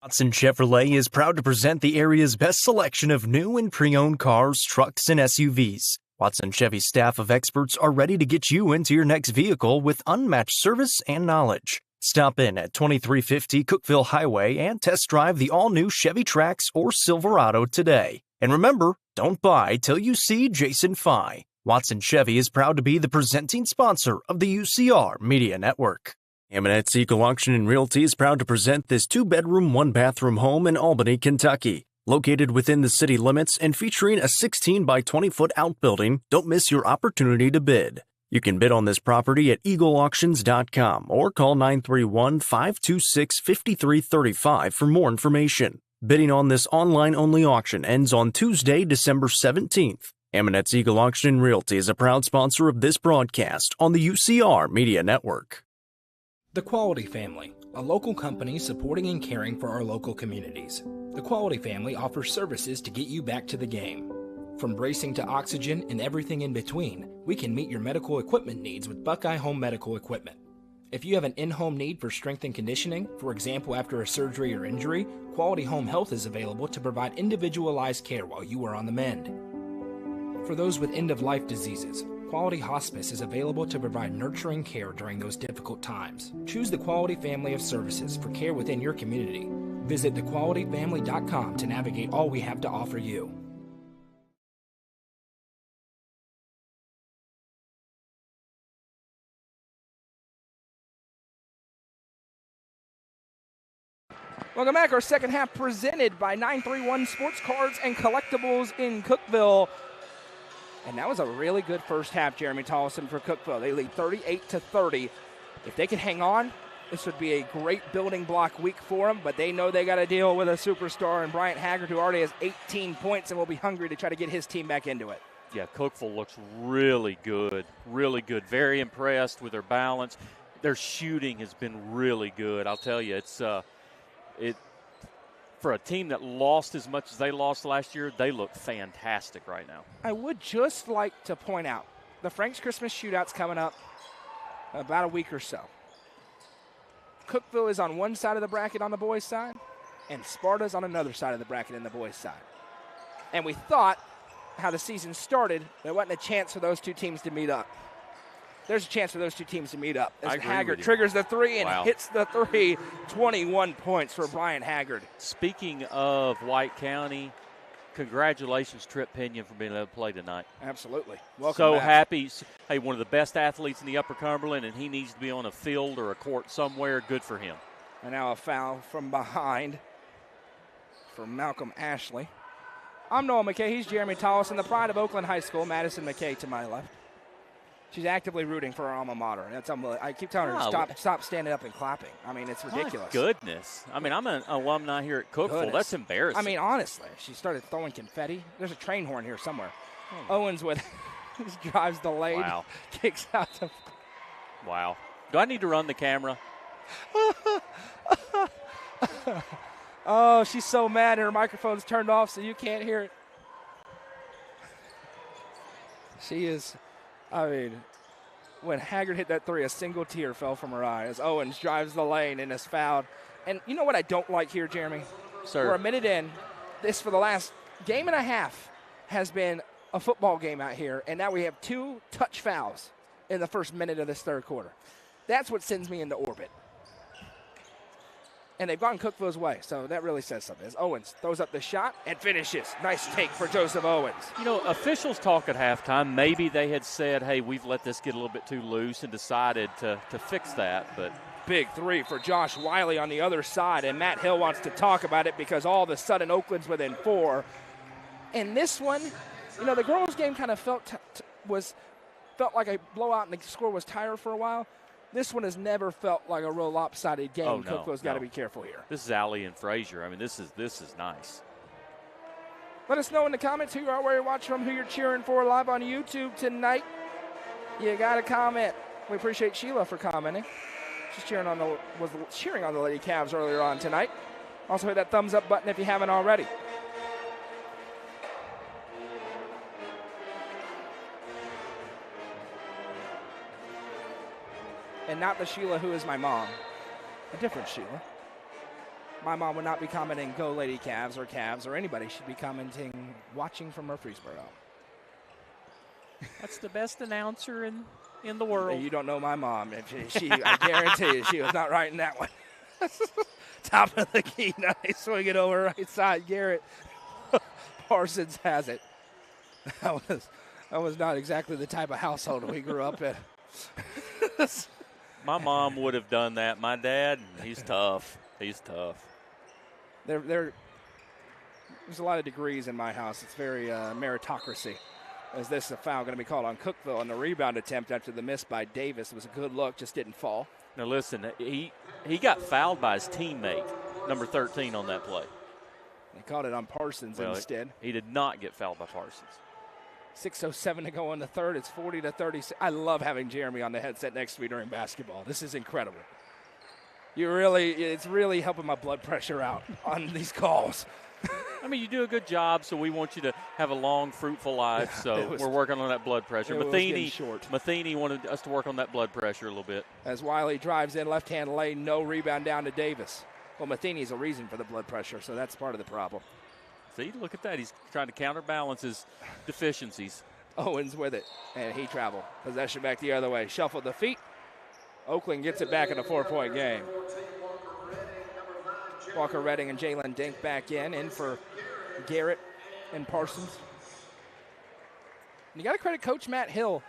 Watson Chevrolet is proud to present the area's best selection of new and pre-owned cars, trucks, and SUVs. Watson Chevy's staff of experts are ready to get you into your next vehicle with unmatched service and knowledge. Stop in at 2350 Cookeville Highway and test drive the all-new Chevy Trax or Silverado today. And remember, don't buy till you see Jason Fye. Watson Chevy is proud to be the presenting sponsor of the UCR Media Network. Amonette's Eagle Auction and Realty is proud to present this 2-bedroom, 1-bathroom home in Albany, Kentucky. Located within the city limits and featuring a 16 by 20-foot outbuilding, don't miss your opportunity to bid. You can bid on this property at eagleauctions.com or call 931-526-5335 for more information. Bidding on this online-only auction ends on Tuesday, December 17th. Amonette's Eagle Auction and Realty is a proud sponsor of this broadcast on the UCR Media Network. The Quality Family, a local company supporting and caring for our local communities. The Quality Family offers services to get you back to the game. From bracing to oxygen and everything in between, we can meet your medical equipment needs with Buckeye Home Medical Equipment. If you have an in-home need for strength and conditioning, for example after a surgery or injury, Quality Home Health is available to provide individualized care while you are on the mend. For those with end-of-life diseases, Quality Hospice is available to provide nurturing care during those difficult times. Choose the Quality Family of Services for care within your community. Visit thequalityfamily.com to navigate all we have to offer you. Welcome back. Our second half presented by 931 Sports Cards and Collectibles in Cookeville. And that was a really good first half, Jeremy Tollison, for Cookeville. They lead 38-30. If they can hang on, this would be a great building block week for them, but they know they got to deal with a superstar in Bryant Haggard, who already has 18 points and will be hungry to try to get his team back into it. Yeah, Cookeville looks really good, really good. Very impressed with their balance. Their shooting has been really good. I'll tell you, it's for a team that lost as much as they lost last year, they look fantastic right now. I would just like to point out, the Frank's Christmas Shootout's coming up about a week or so. Cookeville is on one side of the bracket on the boys' side, and Sparta's on another side of the bracket in the boys' side. And we thought, how the season started, there wasn't a chance for those two teams to meet up. There's a chance for those two teams to meet up. As Haggard triggers the three and hits the three. 21 points for Bryant Haggard. Speaking of White County, congratulations, Trip Pinion, for being able to play tonight. Absolutely. Welcome so back. Happy. Hey, one of the best athletes in the Upper Cumberland, and he needs to be on a field or a court somewhere. Good for him. And now a foul from behind for Malcolm Ashley. I'm Noah McKay. He's Jeremy Tollison, the pride of Oakland High School. Madison McKay to my left. She's actively rooting for our alma mater. That's unbelievable. I keep telling her to stop standing up and clapping. I mean, it's ridiculous. My goodness. I mean, I'm an alumni here at Cookeville. That's embarrassing. I mean, honestly, she started throwing confetti. There's a train horn here somewhere. Owens drives the lane, kicks out to. Wow. Do I need to run the camera? Oh, she's so mad, and her microphone's turned off, so you can't hear it. She is. I mean, when Haggard hit that three, a single tear fell from her eye as Owens drives the lane and is fouled. And you know what I don't like here, Jeremy? Sir. We're a minute in. This, for the last game and a half, has been a football game out here, and now we have 2 touch fouls in the first minute of this third quarter. That's what sends me into orbit. And they've gone Cookeville's way, so that really says something. As Owens throws up the shot and finishes. Nice take for Joseph Owens. You know, officials talk at halftime. Maybe they had said, hey, we've let this get a little bit too loose and decided to fix that. But big three for Josh Wiley on the other side, and Matt Hill wants to talk about it because all of a sudden Oakland's within 4. And this one, you know, the girls' game kind of felt like a blowout and the score was tighter for a while. This one has never felt like a real lopsided game. Cookeville's got to be careful here. This is Allie and Frazier. I mean, this is nice. Let us know in the comments who you are, where you're watching from, who you're cheering for live on YouTube tonight. You got to comment. We appreciate Sheila for commenting. She's cheering on the Lady Cavs earlier on tonight. Also hit that thumbs up button if you haven't already. And not the Sheila who is my mom. A different Sheila. My mom would not be commenting "Go Lady Cavs" or anybody should be commenting "Watching from Murfreesboro." That's the best announcer in the world. You don't know my mom. I guarantee you, she was not writing that one. Top of the key, nice. Swing it over right side. Garrett Parsons has it. That was not exactly the type of household we grew up in. My mom would have done that. My dad, he's tough. He's tough. There's a lot of degrees in my house. It's very meritocracy. As this is a foul going to be called on Cookeville, and the rebound attempt after the miss by Davis was a good look, just didn't fall. Now listen, he got fouled by his teammate, number 13 on that play. They called it on Parsons instead. He did not get fouled by Parsons. 6:07 to go in the third. It's 40-36. I love having Jeremy on the headset next to me during basketball. This is incredible. It's really helping my blood pressure out on these calls. I mean, you do a good job, so we want you to have a long, fruitful life. So we're working on that blood pressure. Matheny wanted us to work on that blood pressure a little bit. As Wiley drives in left-hand lane, no rebound down to Davis. Well, Matheny's a reason for the blood pressure, so that's part of the problem. See, look at that. He's trying to counterbalance his deficiencies. Owens with it, and he traveled. Possession back the other way. Shuffled the feet. Oakland gets it back in a 4-point game. Walker Redding and Jalen Dink back in for Garrett and Parsons. And you got to credit Coach Matt Hill.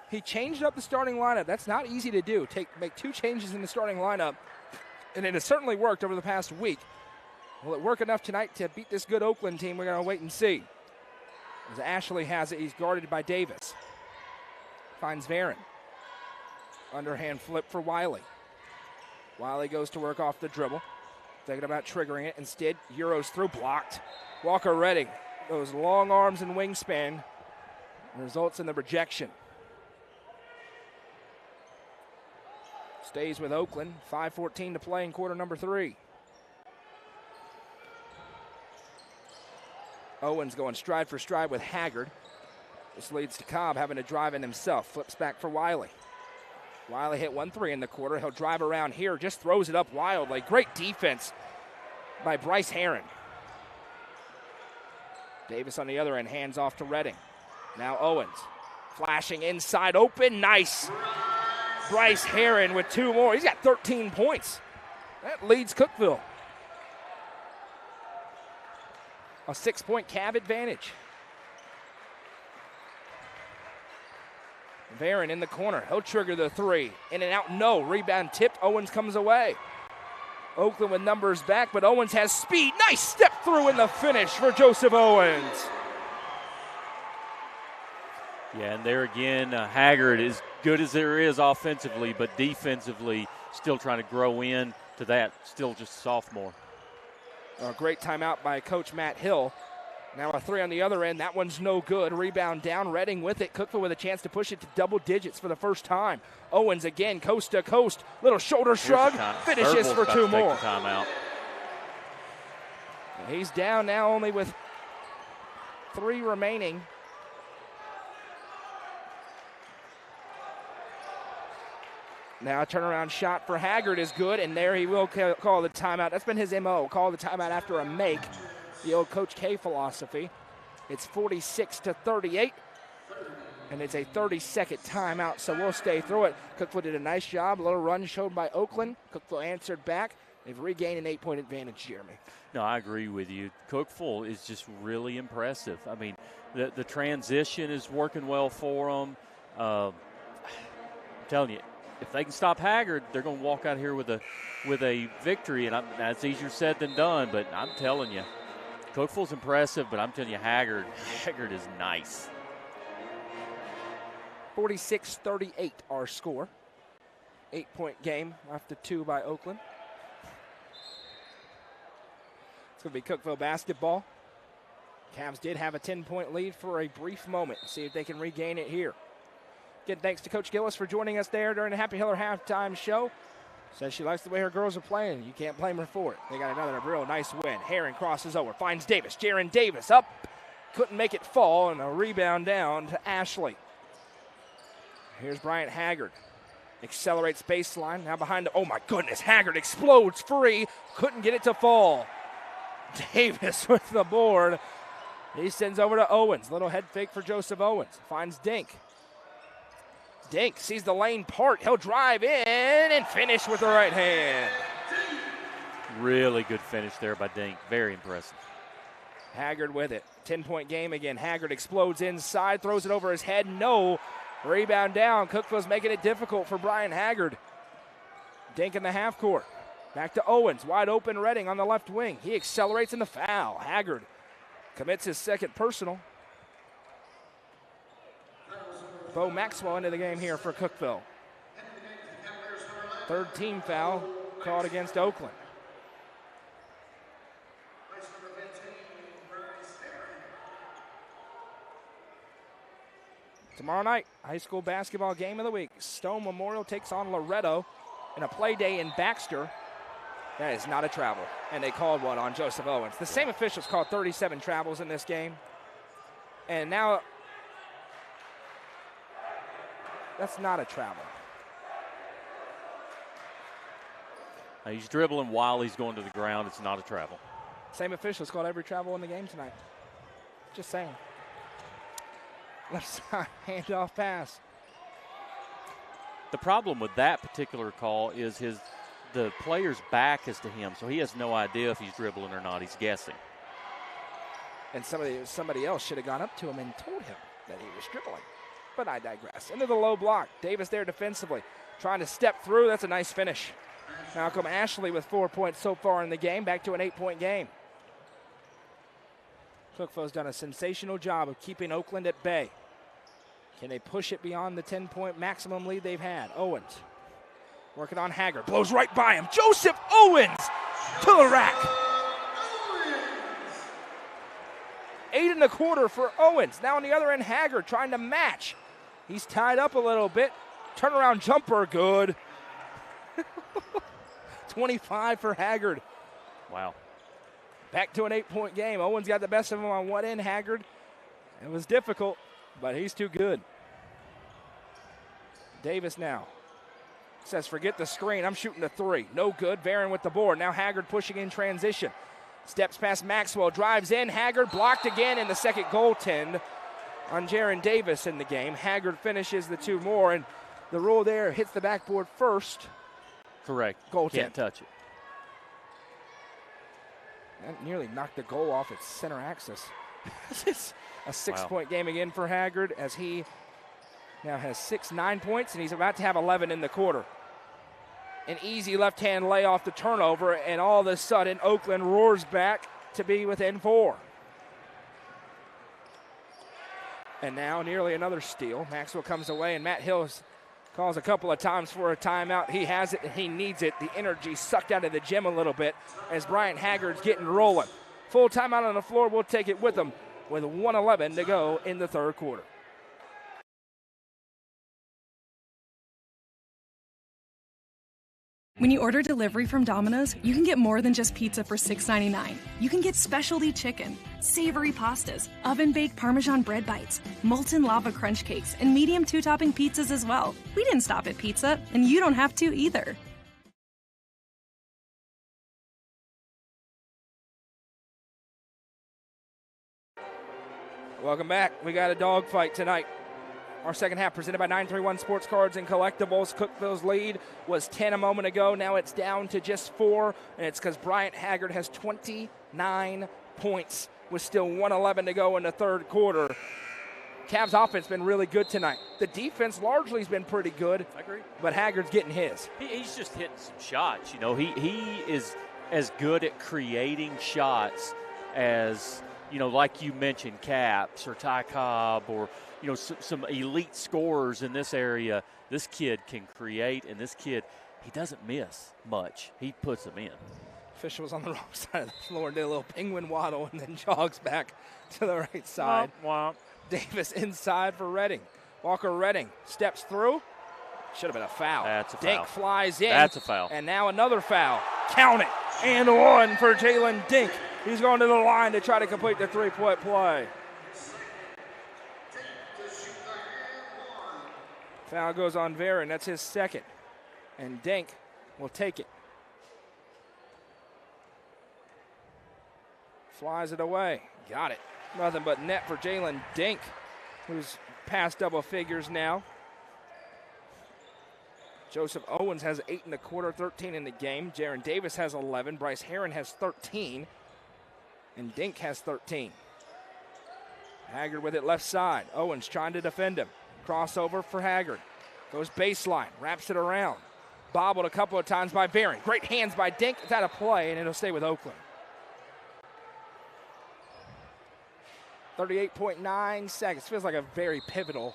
He changed up the starting lineup. That's not easy to do. Make 2 changes in the starting lineup, and it has certainly worked over the past week. Will it work enough tonight to beat this good Oakland team? We're going to wait and see. As Ashley has it, he's guarded by Davis. Finds Varon. Underhand flip for Wiley. Wiley goes to work off the dribble. Thinking about triggering it. Instead, Euros through, blocked. Walker Redding, those long arms and wingspan, results in the rejection. Stays with Oakland. 5:14 to play in quarter number 3. Owens going stride for stride with Haggard. This leads to Cobb having to drive in himself. Flips back for Wiley. Wiley hit 1-3 in the quarter. He'll drive around here, just throws it up wildly. Great defense by Bryce Herron. Davis on the other end, hands off to Redding. Now Owens, flashing inside, open, nice. Bryce Herron with 2 more. He's got 13 points. That leads Cookeville. A 6-point Cav advantage. Varon in the corner. He'll trigger the 3. In and out, no. Rebound tipped. Owens comes away. Oakland with numbers back, but Owens has speed. Nice step through in the finish for Joseph Owens. Yeah, and there again, Haggard, as good as there is offensively, but defensively still trying to grow in to that. Still just a sophomore. A great timeout by Coach Matt Hill. Now a 3 on the other end. That one's no good. Rebound down. Redding with it. Cookeville with a chance to push it to double digits for the first time. Owens again, coast to coast. Little shoulder shrug. Finishes for 2 more. Timeout. He's down now only with 3 remaining. Now a turnaround shot for Haggard is good, and there he will call the timeout. That's been his MO, call the timeout after a make. The old Coach K philosophy. It's 46-38, and it's a 30-second timeout, so we'll stay through it. Cookeville did a nice job. A little run showed by Oakland. Cookeville answered back. They've regained an 8-point advantage, Jeremy. No, I agree with you. Cookeville is just really impressive. I mean, the transition is working well for them. I'm telling you, if they can stop Haggard, they're going to walk out here with a victory, and that's easier said than done, but I'm telling you, Cookeville's impressive, but I'm telling you, Haggard is nice. 46-38 our score. 8-point game after 2 by Oakland. It's going to be Cookeville basketball. Cavs did have a 10-point lead for a brief moment. See if they can regain it here. Again, thanks to Coach Gillis for joining us there during the Happy Hiller halftime show. Says she likes the way her girls are playing. You can't blame her for it. They got another real nice win. Herring crosses over, finds Davis. Jaron Davis up. Couldn't make it fall, and a rebound down to Ashley. Here's Bryant Haggard. Accelerates baseline. Now behind the, oh my goodness, Haggard explodes free. Couldn't get it to fall. Davis with the board. He sends over to Owens. Little head fake for Joseph Owens. Finds Dink. Dink sees the lane part. He'll drive in and finish with the right hand. Really good finish there by Dink. Very impressive. Haggard with it. 10-point game again. Haggard explodes inside, throws it over his head. No. Rebound down. Cookeville's making it difficult for Brian Haggard. Dink in the half court. Back to Owens. Wide open Redding on the left wing. He accelerates in the foul. Haggard commits his second personal. Bo Maxwell into the game here for Cookeville. Third team foul called against Oakland. Tomorrow night, high school basketball game of the week. Stone Memorial takes on Loretto in a play day in Baxter. That is not a travel, and they called one on Joseph Owens. The same officials called 37 travels in this game. And now, that's not a travel. He's dribbling while he's going to the ground. It's not a travel. Same officials called every travel in the game tonight. Just saying. Left side handoff pass. The problem with that particular call is the player's back is to him, so he has no idea if he's dribbling or not. He's guessing. And somebody else should have gone up to him and told him that he was dribbling. But I digress. Into the low block. Davis there defensively. Trying to step through. That's a nice finish. Malcolm Ashley with 4 points so far in the game. Back to an 8-point game. Cookeville's done a sensational job of keeping Oakland at bay. Can they push it beyond the 10-point maximum lead they've had? Owens working on Haggard. Blows right by him. Joseph Owens to the rack. 8 1/4 for Owens. Now on the other end, Haggard trying to match. He's tied up a little bit. Turnaround jumper, good. 25 for Haggard. Wow. Back to an 8-point game. Owens got the best of him on one end. Haggard, it was difficult, but he's too good. Davis now says, forget the screen. I'm shooting the three. No good. Barron with the board. Now Haggard pushing in transition. Steps past Maxwell. Drives in. Haggard blocked again in the second goaltend on Jaron Davis in the game. Haggard finishes the two more, and the rule there hits the backboard first. Correct. Goaltend. Can't touch it. That nearly knocked the goal off its center axis. It's a 6-point game again for Haggard as he now has 9 points, and he's about to have 11 in the quarter. An easy left-hand lay off the turnover, and all of a sudden Oakland roars back to be within 4. And now nearly another steal. Maxwell comes away, and Matt Hills calls a couple of times for a timeout. He has it, and he needs it. The energy sucked out of the gym a little bit as Bryant Haggard's getting rolling. Full timeout on the floor. We'll take it with him with 1:11 to go in the third quarter. When you order delivery from Domino's, you can get more than just pizza for $6.99. You can get specialty chicken, savory pastas, oven-baked Parmesan bread bites, molten lava crunch cakes, and medium 2-topping pizzas as well. We didn't stop at pizza, and you don't have to either. Welcome back. We got a dogfight tonight. Our second half presented by 931 Sports Cards and Collectibles. Cookeville's lead was 10 a moment ago. Now it's down to just 4, and it's because Bryant Haggard has 29 points with still 1:11 to go in the third quarter. Cavs offense been really good tonight. The defense largely has been pretty good. I agree. But Haggard's getting his. He's just hitting some shots. You know, he is as good at creating shots as, you know, like you mentioned, Caps or Ty Cobb or, you know, some elite scorers in this area. This kid can create, and this kid, he doesn't miss much. He puts them in. Official was on the wrong side of the floor and did a little penguin waddle and then jogs back to the right side. Womp, womp. Davis inside for Redding. Walker Redding steps through. Should have been a foul. That's a foul. Dink flies in. That's a foul. And now another foul. Count it. And one for Jalen Dink. He's going to the line to try to complete the three-point play. Foul goes on Varon. That's his second. And Dink will take it. Flies it away. Got it. Nothing but net for Jalen Dink, who's past double figures now. Joseph Owens has 8 in the quarter, 13 in the game. Jaron Davis has 11. Bryce Herron has 13. And Dink has 13. Haggard with it left side. Owens trying to defend him. Crossover for Haggard. Goes baseline. Wraps it around. Bobbled a couple of times by Varon. Great hands by Dink. It's out of play, and it'll stay with Oakland. 38.9 seconds. Feels like a very pivotal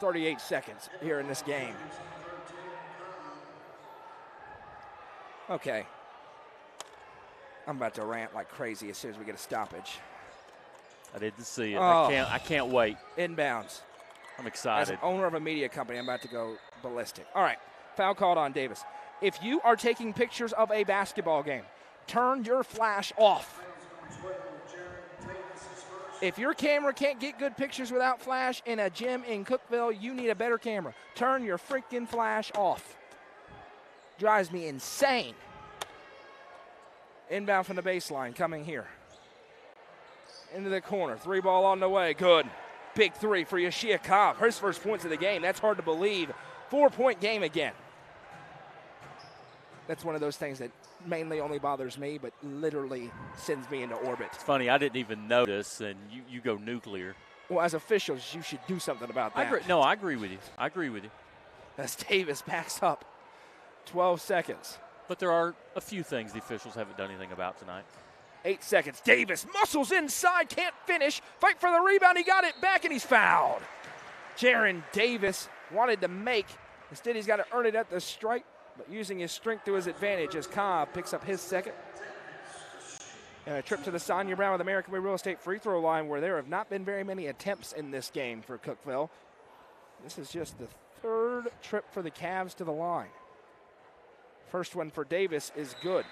38 seconds here in this game. Okay. I'm about to rant like crazy as soon as we get a stoppage. I didn't see it. Oh. I can't wait. Inbounds. I'm As excited. an owner of a media company, I'm about to go ballistic. All right. Foul called on Davis. If you are taking pictures of a basketball game, turn your flash off. If your camera can't get good pictures without flash in a gym in Cookeville, you need a better camera. Turn your freaking flash off. Drives me insane. Inbound from the baseline coming here. Into the corner. 3 ball on the way. Good. Big 3 for Yashia Cobb. His first points of the game. That's hard to believe. 4-point game again. That's one of those things that mainly only bothers me, but literally sends me into orbit. It's funny, I didn't even notice, and you go nuclear. Well, as officials, you should do something about that. I agree. No, I agree with you. I agree with you. As Davis backs up. 12 seconds. But there are a few things the officials haven't done anything about tonight. 8 seconds. Davis muscles inside, can't finish. Fight for the rebound. He got it back, and he's fouled. Jaron Davis wanted to make. Instead, he's got to earn it at the stripe, but using his strength to his advantage as Cobb picks up his second. And a trip to the Sonia Brown with American Way Real Estate free throw line, where there have not been very many attempts in this game for Cookeville. This is just the third trip for the Cavs to the line. First one for Davis is good.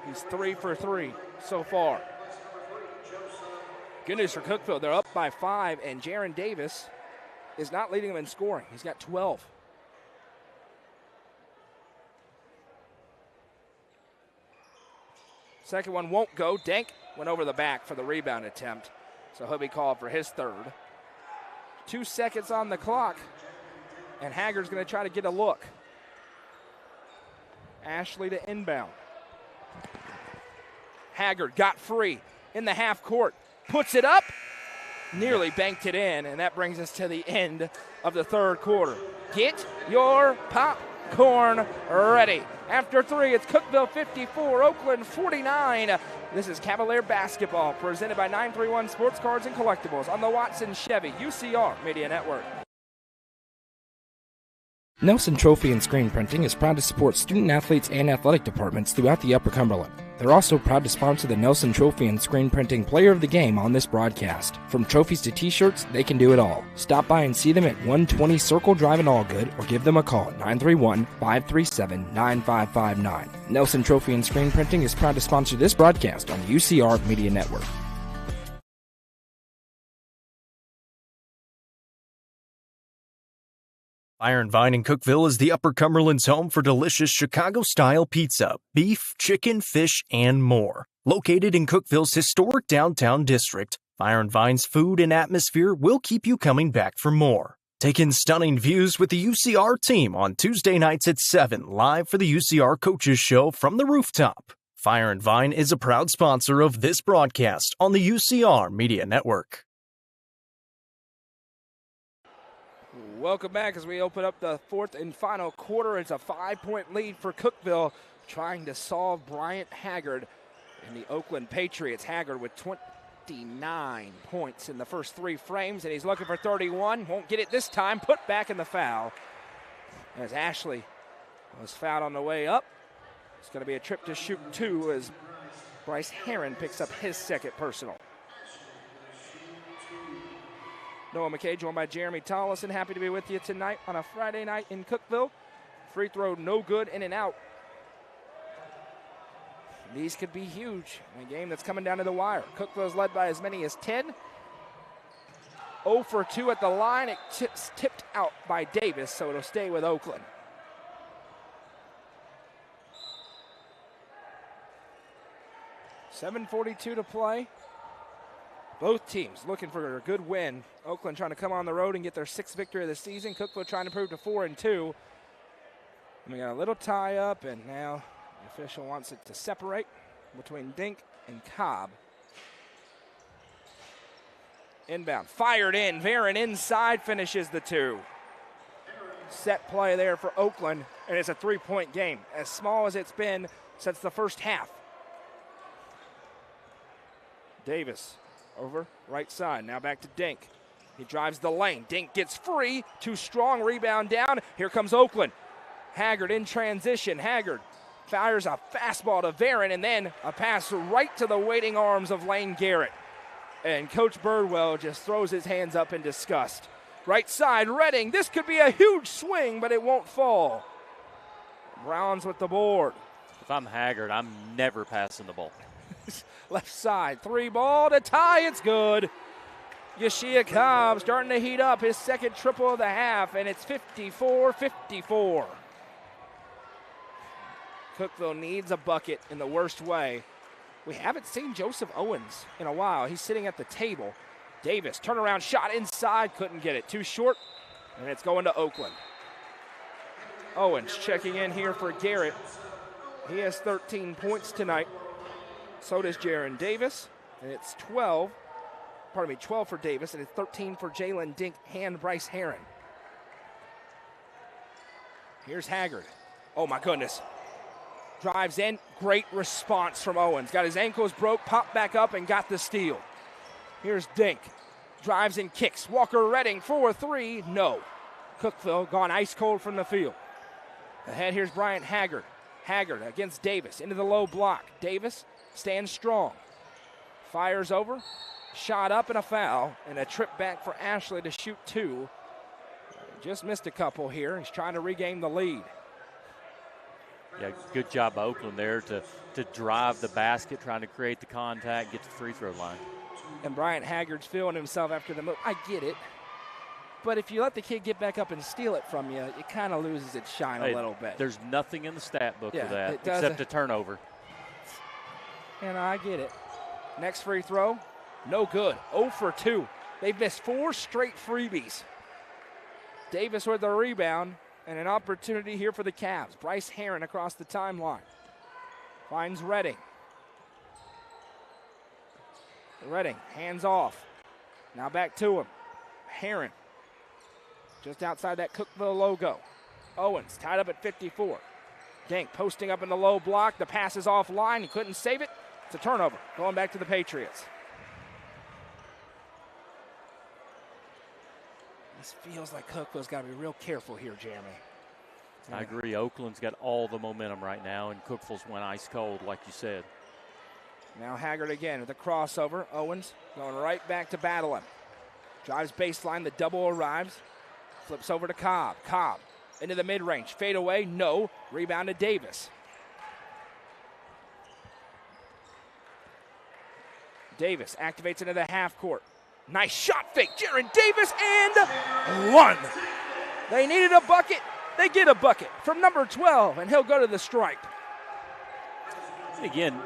He's 3 for 3 so far. Good news for Cookeville. They're up by 5, and Jaron Davis is not leading them in scoring. He's got 12. Second one won't go. Dink went over the back for the rebound attempt, so he'll be called for his third. 2 seconds on the clock, and Haggard's going to try to get a look. Ashley to inbound. Haggard got free in the half court. Puts it up. Nearly banked it in, and that brings us to the end of the third quarter. Get your popcorn ready. After 3, it's Cookeville 54, Oakland 49. This is Cavalier Basketball, presented by 931 Sports Cards and Collectibles on the Watson Chevy UCR Media Network. Nelson Trophy and Screen Printing is proud to support student athletes and athletic departments throughout the Upper Cumberland. They're also proud to sponsor the Nelson Trophy and Screen Printing Player of the Game on this broadcast. From trophies to t-shirts, they can do it all. Stop by and see them at 120 Circle Drive in Allgood, or give them a call at 931-537-9559. Nelson Trophy and Screen Printing is proud to sponsor this broadcast on the UCR Media Network. Fire and Vine in Cookeville is the Upper Cumberland's home for delicious Chicago-style pizza, beef, chicken, fish, and more. Located in Cookeville's historic downtown district, Fire and Vine's food and atmosphere will keep you coming back for more. Take in stunning views with the UCR team on Tuesday nights at 7, live for the UCR Coaches Show from the rooftop. Fire and Vine is a proud sponsor of this broadcast on the UCR Media Network. Welcome back as we open up the fourth and final quarter. It's a 5-point lead for Cookeville, trying to solve Bryant Haggard and the Oakland Patriots. Haggard with 29 points in the first 3 frames, and he's looking for 31. Won't get it this time. Put back in the foul as Ashley was fouled on the way up. It's going to be a trip to shoot 2 as Bryce Herron picks up his second personal. Noah McKay joined by Jeremy Tollison. Happy to be with you tonight on a Friday night in Cookeville. Free throw no good, in and out. These could be huge in a game that's coming down to the wire. Cookeville's led by as many as 10. 0 for 2 at the line. It's tipped out by Davis, so it'll stay with Oakland. .7:42 to play. Both teams looking for a good win. Oakland trying to come on the road and get their 6th victory of the season. Cookeville trying to prove to 4-2. And we got a little tie up, and now the official wants it to separate between Dink and Cobb. Inbound, fired in. Varon inside finishes the 2. Set play there for Oakland, and it's a 3-point game, as small as it's been since the first half. Davis over right side, now back to Dink. He drives the lane. Dink gets free, too strong, rebound down. Here comes Oakland. Haggard in transition. Haggard fires a fastball to Varon, and then a pass right to the waiting arms of Lane Garrett. And Coach Birdwell just throws his hands up in disgust. Right side, Redding. This could be a huge swing, but it won't fall. Browns with the board. If I'm Haggard, I'm never passing the ball. Left side, 3-ball to tie. It's good. Yashia Cobb starting to heat up his second triple of the half, and it's 54-54. Cookeville needs a bucket in the worst way. We haven't seen Joseph Owens in a while. He's sitting at the table. Davis, turnaround shot inside, couldn't get it. Too short, and it's going to Oakland. Owens checking in here for Garrett. He has 13 points tonight. So does Jaron Davis, and it's 12 for Davis, and it's 13 for Jalen Dink and Bryce Herron. Here's Haggard. Oh, my goodness. Drives in, great response from Owens. Got his ankles broke, popped back up, and got the steal. Here's Dink. Drives and kicks. Walker Redding for 3, no. Cookeville gone ice cold from the field. Ahead, here's Bryant Haggard. Haggard against Davis, into the low block. Davis stands strong. Fires over, shot up and a foul, and a trip back for Ashley to shoot 2. Just missed a couple here. He's trying to regain the lead. Yeah, good job by Oakland there to drive the basket, trying to create the contact, get to the free throw line. And Bryant Haggard's feeling himself after the move. I get it. But if you let the kid get back up and steal it from you, it kind of loses its shine a little bit. There's nothing in the stat book for that except a turnover. And I get it. Next free throw, no good. 0 for 2. They've missed 4 straight freebies. Davis with the rebound, and an opportunity here for the Cavs. Bryce Herron across the timeline. Finds Redding. Redding, hands off. Now back to him. Herron. Just outside that Cookeville logo. Owens tied up at 54. Dink posting up in the low block. The pass is offline. He couldn't save it. It's a turnover. Going back to the Patriots. This feels like Cookeville's got to be real careful here, Jeremy. I agree. Oakland's got all the momentum right now, and Cookeville's went ice cold, like you said. Now Haggard again with a crossover. Owens going right back to battle him. Drives baseline. The double arrives. Flips over to Cobb. Cobb into the mid-range. Fade away. No. Rebound to Davis. Davis activates into the half court. Nice shot fake. Jaron Davis and 1. They needed a bucket. They get a bucket from number 12, and he'll go to the stripe. Again,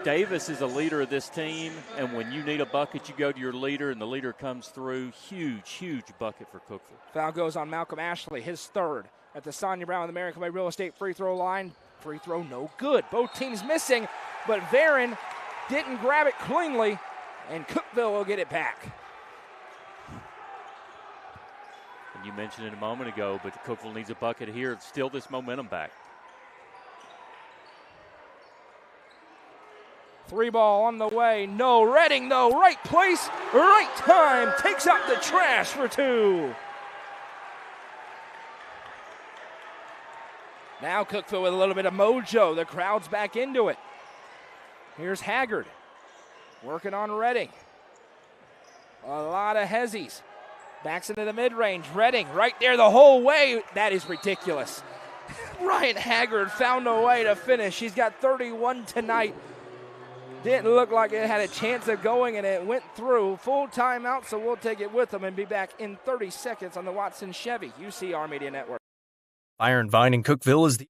Davis is a leader of this team, and when you need a bucket, you go to your leader, and the leader comes through. Huge, huge bucket for Cookeville. Foul goes on Malcolm Ashley, his 3rd at the Sonia Brown with American Way Real Estate free throw line. Free throw no good. Both teams missing, but Varon didn't grab it cleanly, and Cookeville will get it back. And you mentioned it a moment ago, but Cookeville needs a bucket here to steal this momentum back. 3-ball on the way. No. Redding, though. Right place, right time. Takes out the trash for 2. Now Cookeville with a little bit of mojo. The crowd's back into it. Here's Haggard working on Redding. A lot of hezzies. Backs into the mid-range. Redding right there the whole way. That is ridiculous. Ryan Haggard found a way to finish. He's got 31 tonight. Didn't look like it had a chance of going, and it went through. Full timeout, so we'll take it with them and be back in 30 seconds on the Watson Chevy UCR Media Network. Iron Vine in Cookeville is the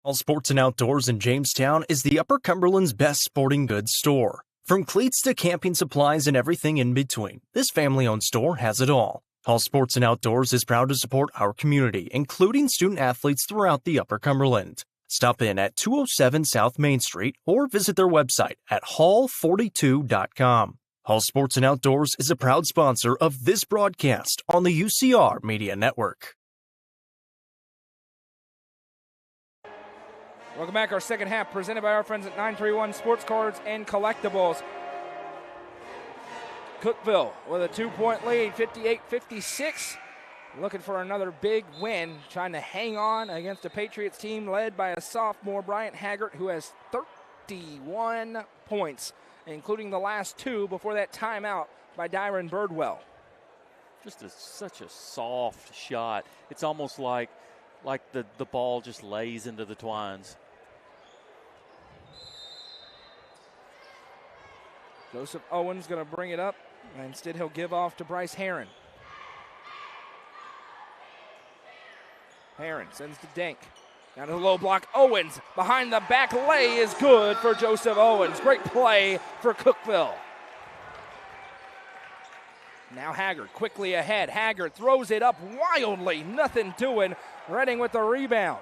All Sports and Outdoors in Jamestown is the Upper Cumberland's best sporting goods store. From cleats to camping supplies and everything in between, this family-owned store has it all. All Sports and Outdoors is proud to support our community, including student athletes throughout the Upper Cumberland. Stop in at 207 South Main Street or visit their website at hall42.com. All Sports and Outdoors is a proud sponsor of this broadcast on the UCR Media Network. Welcome back. Our second half presented by our friends at 931 Sports Cards and Collectibles. Cookeville with a 2-point lead, 58-56. Looking for another big win, trying to hang on against a Patriots team led by a sophomore, Bryant Haggart, who has 31 points, including the last two before that timeout by Dyron Birdwell. Just such a soft shot. It's almost like the ball just lays into the twines. Joseph Owens going to bring it up. Instead, he'll give off to Bryce Herron. Herron sends to Dink. Down to the low block. Owens behind the back lay is good for Joseph Owens. Great play for Cookeville. Now Haggard quickly ahead. Haggard throws it up wildly. Nothing doing. Redding with the rebound.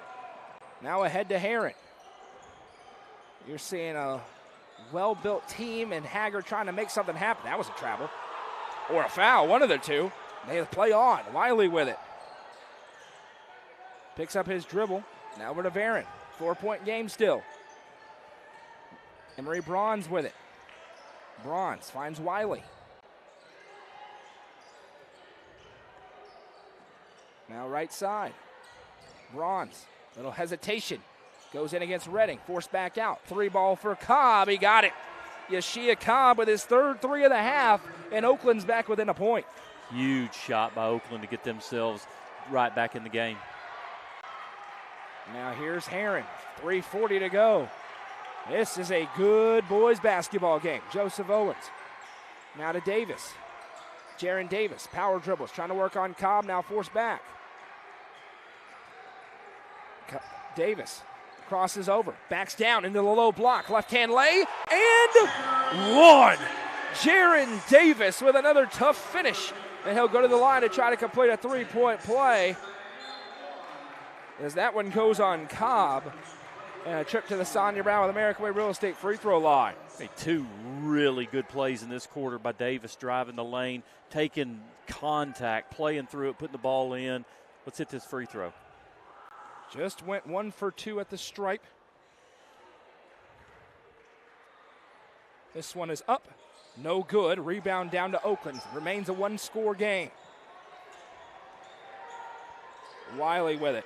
Now ahead to Herron. You're seeing a well-built team and Haggard trying to make something happen. That was a travel. Or a foul, one of the two. They play on. Wiley with it. Picks up his dribble. Now over to Barron. 4-point game still. Emery Bronze with it. Bronze finds Wiley. Now right side. Bronze. Little hesitation. Goes in against Redding. Forced back out. 3-ball for Cobb. He got it. Yashia Cobb with his third three of the half. And Oakland's back within a point. Huge shot by Oakland to get themselves right back in the game. Now here's Herron. 3:40 to go. This is a good boys basketball game. Joseph Owens. Now to Davis. Jaron Davis. Power dribbles. Trying to work on Cobb. Now forced back. Davis crosses over. Backs down into the low block. Left-hand lay. And one. Jaron Davis with another tough finish. And he'll go to the line to try to complete a three-point play. As that one goes on Cobb. And a trip to the Sonia Brown with American Way Real Estate free throw line. Hey, two really good plays in this quarter by Davis, driving the lane, taking contact, playing through it, putting the ball in. Let's hit this free throw. Just went 1 for 2 at the stripe. This one is up. No good. Rebound down to Oakland. Remains a one-score game. Wiley with it.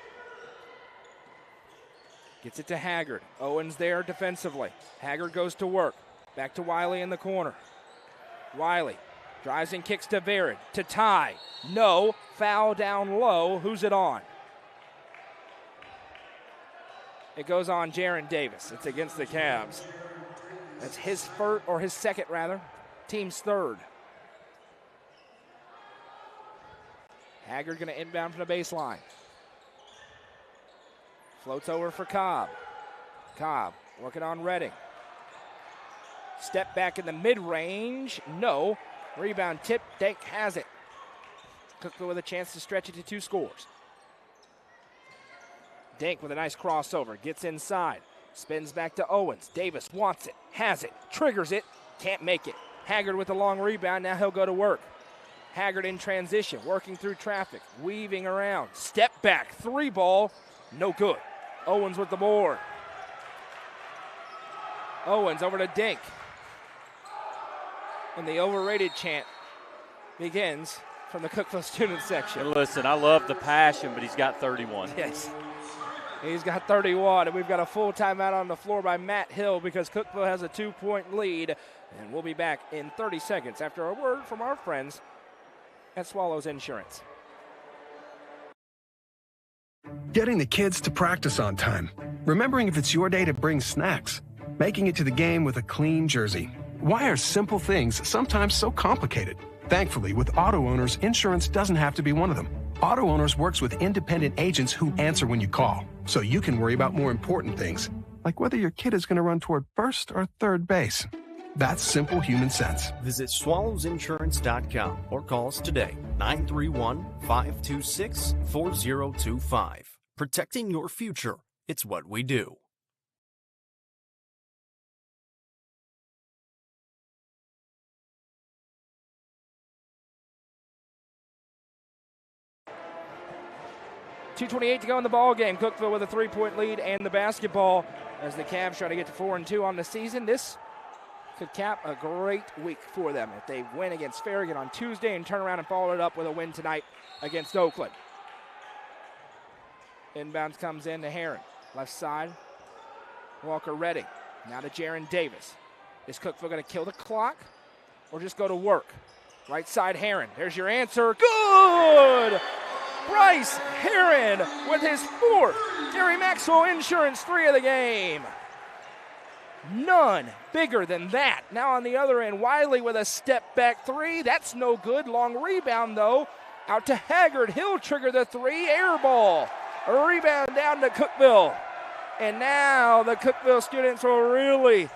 Gets it to Haggard. Owens there defensively. Haggard goes to work. Back to Wiley in the corner. Wiley drives and kicks to Verrid. To tie. No. Foul down low. Who's it on? It goes on Jaron Davis. It's against the Cavs. That's his first, or his second rather. Team's third. Haggard going to inbound from the baseline. Floats over for Cobb. Cobb working on Redding. Step back in the mid-range. No. Rebound tip. Dink has it. Cookeville with a chance to stretch it to 2 scores. Dink with a nice crossover. Gets inside. Spins back to Owens. Davis wants it. Has it. Triggers it. Can't make it. Haggard with a long rebound. Now he'll go to work. Haggard in transition. Working through traffic. Weaving around. Step back. 3-ball. No good. Owens with the board. Owens over to Dink. And the overrated chant begins from the Cookeville student section. And listen, I love the passion, but he's got 31. Yes. He's got 31, and we've got a full timeout on the floor by Matt Hill because Cookeville has a 2-point lead. And we'll be back in 30 seconds after a word from our friends at Swallows Insurance. Getting the kids to practice on time. Remembering if it's your day to bring snacks. Making it to the game with a clean jersey. Why are simple things sometimes so complicated? Thankfully, with Auto Owners, insurance doesn't have to be one of them. Auto Owners works with independent agents who answer when you call, so you can worry about more important things, like whether your kid is going to run toward first or third base. That's simple human sense. Visit swallowsinsurance.com or call us today, 931-526-4025. Protecting your future. It's what we do. .228 to go in the ball game. Cookeville with a 3-point lead and the basketball as the Cavs try to get to 4-2 on the season. This could cap a great week for them if they win against Farragut on Tuesday and turn around and follow it up with a win tonight against Oakland. Inbounds comes in to Heron. Left side, Walker Redding. Now to Jaron Davis. Is Cookeville going to kill the clock or just go to work? Right side, Heron. There's your answer. Good! Bryce Heron with his 4th Gary Maxwell Insurance 3 of the game. None bigger than that. Now on the other end, Wiley with a step-back 3. That's no good. Long rebound, though. Out to Haggard. He'll trigger the 3. Air ball. A rebound down to Cookeville. And now the Cookeville students will really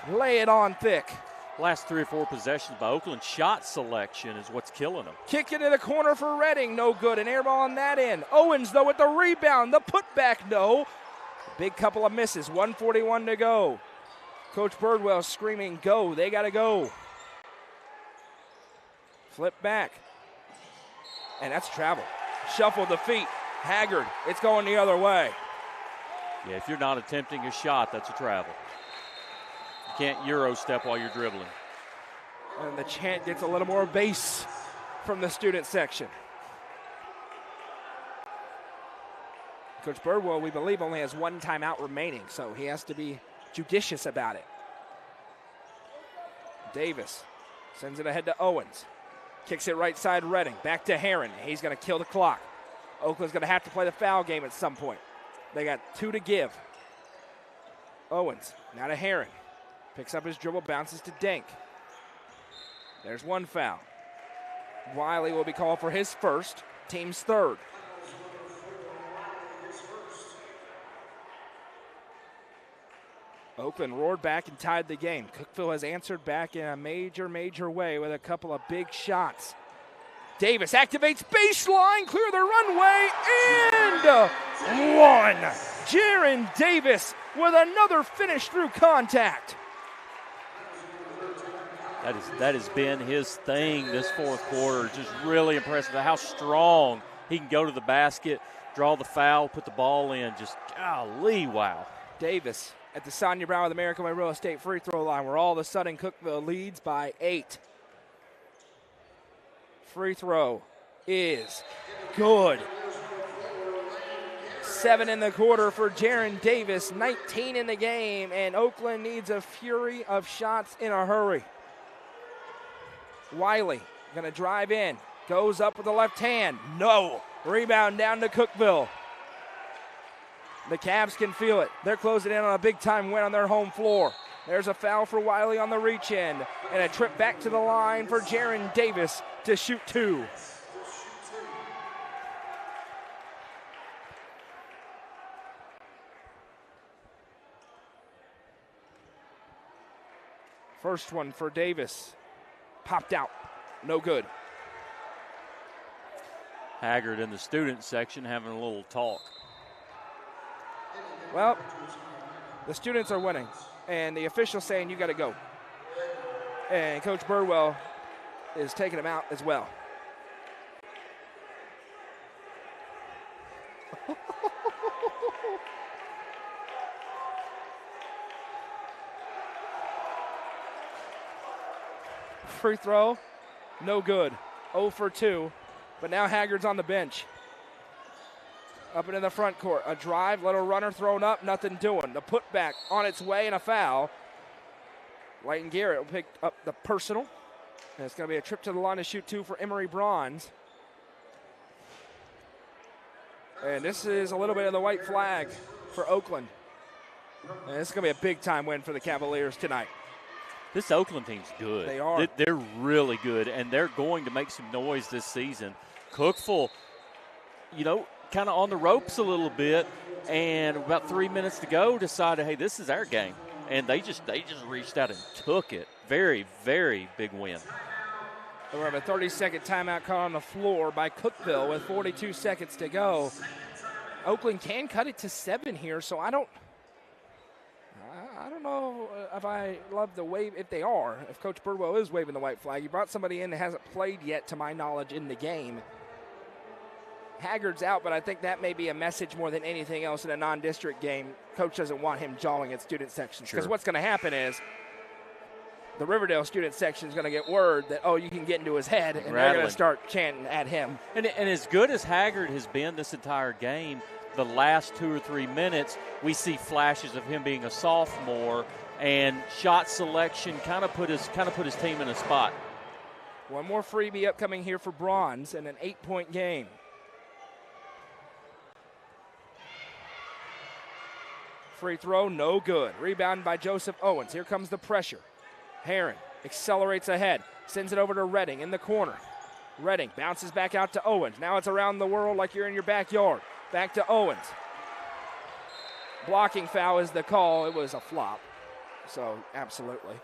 lay it on thick. Last 3 or 4 possessions by Oakland, shot selection is what's killing them. Kick into the corner for Redding. No good. An air ball on that end. Owens, though, with the rebound. The putback, no. Big couple of misses. 1:41 to go. Coach Birdwell screaming, go. They got to go. Flip back. And that's travel. Shuffle the feet. Haggard, it's going the other way. Yeah, if you're not attempting a shot, that's a travel. You can't Euro step while you're dribbling. And the chant gets a little more bass from the student section. Coach Birdwell, we believe, only has 1 timeout remaining, so he has to be judicious about it. Davis sends it ahead to Owens. Kicks it right side, Redding. Back to Heron. He's going to kill the clock. Oakland's going to have to play the foul game at some point. They got 2 to give. Owens, now to Heron. Picks up his dribble, bounces to Denk. There's 1 foul. Wiley will be called for his first, team's 3rd. Oakland roared back and tied the game. Cookeville has answered back in a major way with a couple of big shots. Davis activates baseline, clear the runway, and 1. Jaron Davis with another finish through contact. That has been his thing this 4th quarter. Just really impressive how strong he can go to the basket, draw the foul, put the ball in. Just, golly, wow. Davis at the Sonia Brown with American Way Real Estate free throw line, where all of a sudden Cookeville leads by 8. Free throw is good. 7 in the quarter for Jaron Davis, 19 in the game, and Oakland needs a fury of shots in a hurry. Wiley going to drive in, goes up with the left hand. No. Rebound down to Cookeville. The Cavs can feel it. They're closing in on a big-time win on their home floor. There's a foul for Wiley on the reach in, and a trip back to the line for Jaron Davis to shoot 2. First one for Davis. Popped out. No good. Haggard in the student section having a little talk. Well, the students are winning, and the official's saying you got to go. And Coach Birdwell is taking him out as well. Free throw, no good. 0 for 2, but now Haggard's on the bench. Up into the front court. A drive, little runner thrown up, nothing doing. The putback on its way and a foul. Leighton Garrett will pick up the personal. And it's going to be a trip to the line to shoot 2 for Emory Bronze. And this is a little bit of the white flag for Oakland. And this is going to be a big-time win for the Cavaliers tonight. This Oakland team's good. They are. They're really good, and they're going to make some noise this season. Cookeville, kind of on the ropes a little bit, and about 3 minutes to go, decided, hey, this is our game. And they just reached out and took it. Very, very big win. We have a 30-second timeout call on the floor by Cookeville with 42 seconds to go. Oakland can cut it to 7 here, so I don't know if I love the wave, if Coach Birdwell is waving the white flag. He brought somebody in that hasn't played yet, to my knowledge, in the game. Haggard's out, but I think that may be a message more than anything else in a non-district game. Coach doesn't want him jawing at student sections. Because what's going to happen is the Riverdale student section is going to get word that, you can get into his head, and they're going to start chanting at him. And as good as Haggard has been this entire game, the last 2 or 3 minutes, we see flashes of him being a sophomore, and shot selection kind of put his team in a spot. One more freebie upcoming here for Bronze in an 8-point game. Free throw, no good. Rebound by Joseph Owens. Here comes the pressure. Herron accelerates ahead, sends it over to Redding in the corner. Redding bounces back out to Owens. Now it's around the world like you're in your backyard. Back to Owens. Blocking foul is the call. It was a flop, so absolutely.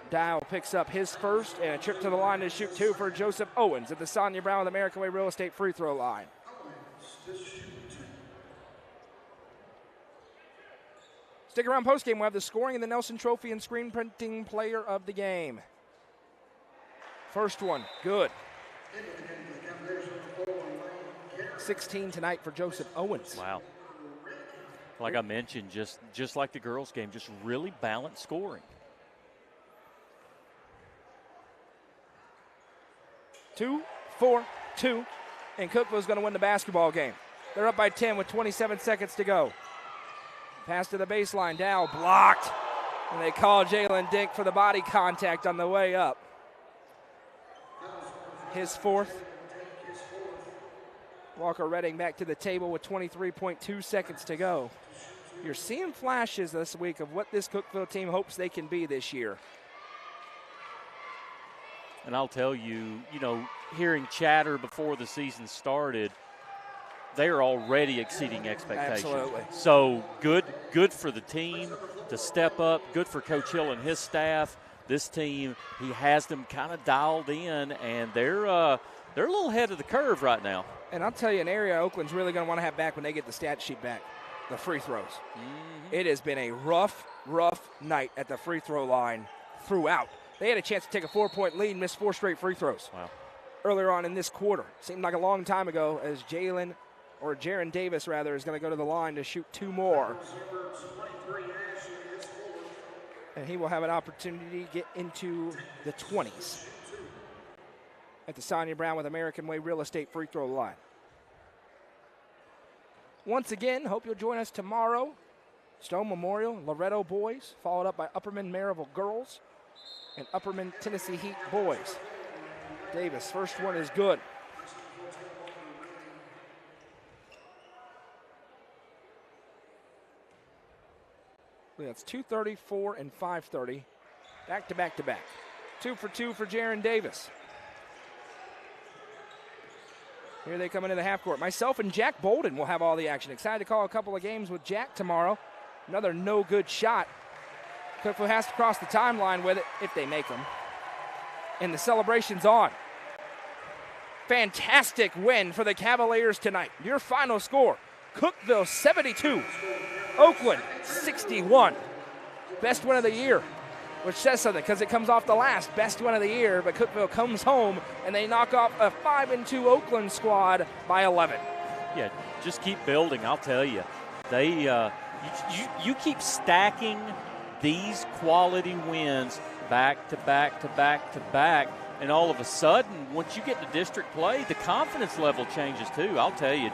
Dial picks up his first, and a trip to the line to shoot 2 for Joseph Owens at the Sonia Brown with American Way Real Estate free throw line. Stick around postgame. We'll have the scoring and the Nelson Trophy and screen printing player of the game. First one, good. 16 tonight for Joseph Owens. Wow. Like I mentioned, just like the girls' game, just really balanced scoring. 2-4-2, and Cookeville's going to win the basketball game. They're up by 10 with 27 seconds to go. Pass to the baseline, Dow blocked, and they call Jalen Dink for the body contact on the way up. His fourth. Walker Redding back to the table with 23.2 seconds to go. You're seeing flashes this week of what this Cookeville team hopes they can be this year. And I'll tell you, hearing chatter before the season started, they are already exceeding expectations. Absolutely. So good for the team to step up. Good for Coach Hill and his staff. This team, he has them kind of dialed in, and they're a little ahead of the curve right now. And I'll tell you an area Oakland's really going to want to have back when they get the stat sheet back, the free throws. Mm-hmm. It has been a rough night at the free throw line throughout. They had a chance to take a 4-point lead and miss 4 straight free throws. Wow. Earlier on in this quarter. Seemed like a long time ago as Jaron Davis, is going to go to the line to shoot 2 more. And he will have an opportunity to get into the 20s at the Sonia Brown with American Way Real Estate free throw line. Once again, hope you'll join us tomorrow. Stone Memorial, Loretto boys, followed up by Upperman Maryville girls and Upperman Tennessee Heat boys. Davis, first one is good. That's 2:34 and 5:30. Back to back to back. 2 for 2 for Jaron Davis. Here they come into the half court. Myself and Jack Bolden will have all the action. Excited to call a couple of games with Jack tomorrow. Another no good shot. Cookeville has to cross the timeline with it if they make them. And the celebration's on. Fantastic win for the Cavaliers tonight. Your final score, Cookeville 72, Oakland 61. Best win of the year, which says something because it comes off the last best win of the year, but Cookeville comes home and they knock off a 5-2 Oakland squad by 11. Yeah, just keep building, I'll tell you. They, you keep stacking these quality wins back to back to back to back, and all of a sudden, once you get to district play, the confidence level changes too. I'll tell you,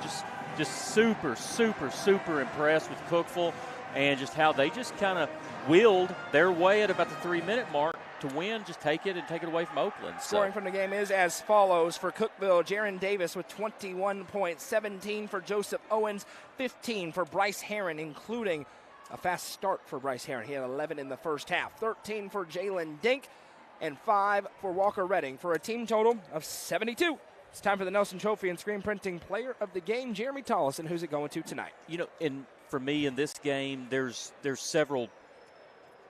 just super, super, super impressed with Cookeville and just how they just kind of willed their way at about the 3-minute mark to win. Just take it and take it away from Oakland. Scoring from the game is as follows for Cookeville. Jaron Davis with 21 points, 17 for Joseph Owens, 15 for Bryce Herron, including a fast start for Bryce Herron. He had 11 in the first half. 13 for Jalen Dink and 5 for Walker Redding for a team total of 72. It's time for the Nelson Trophy and Screen Printing Player of the Game, Jeremy Tollison. Who's it going to tonight? You know, for me in this game, there's several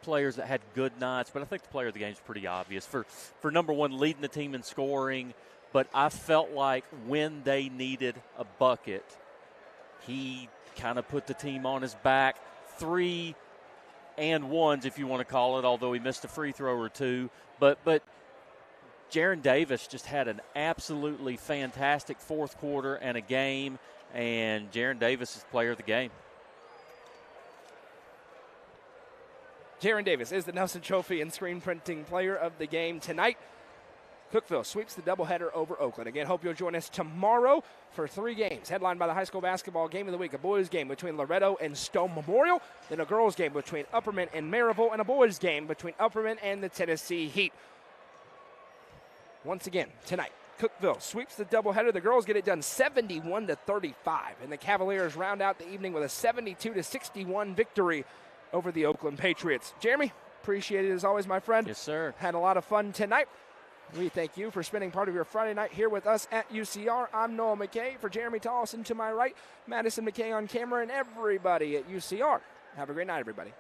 players that had good nights, but I think the player of the game is pretty obvious. For number one, leading the team in scoring, but I felt like when they needed a bucket, he kind of put the team on his back. 3 and 1s, if you want to call it, although he missed a free throw or two. But Jaron Davis just had an absolutely fantastic fourth quarter and a game, and Jaron Davis is player of the game. Jaron Davis is the Nelson Trophy and Screen Printing Player of the Game tonight. Cookeville sweeps the doubleheader over Oakland. Again, hope you'll join us tomorrow for 3 games, headlined by the high school basketball game of the week, a boys game between Loretto and Stone Memorial, then a girls game between Upperman and Maryville, and a boys game between Upperman and the Tennessee Heat. Once again, tonight, Cookeville sweeps the doubleheader. The girls get it done 71-35, and the Cavaliers round out the evening with a 72-61 victory over the Oakland Patriots. Jeremy, appreciate it as always, my friend. Yes, sir. Had a lot of fun tonight. We thank you for spending part of your Friday night here with us at UCR. I'm Noah McKay. For Jeremy Tollison to my right, Madison McKay on camera, and everybody at UCR. Have a great night, everybody.